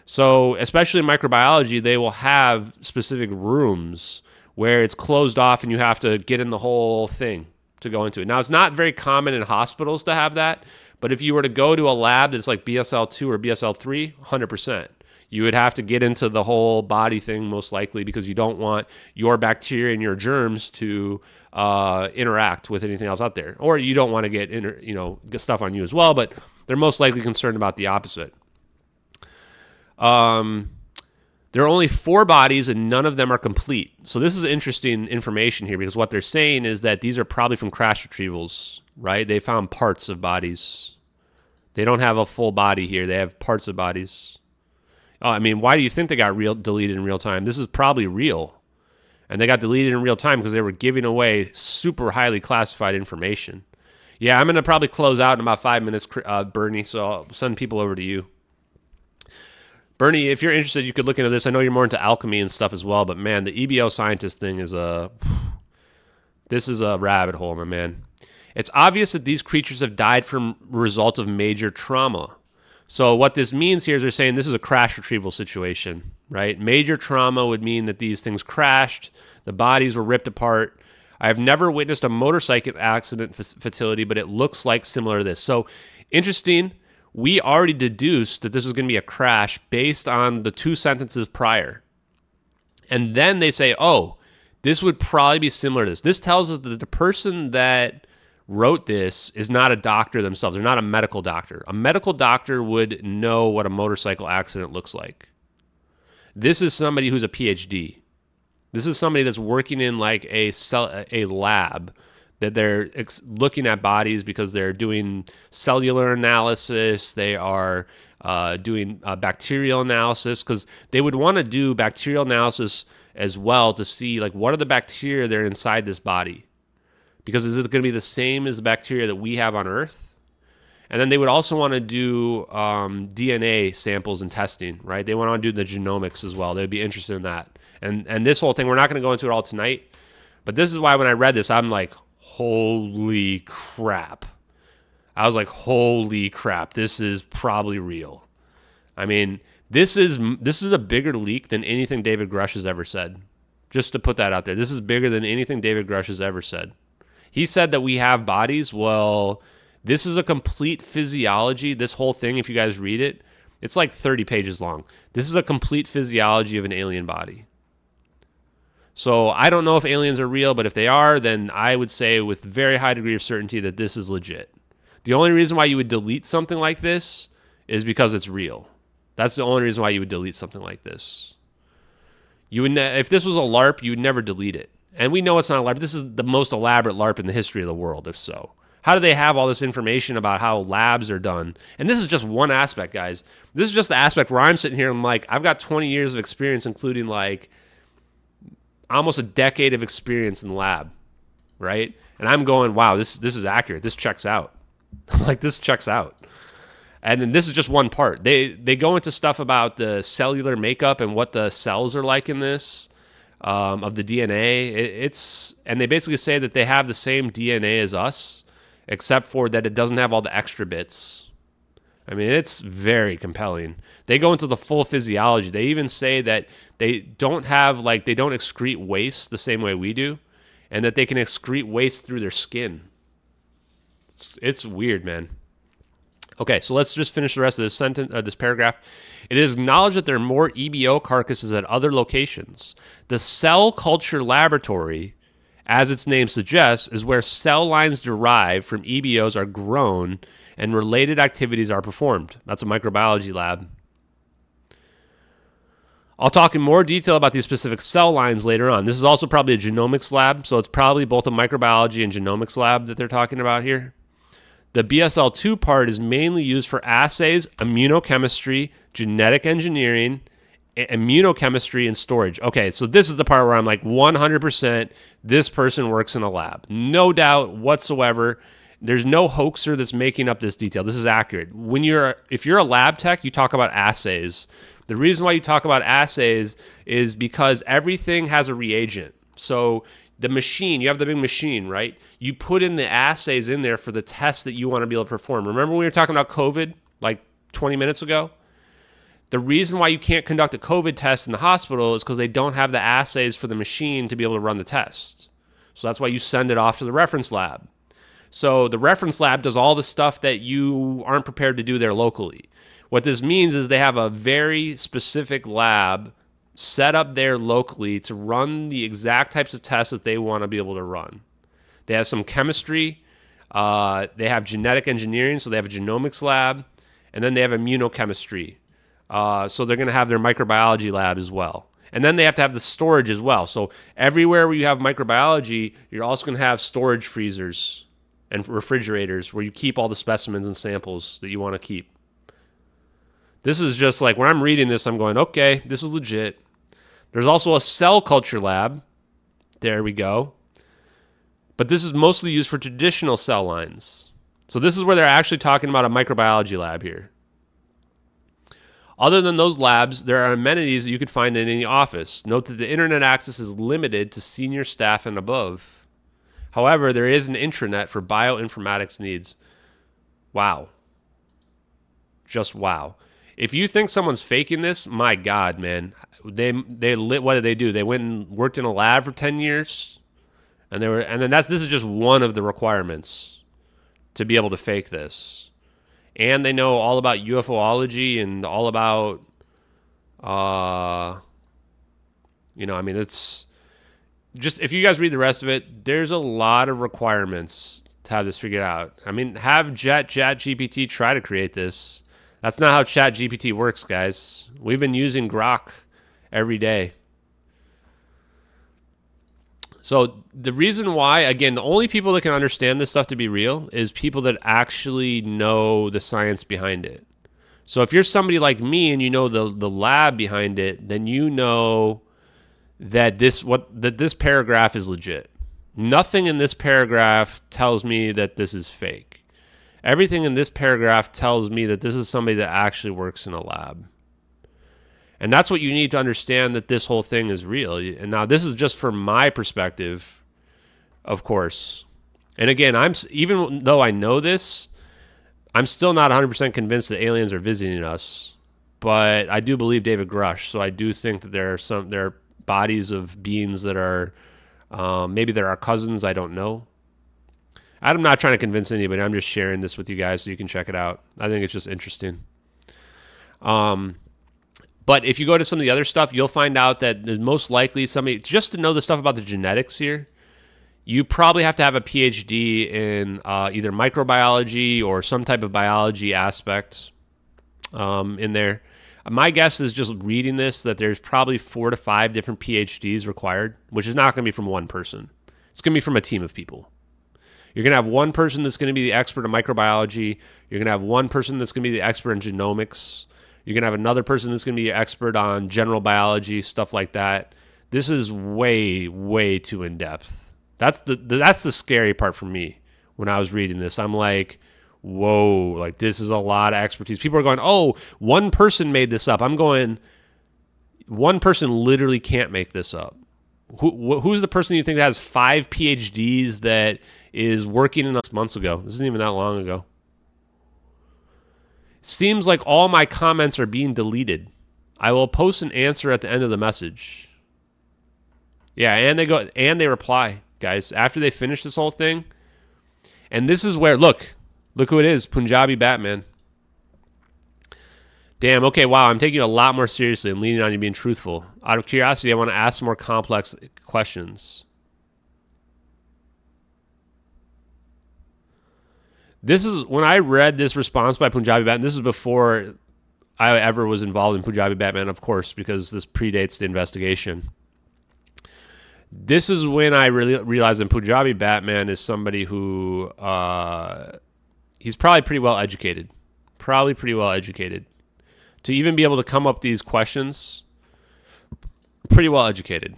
So, especially in microbiology, they will have specific rooms where it's closed off and you have to get in the whole thing to go into it. Now, it's not very common in hospitals to have that, but if you were to go to a lab that's like BSL2 or BSL3, 100%. You would have to get into the whole body thing most likely, because you don't want your bacteria and your germs to interact with anything else out there. Or you don't want to get stuff on you as well, but they're most likely concerned about the opposite. There are only 4 bodies and none of them are complete. So this is interesting information here, because what they're saying is that these are probably from crash retrievals, right? They found parts of bodies. They don't have a full body here. They have parts of bodies. Why do you think they got deleted in real time? This is probably real. And they got deleted in real time because they were giving away super highly classified information. Yeah, I'm going to probably close out in about 5 minutes, Bernie, so I'll send people over to you. Bernie, if you're interested, you could look into this. I know you're more into alchemy and stuff as well, but man, the EBO scientist thing is this is a rabbit hole, my man. It's obvious that these creatures have died from result of major trauma. So what this means here is they're saying this is a crash retrieval situation, right? Major trauma would mean that these things crashed, the bodies were ripped apart. I have never witnessed a motorcycle accident fatality, but it looks like similar to this. So interesting, we already deduced that this was going to be a crash based on the 2 sentences prior. And then they say, oh, this would probably be similar to this. This tells us that the person that wrote this is not a doctor themselves. They're not a medical doctor. A medical doctor would know what a motorcycle accident looks like. This is somebody who's a PhD. This is somebody that's working in like a lab, that they're looking at bodies because they're doing cellular analysis. They are doing bacterial analysis, because they would want to do bacterial analysis as well to see like what are the bacteria that are inside this body. Because is it going to be the same as the bacteria that we have on Earth? And then they would also want to do DNA samples and testing, right? They want to do the genomics as well. They'd be interested in that. And this whole thing, we're not going to go into it all tonight, but this is why when I read this, I'm like, holy crap. I was like, holy crap, this is probably real. I mean, this is a bigger leak than anything David Grush has ever said. Just to put that out there. This is bigger than anything David Grush has ever said. He said that we have bodies. Well, this is a complete physiology. This whole thing, if you guys read it, it's like 30 pages long. This is a complete physiology of an alien body. So I don't know if aliens are real, but if they are, then I would say with very high degree of certainty that this is legit. The only reason why you would delete something like this is because it's real. That's the only reason why you would delete something like this. You would if this was a LARP, you would never delete it. And we know it's not a LARP. This is the most elaborate LARP in the history of the world, if so. How do they have all this information about how labs are done? And this is just one aspect, guys. This is just the aspect where I'm sitting here and I'm like, I've got 20 years of experience, including like almost a decade of experience in the lab, right? And I'm going, wow, this is accurate. This checks out. Like, this checks out. And then this is just one part. They go into stuff about the cellular makeup and what the cells are like in this, of the DNA. And they basically say that they have the same DNA as us, except for that it doesn't have all the extra bits. I mean, it's very compelling. They go into the full physiology. They even say that they don't excrete waste the same way we do, and that they can excrete waste through their skin. It's weird, man. Okay, so let's just finish the rest of this sentence, this paragraph. It is acknowledged that there are more EBO carcasses at other locations. The cell culture laboratory, as its name suggests, is where cell lines derived from EBOs are grown and related activities are performed. That's a microbiology lab. I'll talk in more detail about these specific cell lines later on. This is also probably a genomics lab, so it's probably both a microbiology and genomics lab that they're talking about here. The BSL-2 part is mainly used for assays, immunochemistry, genetic engineering, immunochemistry, and storage. Okay, so this is the part where I'm like 100% this person works in a lab. No doubt whatsoever. There's no hoaxer that's making up this detail. This is accurate. If you're a lab tech, you talk about assays. The reason why you talk about assays is because everything has a reagent. So the machine, you have the big machine, right? You put in the assays in there for the tests that you want to be able to perform. Remember when we were talking about COVID like 20 minutes ago? The reason why you can't conduct a COVID test in the hospital is because they don't have the assays for the machine to be able to run the test. So that's why you send it off to the reference lab. So the reference lab does all the stuff that you aren't prepared to do there locally. What this means is they have a very specific lab set up there locally to run the exact types of tests that they want to be able to run. They have some chemistry, they have genetic engineering, so they have a genomics lab, and then they have immunochemistry. So they're going to have their microbiology lab as well. And then they have to have the storage as well. So everywhere where you have microbiology, you're also going to have storage freezers and refrigerators where you keep all the specimens and samples that you want to keep. This is just like, when I'm reading this, I'm going, okay, this is legit. There's also a cell culture lab. There we go. But this is mostly used for traditional cell lines. So this is where they're actually talking about a microbiology lab here. Other than those labs, there are amenities that you could find in any office. Note that the internet access is limited to senior staff and above. However, there is an intranet for bioinformatics needs. Wow. Just wow. If you think someone's faking this, my God, man. What did they do? They went and worked in a lab for 10 years? This is just one of the requirements to be able to fake this. and they know all about UFOlogy and all about, I mean, it's just, if you guys read the rest of it, there's a lot of requirements to have this figured out. I mean, have ChatGPT try to create this. That's not how ChatGPT works, guys. We've been using Grok every day. So the reason why, again, the only people that can understand this stuff to be real is people that actually know the science behind it. So if you're somebody like me and you know the lab behind it, then you know that this paragraph is legit. Nothing in this paragraph tells me that this is fake. Everything in this paragraph tells me that this is somebody that actually works in a lab. And that's what you need to understand, that this whole thing is real. And now this is just from my perspective, of course. And again, even though I know this, I'm still not 100% convinced that aliens are visiting us. But I do believe David Grush, so I do think that there are bodies of beings that are, maybe they're our cousins, I don't know. I'm not trying to convince anybody. I'm just sharing this with you guys so you can check it out. I think it's just interesting. But if you go to some of the other stuff, you'll find out that there's most likely somebody, just to know the stuff about the genetics here, you probably have to have a PhD in either microbiology or some type of biology aspect in there. My guess is, just reading this, that there's probably 4 to 5 different PhDs required, which is not going to be from one person. It's going to be from a team of people. You're going to have one person that's going to be the expert in microbiology. You're going to have one person that's going to be the expert in genomics. You're going to have another person that's going to be an expert on general biology, stuff like that. This is way, way too in-depth. That's the scary part for me when I was reading this. I'm like, whoa, like this is a lot of expertise. People are going, oh, one person made this up. I'm going, one person literally can't make this up. Who's the person you think that has 5 PhDs that is working in us months ago? This isn't even that long ago. Seems like all my comments are being deleted. I will post an answer at the end of the message. Yeah, and they reply, guys, after they finish this whole thing. And this is where, look who it is, Punjabi Batman. Damn, okay, wow, I'm taking you a lot more seriously and leaning on you being truthful. Out of curiosity, I want to ask some more complex questions. This is, when I read this response by Punjabi Batman, this is before I ever was involved in Punjabi Batman, of course, because this predates the investigation. This is when I really realized that Punjabi Batman is somebody who, he's probably pretty well educated. To even be able to come up with these questions, pretty well educated.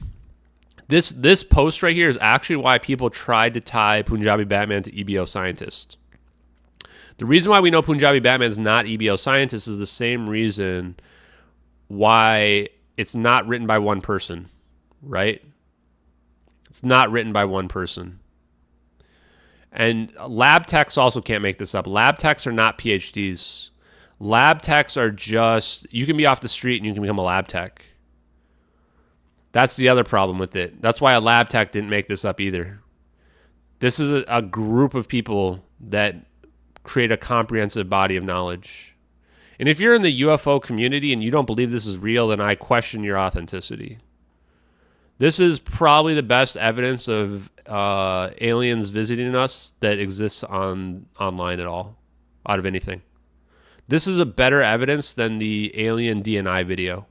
This post right here is actually why people tried to tie Punjabi Batman to EBO scientist. The reason why we know Punjabi Batman is not EBO scientist is the same reason why it's not written by one person, right? It's not written by one person. And lab techs also can't make this up. Lab techs are not PhDs. Lab techs are just, you can be off the street and you can become a lab tech. That's the other problem with it. That's why a lab tech didn't make this up either. This is a group of people that create a comprehensive body of knowledge. And if you're in the UFO community and you don't believe this is real, then I question your authenticity. This is probably the best evidence of aliens visiting us that exists online at all, out of anything. This is a better evidence than the alien DNI video.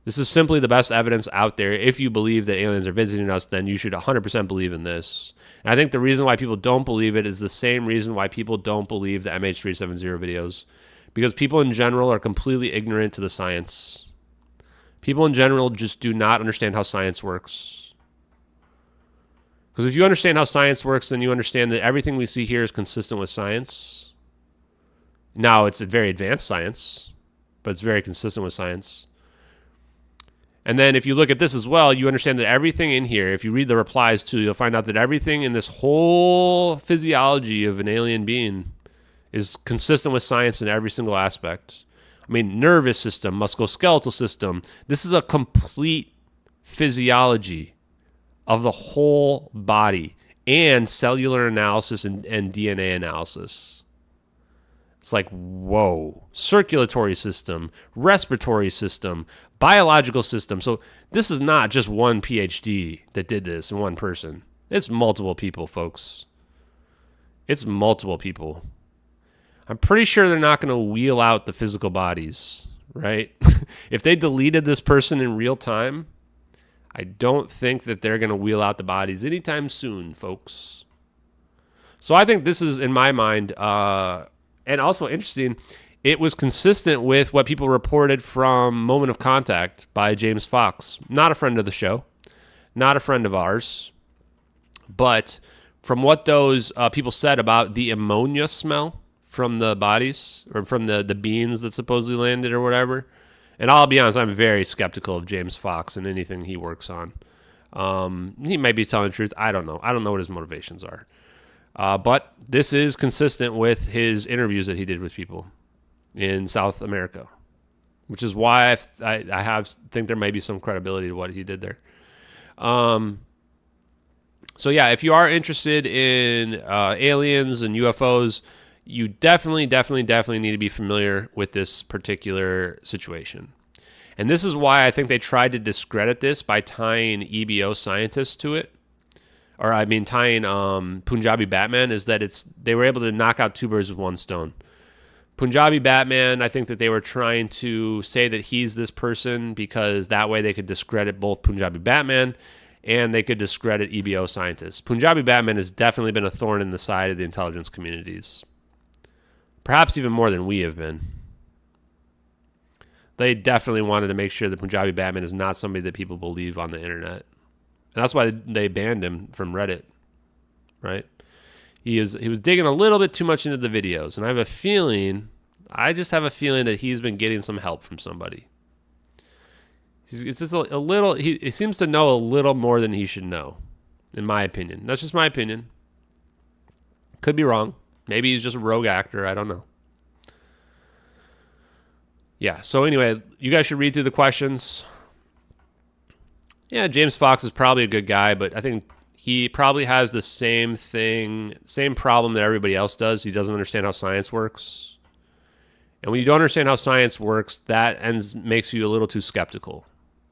This is simply the best evidence out there. If you believe that aliens are visiting us, then you should 100% believe in this. And I think the reason why people don't believe it is the same reason why people don't believe the MH370 videos. Because people in general are completely ignorant to the science. People in general just do not understand how science works. Because if you understand how science works, then you understand that everything we see here is consistent with science. Now, it's a very advanced science, but it's very consistent with science. And then if you look at this as well, you understand that everything in here, if you read the replies too, you'll find out that everything in this whole physiology of an alien being is consistent with science in every single aspect. I mean, nervous system, musculoskeletal system. This is a complete physiology of the whole body and cellular analysis and DNA analysis. It's like, whoa. Circulatory system, respiratory system, biological system. So this is not just one PhD that did this in one person. It's multiple people, folks. It's multiple people. I'm pretty sure they're not going to wheel out the physical bodies, right? If they deleted this person in real time, I don't think that they're going to wheel out the bodies anytime soon, folks. So I think this is, in my mind, and also interesting, it was consistent with what people reported from Moment of Contact by James Fox. Not a friend of the show, not a friend of ours, but from what those people said about the ammonia smell from the bodies, or from the beans that supposedly landed or whatever. And I'll be honest, I'm very skeptical of James Fox and anything he works on. He might be telling the truth. I don't know. I don't know what his motivations are. But this is consistent with his interviews that he did with people in South America, which is why I think there may be some credibility to what he did there. So yeah, if you are interested in aliens and UFOs, you definitely need to be familiar with this particular situation. And this is why I think they tried to discredit this by tying EBO scientists to it. Or I mean tying Punjabi Batman, is that they were able to knock out two birds with one stone. Punjabi Batman, I think that they were trying to say that he's this person because that way they could discredit both Punjabi Batman and they could discredit EBO scientists. Punjabi Batman has definitely been a thorn in the side of the intelligence communities. Perhaps even more than we have been. They definitely wanted to make sure that Punjabi Batman is not somebody that people believe on the internet. And that's why they banned him from Reddit, right? He was digging a little bit too much into the videos. And I just have a feeling that he's been getting some help from somebody. It's just a little, he seems to know a little more than he should know, in my opinion. That's just my opinion. Could be wrong. Maybe he's just a rogue actor. I don't know. Yeah, so anyway, you guys should read through the questions. Yeah, James Fox is probably a good guy, but I think he probably has the same problem that everybody else does. He doesn't understand how science works. And when you don't understand how science works, that makes you a little too skeptical,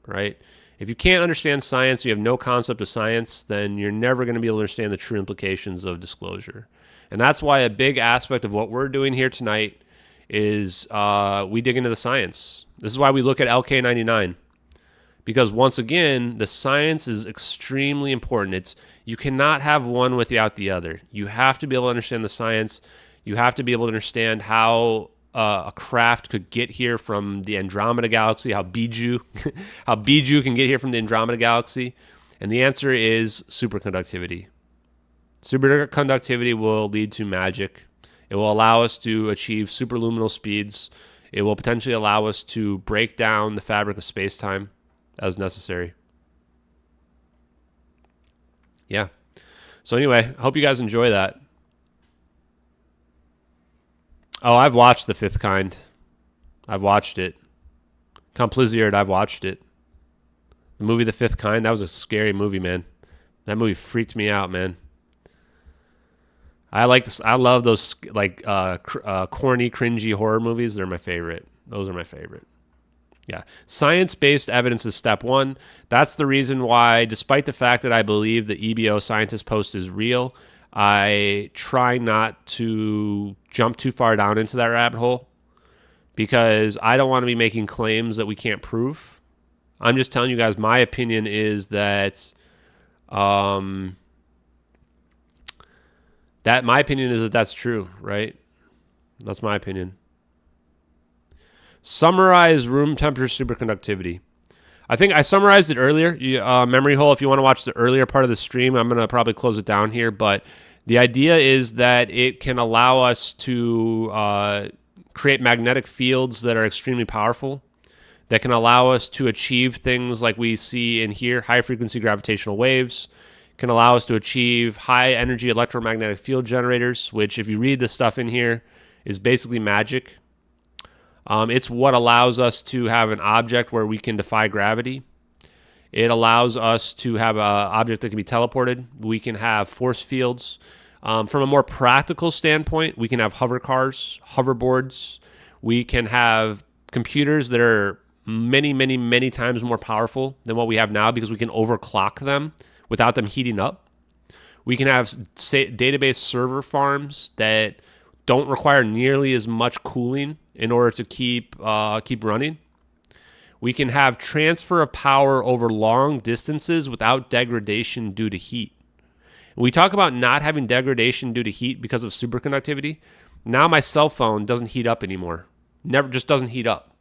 right? If you can't understand science, you have no concept of science, then you're never going to be able to understand the true implications of disclosure. And that's why a big aspect of what we're doing here tonight is we dig into the science. This is why we look at LK99. Because once again, the science is extremely important. You cannot have one without the other. You have to be able to understand the science. You have to be able to understand how a craft could get here from the Andromeda Galaxy, how Biju can get here from the Andromeda Galaxy. And the answer is superconductivity. Superconductivity will lead to magic. It will allow us to achieve superluminal speeds. It will potentially allow us to break down the fabric of space-time as necessary. Yeah. So anyway, I hope you guys enjoy that. Oh, I've watched The Fifth Kind. I've watched it. Compliziert, I've watched it. The movie The Fifth Kind, that was a scary movie, man. That movie freaked me out, man. I love those corny, cringy horror movies. They're my favorite. Those are my favorite. Yeah. Science-based evidence is step one. That's the reason why, despite the fact that I believe the EBO scientist post is real, I try not to jump too far down into that rabbit hole because I don't want to be making claims that we can't prove. I'm just telling you guys my opinion is that that's true, right? That's my opinion. Summarize room temperature superconductivity. I think I summarized it earlier. Memory hole, if you want to watch the earlier part of the stream, I'm going to probably close it down here. But the idea is that it can allow us to create magnetic fields that are extremely powerful, that can allow us to achieve things like we see in here, high-frequency gravitational waves, can allow us to achieve high-energy electromagnetic field generators, which, if you read the stuff in here, is basically magic. It's what allows us to have an object where we can defy gravity. It allows us to have an object that can be teleported. We can have force fields. From a more practical standpoint, we can have hover cars, hoverboards. We can have computers that are many, many, many times more powerful than what we have now because we can overclock them without them heating up. We can have database server farms that don't require nearly as much cooling in order to keep running. We can have transfer of power over long distances without degradation due to heat. We talk about not having degradation due to heat because of superconductivity. Now my cell phone doesn't heat up anymore. Just doesn't heat up.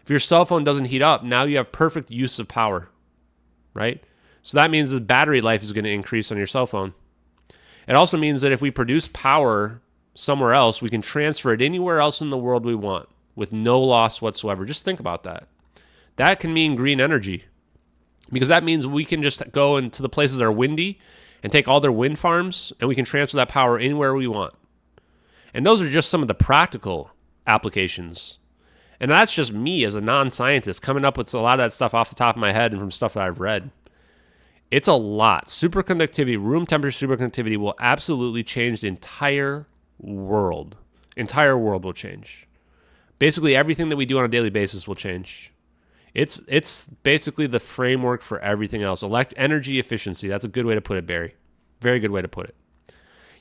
If your cell phone doesn't heat up, now you have perfect use of power, right? So that means the battery life is going to increase on your cell phone. It also means that if we produce power somewhere else, we can transfer it anywhere else in the world we want with no loss whatsoever. Just think about that. That can mean green energy because that means we can just go into the places that are windy and take all their wind farms and we can transfer that power anywhere we want. And those are just some of the practical applications. And that's just me as a non-scientist coming up with a lot of that stuff off the top of my head and from stuff that I've read. It's a lot. Superconductivity, room temperature superconductivity will absolutely change the entire world. Entire world will change. Basically, everything that we do on a daily basis will change. It's basically the framework for everything else. Energy efficiency. That's a good way to put it, Barry. Very good way to put it.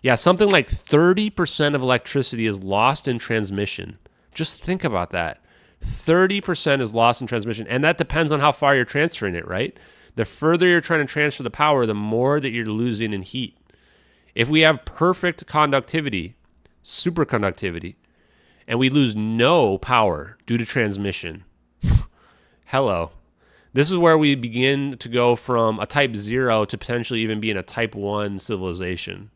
Yeah, something like 30% of electricity is lost in transmission. Just think about that. 30% is lost in transmission, and that depends on how far you're transferring it, right? The further you're trying to transfer the power, the more that you're losing in heat. If we have perfect conductivity, superconductivity, and we lose no power due to transmission, hello. This is where we begin to go from a type 0 to potentially even being a type 1 civilization.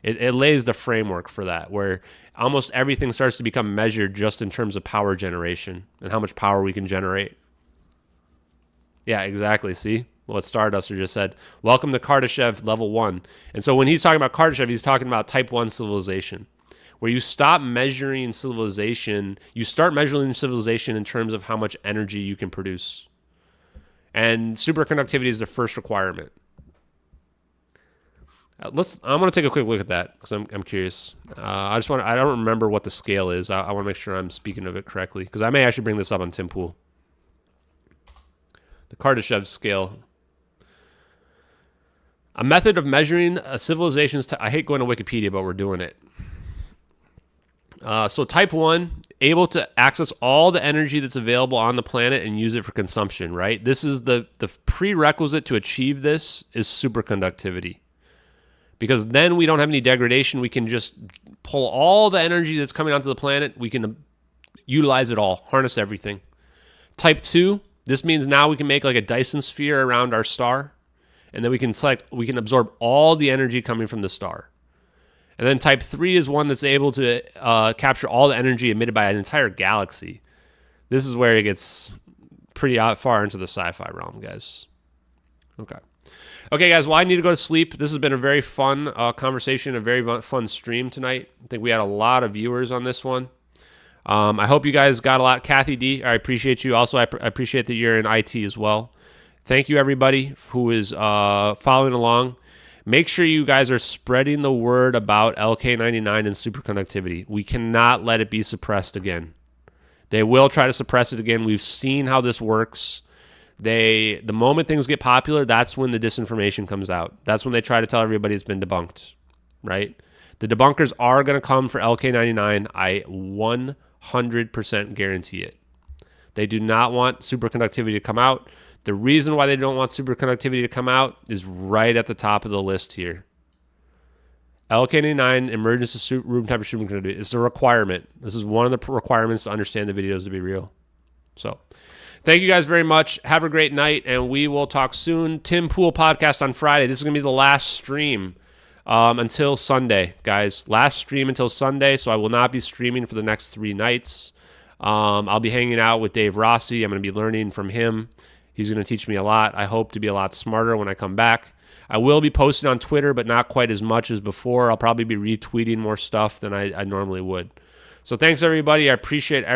It lays the framework for that, where almost everything starts to become measured just in terms of power generation and how much power we can generate. Yeah, exactly. See what Starduster just said. Welcome to Kardashev level 1. And so when he's talking about Kardashev, he's talking about type 1 civilization, where you stop measuring civilization. You start measuring civilization in terms of how much energy you can produce. And superconductivity is the first requirement. I'm going to take a quick look at that because I'm curious. I don't remember what the scale is. I want to make sure I'm speaking of it correctly because I may actually bring this up on Tim Pool. The Kardashev scale. A method of measuring a civilization's... I hate going to Wikipedia, but we're doing it. So type 1, able to access all the energy that's available on the planet and use it for consumption, right? This is the prerequisite to achieve this is superconductivity. Because then we don't have any degradation. We can just pull all the energy that's coming onto the planet. We can utilize it all, harness everything. Type 2, this means now we can make like a Dyson sphere around our star. And then we can absorb all the energy coming from the star. And then type 3 is one that's able to capture all the energy emitted by an entire galaxy. This is where it gets pretty far into the sci-fi realm, guys. Okay, guys, well, I need to go to sleep. This has been a very fun conversation, a very fun stream tonight. I think we had a lot of viewers on this one. I hope you guys got a lot. Kathy D, I appreciate you. Also, I appreciate that you're in IT as well. Thank you, everybody who is following along. Make sure you guys are spreading the word about LK99 and superconductivity. We cannot let it be suppressed again. They will try to suppress it again. We've seen how this works. The moment things get popular, that's when the disinformation comes out. That's when they try to tell everybody it's been debunked, right? The debunkers are going to come for LK99. I 100% guarantee it. They do not want superconductivity to come out. The reason why they don't want superconductivity to come out is right at the top of the list here. LK99 emergency room temperature superconductivity is a requirement. This is one of the requirements to understand the videos to be real. So, thank you guys very much. Have a great night, and we will talk soon. Tim Pool podcast on Friday. This is going to be the last stream until Sunday, guys. Last stream until Sunday, so I will not be streaming for the next 3 nights. I'll be hanging out with Dave Rossi. I'm going to be learning from him. He's going to teach me a lot. I hope to be a lot smarter when I come back. I will be posting on Twitter, but not quite as much as before. I'll probably be retweeting more stuff than I normally would. So thanks, everybody. I appreciate everything.